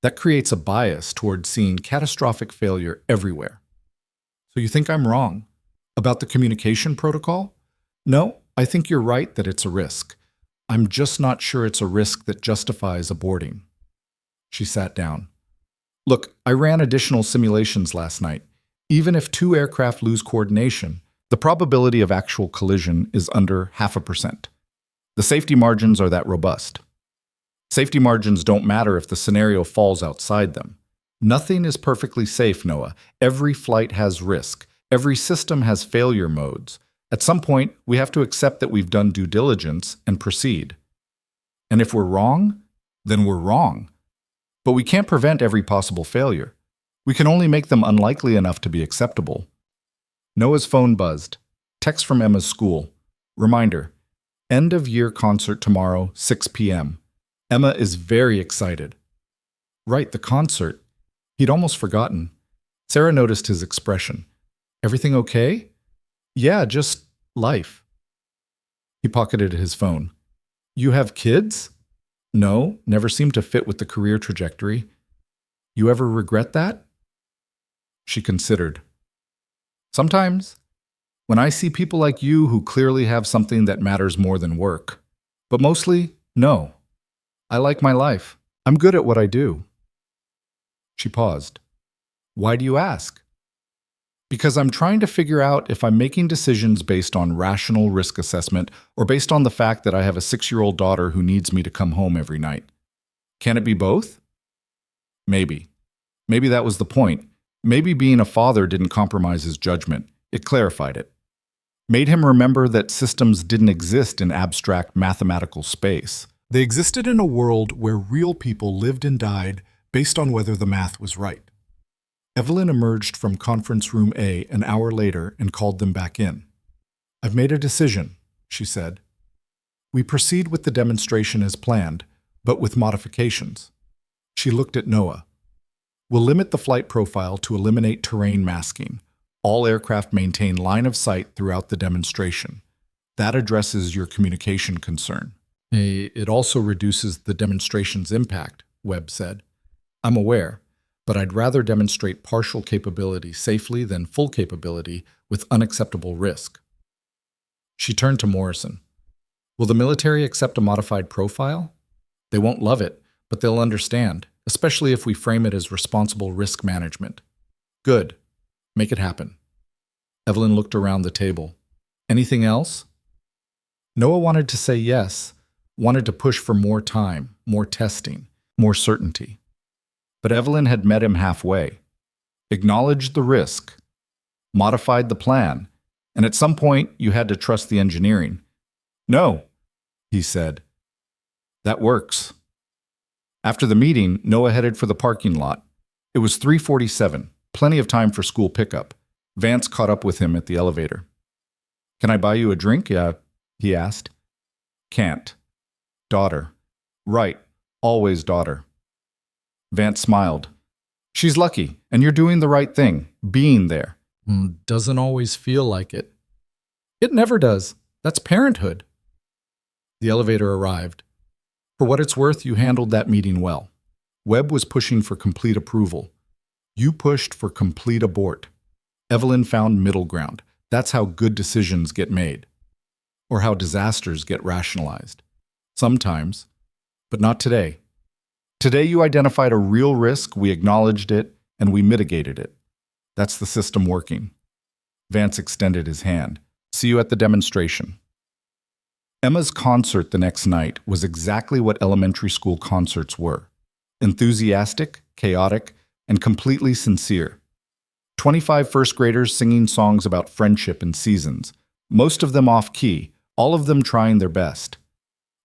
That creates a bias toward seeing catastrophic failure everywhere. So you think I'm wrong about the communication protocol? No, I think you're right that it's a risk. I'm just not sure it's a risk that justifies aborting." She sat down. Look, I ran additional simulations last night. Even if two aircraft lose coordination, the probability of actual collision is under 0.5%. The safety margins are that robust. Safety margins don't matter if the scenario falls outside them. Nothing is perfectly safe, Noah. Every flight has risk. Every system has failure modes. At some point, we have to accept that we've done due diligence and proceed. And if we're wrong, then we're wrong. But we can't prevent every possible failure. We can only make them unlikely enough to be acceptable. Noah's phone buzzed. Text from Emma's school. Reminder, end of year concert tomorrow, 6 p.m. Emma is very excited. Right, the concert. He'd almost forgotten. Sarah noticed his expression. Everything okay? Yeah, just life. He pocketed his phone. You have kids? No, never seemed to fit with the career trajectory. You ever regret that? She considered. Sometimes, when I see people like you who clearly have something that matters more than work. But mostly, no. I like my life. I'm good at what I do. She paused. Why do you ask? Because I'm trying to figure out if I'm making decisions based on rational risk assessment or based on the fact that I have a 6-year-old daughter who needs me to come home every night. Can it be both? Maybe. Maybe that was the point. Maybe being a father didn't compromise his judgment. It clarified it. Made him remember that systems didn't exist in abstract mathematical space. They existed in a world where real people lived and died based on whether the math was right. Evelyn emerged from conference room A an hour later and called them back in. I've made a decision, she said. We proceed with the demonstration as planned, but with modifications. She looked at Noah. We'll limit the flight profile to eliminate terrain masking. All aircraft maintain line of sight throughout the demonstration. That addresses your communication concern. It also reduces the demonstration's impact, Webb said. I'm aware, but I'd rather demonstrate partial capability safely than full capability with unacceptable risk. She turned to Morrison. Will the military accept a modified profile? They won't love it, but they'll understand, especially if we frame it as responsible risk management. Good. Make it happen. Evelyn looked around the table. Anything else? Noah wanted to say yes, wanted to push for more time, more testing, more certainty. But Evelyn had met him halfway, acknowledged the risk, modified the plan, and at some point you had to trust the engineering. No, he said. That works. After the meeting, Noah headed for the parking lot. It was 3:47, plenty of time for school pickup. Vance caught up with him at the elevator. Can I buy you a drink? Yeah, he asked. Can't. Daughter. Right, always daughter. Vance smiled. She's lucky, and you're doing the right thing, being there. Doesn't always feel like it. It never does. That's parenthood. The elevator arrived. For what it's worth, you handled that meeting well. Webb was pushing for complete approval. You pushed for complete abort. Evelyn found middle ground. That's how good decisions get made. Or how disasters get rationalized. Sometimes, but not today. Today you identified a real risk, we acknowledged it, and we mitigated it. That's the system working. Vance extended his hand. See you at the demonstration. Emma's concert the next night was exactly what elementary school concerts were. Enthusiastic, chaotic, and completely sincere. 25 first graders singing songs about friendship and seasons, most of them off-key, all of them trying their best.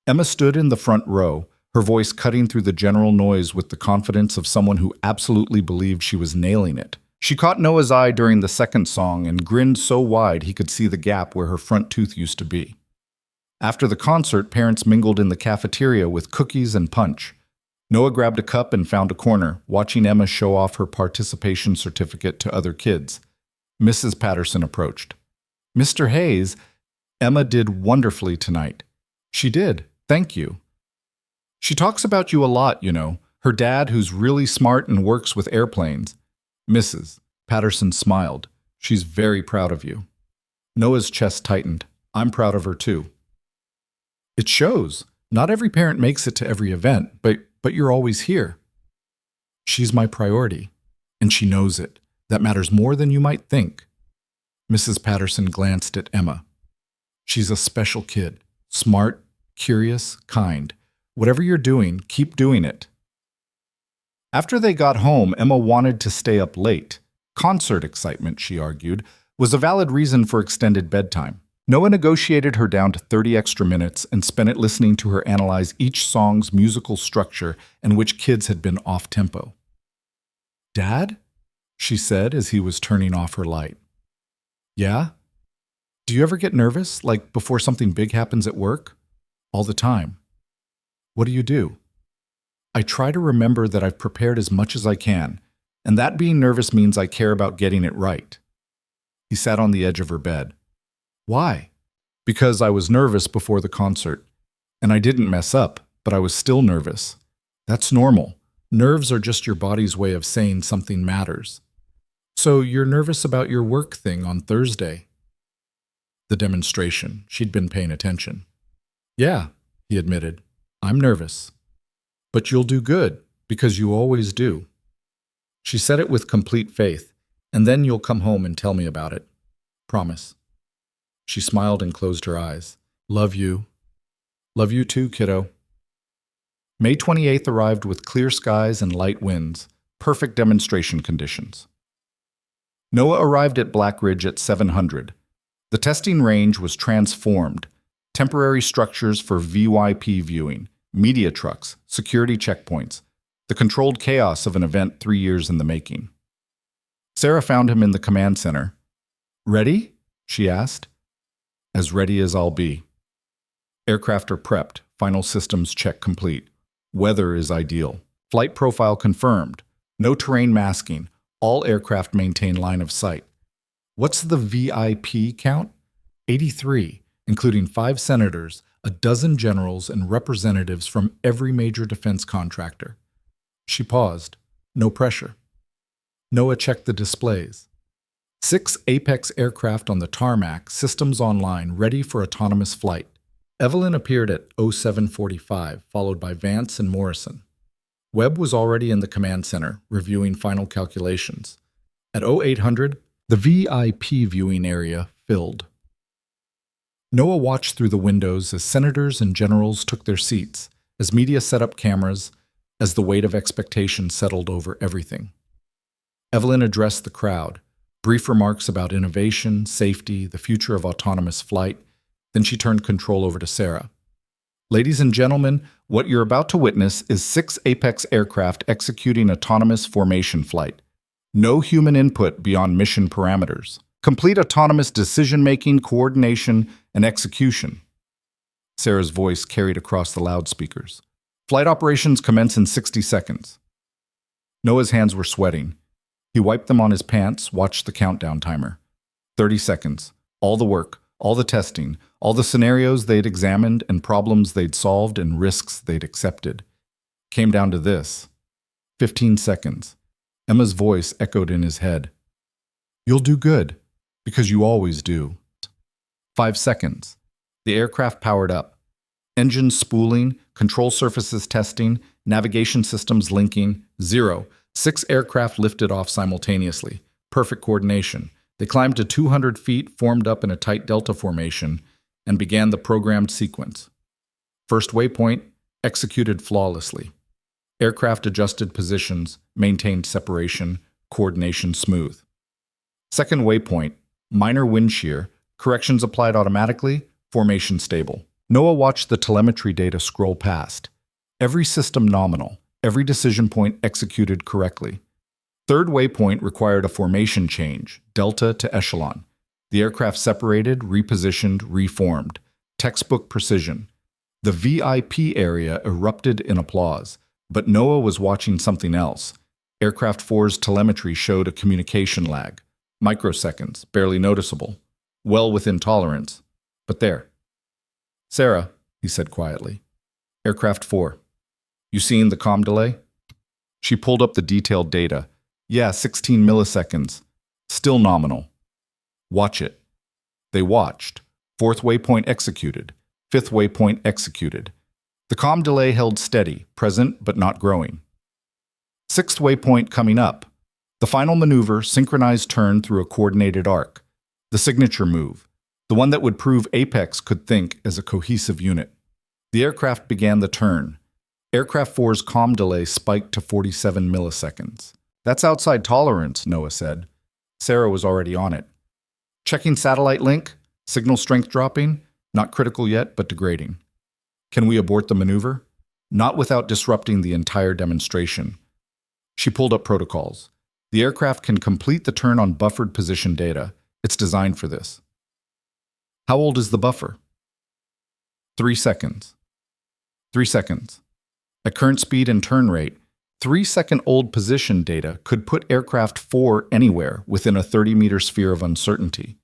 Emma stood in the front row, her voice cutting through the general noise with the confidence of someone who absolutely believed she was nailing it. She caught Noah's eye during the second song and grinned so wide he could see the gap where her front tooth used to be. After the concert, parents mingled in the cafeteria with cookies and punch. Noah grabbed a cup and found a corner, watching Emma show off her participation certificate to other kids. Mrs. Patterson approached. Mr. Hayes, Emma did wonderfully tonight. She did, thank you. She talks about you a lot, you know, her dad who's really smart and works with airplanes. Mrs. Patterson smiled. She's very proud of you. Noah's chest tightened. I'm proud of her too. It shows. Not every parent makes it to every event, but you're always here. She's my priority, and she knows it. That matters more than you might think. Mrs. Patterson glanced at Emma. She's a special kid. Smart, curious, kind. Whatever you're doing, keep doing it. After they got home, Emma wanted to stay up late. Concert excitement, she argued, was a valid reason for extended bedtime. Noah negotiated her down to 30 extra minutes and spent it listening to her analyze each song's musical structure and which kids had been off-tempo. "Dad?" she said as he was turning off her light. "Yeah? Do you ever get nervous, like before something big happens at work?" "All the time." "What do you do?" "I try to remember that I've prepared as much as I can, and that being nervous means I care about getting it right." He sat on the edge of her bed. "Why?" "Because I was nervous before the concert, and I didn't mess up, but I was still nervous. That's normal. Nerves are just your body's way of saying something matters. So you're nervous about your work thing on Thursday?" The demonstration. She'd been paying attention. "Yeah," he admitted. "I'm nervous. But you'll do good, because you always do." She said it with complete faith, "And then you'll come home and tell me about it. Promise." She smiled and closed her eyes. "Love you." "Love you too, kiddo." May 28th arrived with clear skies and light winds, perfect demonstration conditions. Noah arrived at Black Ridge at 700. The testing range was transformed. Temporary structures for VYP viewing, media trucks, security checkpoints, the controlled chaos of an event 3 years in the making. Sarah found him in the command center. "Ready?" she asked. "As ready as I'll be." Aircraft are prepped, final systems check complete. Weather is ideal. Flight profile confirmed. No terrain masking. All aircraft maintain line of sight. What's the VIP count? 83, including 5 senators, a dozen generals, and representatives from every major defense contractor. She paused. No pressure. Noah checked the displays. 6 Apex aircraft on the tarmac, systems online, ready for autonomous flight. Evelyn appeared at 0745, followed by Vance and Morrison. Webb was already in the command center, reviewing final calculations. At 0800, the VIP viewing area filled. Noah watched through the windows as senators and generals took their seats, as media set up cameras, as the weight of expectation settled over everything. Evelyn addressed the crowd, brief remarks about innovation, safety, the future of autonomous flight. Then she turned control over to Sarah. "Ladies and gentlemen, what you're about to witness is 6 Apex aircraft executing autonomous formation flight. No human input beyond mission parameters. Complete autonomous decision-making, coordination, and execution." Sarah's voice carried across the loudspeakers. "Flight operations commence in 60 seconds. Noah's hands were sweating. He wiped them on his pants, watched the countdown timer. 30 seconds. All the work, all the testing, all the scenarios they'd examined and problems they'd solved and risks they'd accepted. Came down to this. 15 seconds. Emma's voice echoed in his head. "You'll do good, because you always do." 5 seconds. The aircraft powered up. Engines spooling, control surfaces testing, navigation systems linking. 0. 6 aircraft lifted off simultaneously. Perfect coordination. They climbed to 200 feet, formed up in a tight delta formation, and began the programmed sequence. First waypoint, executed flawlessly. Aircraft adjusted positions, maintained separation, coordination smooth. Second waypoint, minor wind shear, corrections applied automatically, formation stable. Noah watched the telemetry data scroll past. Every system nominal, every decision point executed correctly. Third waypoint required a formation change, delta to echelon. The aircraft separated, repositioned, reformed. Textbook precision. The VIP area erupted in applause, but Noah was watching something else. Aircraft 4's telemetry showed a communication lag. Microseconds, barely noticeable. Well within tolerance. But there. "Sarah," he said quietly. "Aircraft 4. You seen the comm delay?" She pulled up the detailed data. "Yeah, 16 milliseconds. Still nominal." "Watch it." They watched. 4th waypoint executed. 5th waypoint executed. The comm delay held steady, present but not growing. Sixth waypoint coming up. The final maneuver, synchronized turn through a coordinated arc. The signature move. The one that would prove Apex could think as a cohesive unit. The aircraft began the turn. Aircraft 4's comm delay spiked to 47 milliseconds. That's outside tolerance, Noah said. Sarah was already on it. Checking satellite link. Signal strength dropping. Not critical yet, but degrading. Can we abort the maneuver? Not without disrupting the entire demonstration. She pulled up protocols. The aircraft can complete the turn on buffered position data. It's designed for this. How old is the buffer? 3 seconds. 3 seconds. At current speed and turn rate, 3-second-old position data could put aircraft 4 anywhere within a 30-meter sphere of uncertainty.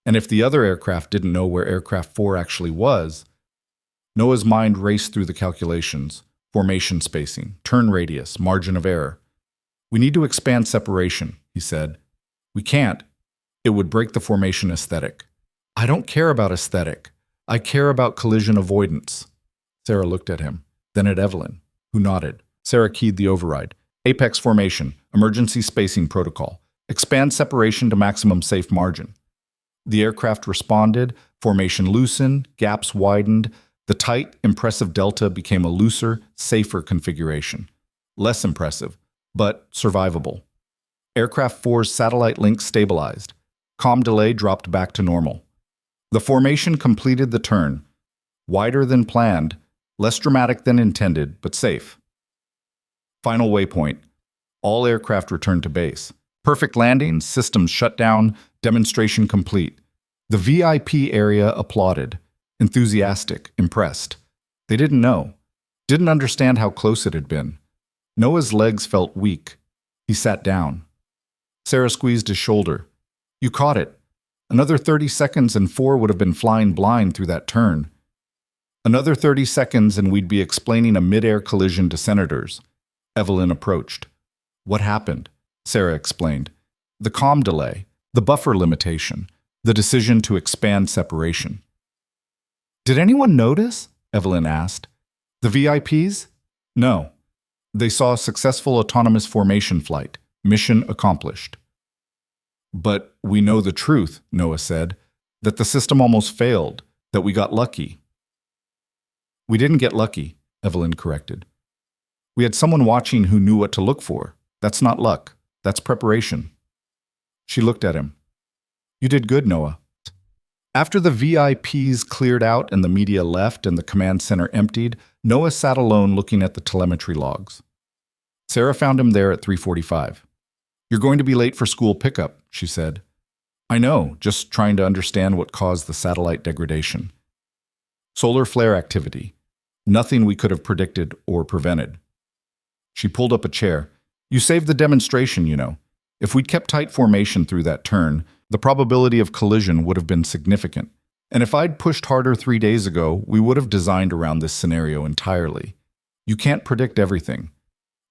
And if the other aircraft didn't know where aircraft 4 actually was, Noah's mind raced through the calculations: formation spacing, turn radius, margin of error. We need to expand separation, he said. We can't. It would break the formation aesthetic. I don't care about aesthetic. I care about collision avoidance. Sarah looked at him, then at Evelyn, who nodded. Sarah keyed the override. Apex formation, emergency spacing protocol. Expand separation to maximum safe margin. The aircraft responded, formation loosened, gaps widened. The tight, impressive delta became a looser, safer configuration. Less impressive, but survivable. Aircraft 4's satellite link stabilized. Comm delay dropped back to normal. The formation completed the turn. Wider than planned, less dramatic than intended, but safe. Final waypoint. All aircraft returned to base. Perfect landing, systems shut down, demonstration complete. The VIP area applauded. Enthusiastic, impressed. They didn't know. Didn't understand how close it had been. Noah's legs felt weak. He sat down. Sarah squeezed his shoulder. You caught it. Another 30 seconds and 4 would have been flying blind through that turn. Another 30 seconds and we'd be explaining a mid-air collision to senators. Evelyn approached. What happened? Sarah explained. The comm delay, the buffer limitation, the decision to expand separation. Did anyone notice? Evelyn asked. The VIPs? No. They saw a successful autonomous formation flight. Mission accomplished. But we know the truth, Noah said, that the system almost failed, that we got lucky. We didn't get lucky, Evelyn corrected. We had someone watching who knew what to look for. That's not luck. That's preparation. She looked at him. You did good, Noah. After the VIPs cleared out and the media left and the command center emptied, Noah sat alone looking at the telemetry logs. Sarah found him there at 3:45. You're going to be late for school pickup, she said. I know, just trying to understand what caused the satellite degradation. Solar flare activity. Nothing we could have predicted or prevented. She pulled up a chair. You saved the demonstration, you know. If we'd kept tight formation through that turn, the probability of collision would have been significant. And if I'd pushed harder 3 days ago, we would have designed around this scenario entirely. You can't predict everything.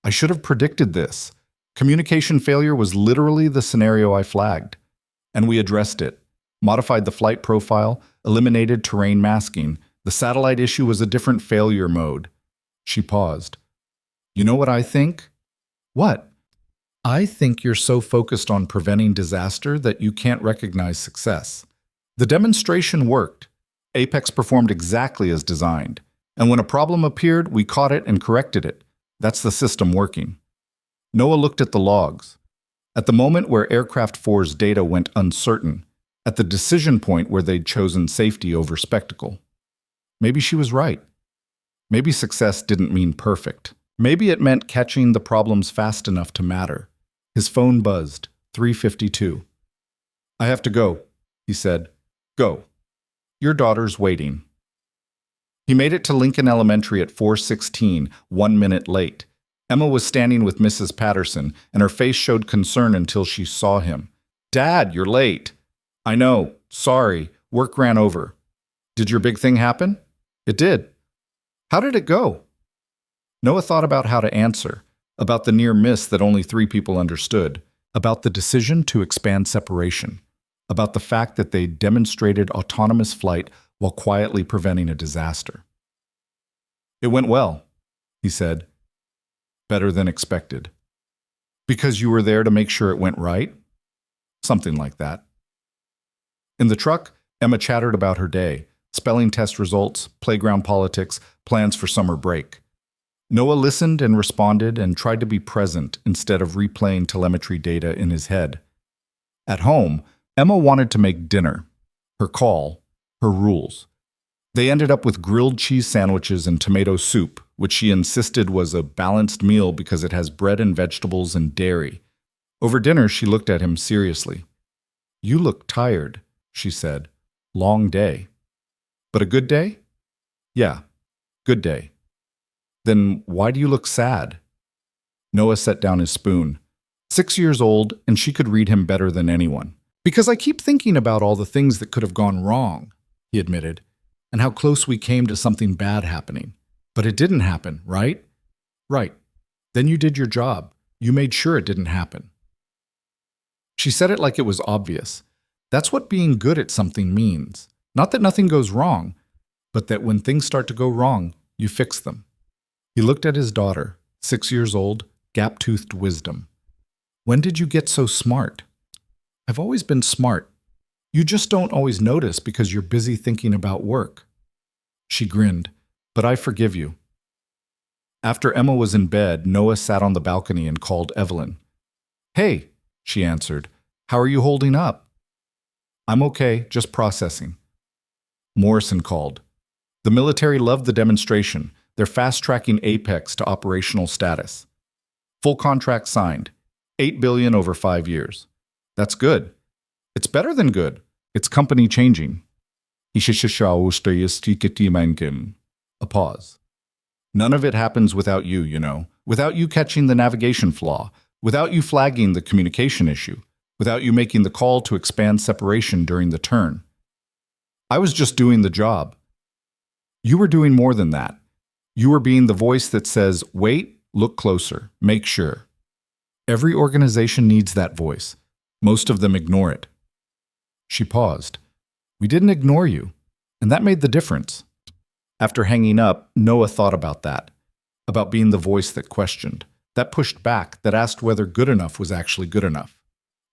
I should have predicted this. Communication failure was literally the scenario I flagged. And we addressed it. Modified the flight profile, eliminated terrain masking. The satellite issue was a different failure mode. She paused. You know what I think? What? I think you're so focused on preventing disaster that you can't recognize success. The demonstration worked. Apex performed exactly as designed. And when a problem appeared, we caught it and corrected it. That's the system working. Noah looked at the logs. At the moment where Aircraft 4's data went uncertain, at the decision point where they'd chosen safety over spectacle. Maybe she was right. Maybe success didn't mean perfect. Maybe it meant catching the problems fast enough to matter. His phone buzzed. 3:52. I have to go, he said. Go. Your daughter's waiting. He made it to Lincoln Elementary at 4:16, 1 minute late. Emma was standing with Mrs. Patterson, and her face showed concern until she saw him. Dad, you're late. I know. Sorry. Work ran over. Did your big thing happen? It did. How did it go? Noah thought about how to answer, about the near miss that only 3 people understood, about the decision to expand separation, about the fact that they demonstrated autonomous flight while quietly preventing a disaster. It went well, he said. Better than expected. Because you were there to make sure it went right? Something like that. In the truck, Emma chattered about her day, spelling test results, playground politics, plans for summer break. Noah listened and responded and tried to be present instead of replaying telemetry data in his head. At home, Emma wanted to make dinner. Her call, her rules. They ended up with grilled cheese sandwiches and tomato soup, which she insisted was a balanced meal because it has bread and vegetables and dairy. Over dinner, she looked at him seriously. "You look tired," she said. "Long day." "But a good day?" "Yeah, good day." "Then why do you look sad?" Noah set down his spoon. 6 years old, and she could read him better than anyone. "Because I keep thinking about all the things that could have gone wrong," he admitted, "and how close we came to something bad happening. But it didn't happen, right?" "Right. Then you did your job. You made sure it didn't happen." She said it like it was obvious. That's what being good at something means. Not that nothing goes wrong, but that when things start to go wrong, you fix them. He looked at his daughter, 6 years old, gap-toothed wisdom. "When did you get so smart?" "I've always been smart. You just don't always notice because you're busy thinking about work." She grinned. "But I forgive you." After Emma was in bed, Noah sat on the balcony and called Evelyn. "Hey," she answered. "How are you holding up?" "I'm okay, just processing." Morrison called. The military loved the demonstration. They're fast-tracking Apex to operational status. Full contract signed. $8 billion over 5 years. That's good. It's better than good. It's company changing. A pause. "None of it happens without you, you know. Without you catching the navigation flaw. Without you flagging the communication issue. Without you making the call to expand separation during the turn. I was just doing the job. You were doing more than that. You were being the voice that says, wait, look closer, make sure. Every organization needs that voice. Most of them ignore it." She paused. "We didn't ignore you, and that made the difference." After hanging up, Noah thought about that, about being the voice that questioned, that pushed back, that asked whether good enough was actually good enough.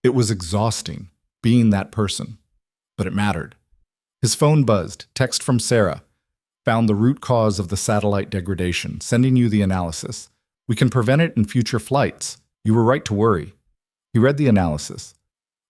It was exhausting, being that person, but it mattered. His phone buzzed, text from Sarah. "Found the root cause of the satellite degradation, sending you the analysis. We can prevent it in future flights. You were right to worry." He read the analysis.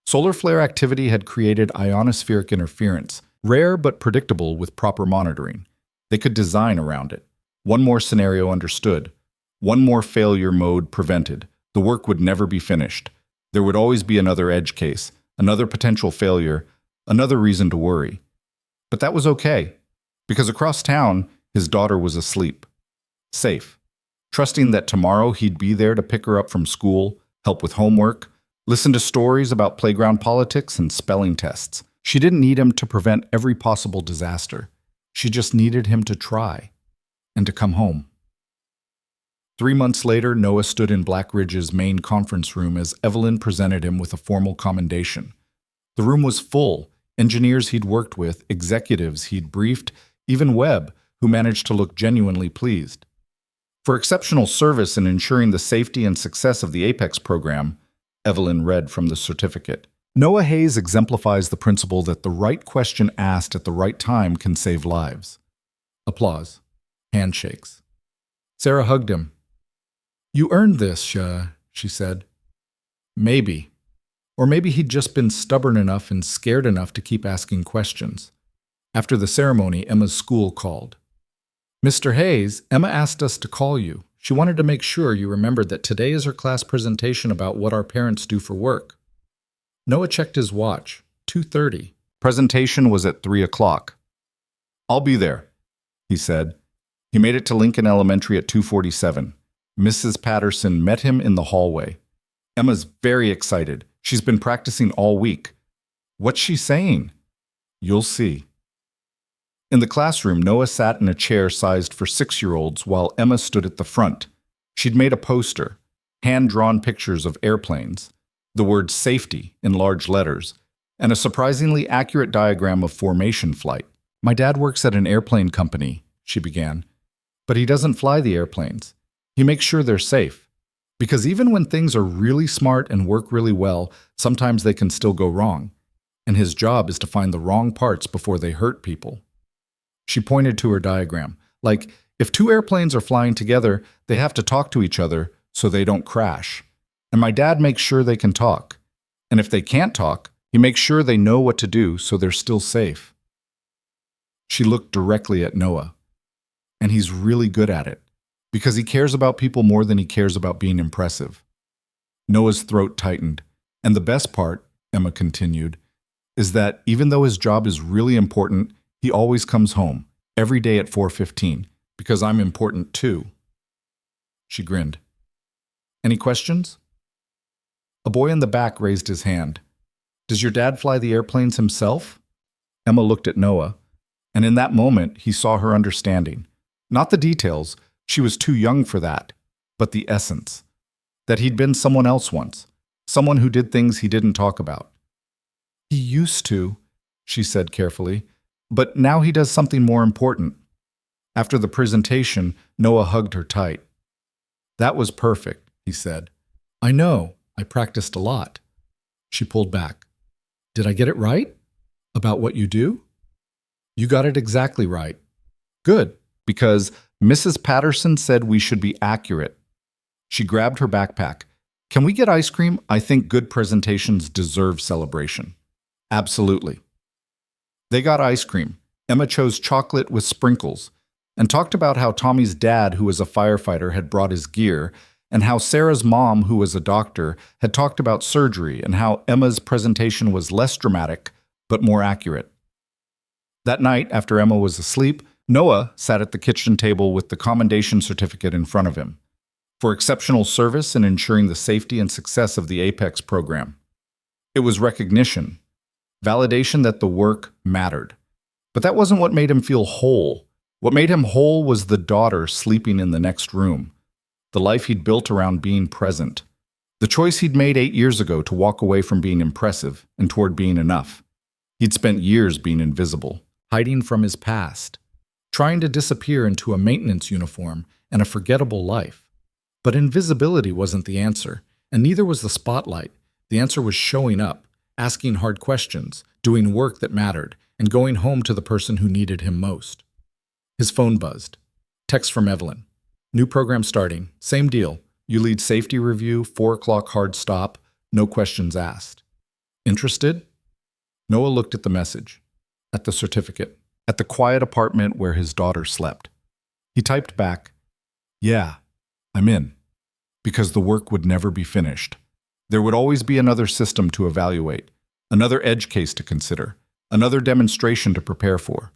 Solar flare activity had created ionospheric interference, rare but predictable with proper monitoring. They could design around it. One more scenario understood. One more failure mode prevented. The work would never be finished. There would always be another edge case, another potential failure, another reason to worry. But that was okay, because across town, his daughter was asleep. Safe. Trusting that tomorrow he'd be there to pick her up from school, help with homework, listen to stories about playground politics and spelling tests. She didn't need him to prevent every possible disaster. She just needed him to try and to come home. 3 months later, Noah stood in Black Ridge's main conference room as Evelyn presented him with a formal commendation. The room was full. Engineers he'd worked with, executives he'd briefed, even Webb, who managed to look genuinely pleased. For exceptional service in ensuring the safety and success of the Apex program, Evelyn read from the certificate. Noah Hayes exemplifies the principle that the right question asked at the right time can save lives. Applause. Handshakes. Sarah hugged him. "You earned this, she said. Maybe. Or maybe he'd just been stubborn enough and scared enough to keep asking questions. After the ceremony, Emma's school called. "Mr. Hayes, Emma asked us to call you. She wanted to make sure you remembered that today is her class presentation about what our parents do for work." Noah checked his watch. 2:30. Presentation was at 3 o'clock. "I'll be there," he said. He made it to Lincoln Elementary at 2:47. Mrs. Patterson met him in the hallway. Emma's very excited. She's been practicing all week. What's she saying? You'll see. In the classroom, Noah sat in a chair sized for 6-year-olds while Emma stood at the front. She'd made a poster, hand-drawn pictures of airplanes, the word safety in large letters, and a surprisingly accurate diagram of formation flight. "My dad works at an airplane company," she began, "but he doesn't fly the airplanes. He makes sure they're safe. Because even when things are really smart and work really well, sometimes they can still go wrong. And his job is to find the wrong parts before they hurt people. She pointed to her diagram. Like, if two airplanes are flying together, they have to talk to each other so they don't crash. And my dad makes sure they can talk. And if they can't talk, he makes sure they know what to do so they're still safe. She looked directly at Noah. And he's really good at it, because he cares about people more than he cares about being impressive. Noah's throat tightened. And the best part, Emma continued, is that even though his job is really important, he always comes home, every day at 4:15, because I'm important too. She grinned. Any questions? A boy in the back raised his hand. Does your dad fly the airplanes himself? Emma looked at Noah, and in that moment he saw her understanding. Not the details, she was too young for that, but the essence. That he'd been someone else once, someone who did things he didn't talk about. He used to, she said carefully, but now he does something more important. After the presentation, Noah hugged her tight. That was perfect, he said. I know, I practiced a lot. She pulled back. Did I get it right? About what you do? You got it exactly right. Good, because Mrs. Patterson said we should be accurate. She grabbed her backpack. Can we get ice cream? I think good presentations deserve celebration. Absolutely. They got ice cream. Emma chose chocolate with sprinkles and talked about how Tommy's dad, who was a firefighter, had brought his gear, and how Sarah's mom, who was a doctor, had talked about surgery, and how Emma's presentation was less dramatic but more accurate. That night, after Emma was asleep, Noah sat at the kitchen table with the commendation certificate in front of him for exceptional service in ensuring the safety and success of the Apex program. It was recognition, validation that the work mattered. But that wasn't what made him feel whole. What made him whole was the daughter sleeping in the next room, the life he'd built around being present, the choice he'd made 8 years ago to walk away from being impressive and toward being enough. He'd spent years being invisible, hiding from his past, trying to disappear into a maintenance uniform and a forgettable life. But invisibility wasn't the answer, and neither was the spotlight. The answer was showing up, asking hard questions, doing work that mattered, and going home to the person who needed him most. His phone buzzed. Text from Evelyn. New program starting. Same deal. You lead safety review, 4 o'clock hard stop, no questions asked. Interested? Noah looked at the message, at the certificate, at the quiet apartment where his daughter slept. He typed back, yeah, I'm in, because the work would never be finished. There would always be another system to evaluate, another edge case to consider, another demonstration to prepare for.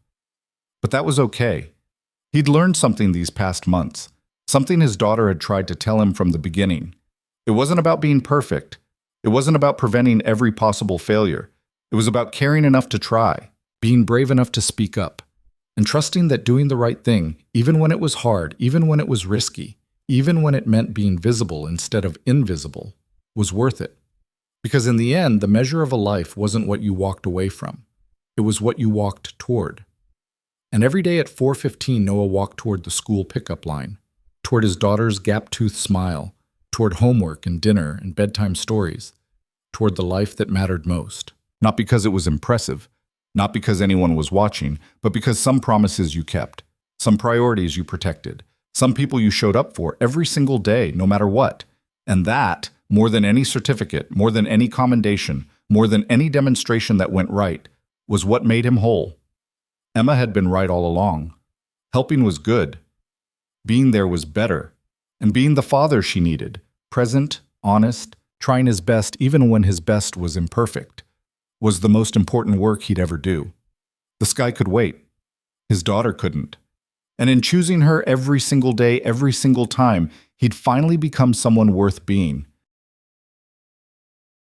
But that was okay. He'd learned something these past months, something his daughter had tried to tell him from the beginning. It wasn't about being perfect. It wasn't about preventing every possible failure. It was about caring enough to try, being brave enough to speak up, and trusting that doing the right thing, even when it was hard, even when it was risky, even when it meant being visible instead of invisible, was worth it. Because in the end, the measure of a life wasn't what you walked away from. It was what you walked toward. And every day at 4:15, Noah walked toward the school pickup line, toward his daughter's gap-toothed smile, toward homework and dinner and bedtime stories, toward the life that mattered most. Not because it was impressive, not because anyone was watching, but because some promises you kept, some priorities you protected, some people you showed up for every single day, no matter what. And that, more than any certificate, more than any commendation, more than any demonstration that went right, was what made him whole. Emma had been right all along. Helping was good. Being there was better. And being the father she needed, present, honest, trying his best even when his best was imperfect, was the most important work he'd ever do. The sky could wait. His daughter couldn't. And in choosing her every single day, every single time, he'd finally become someone worth being.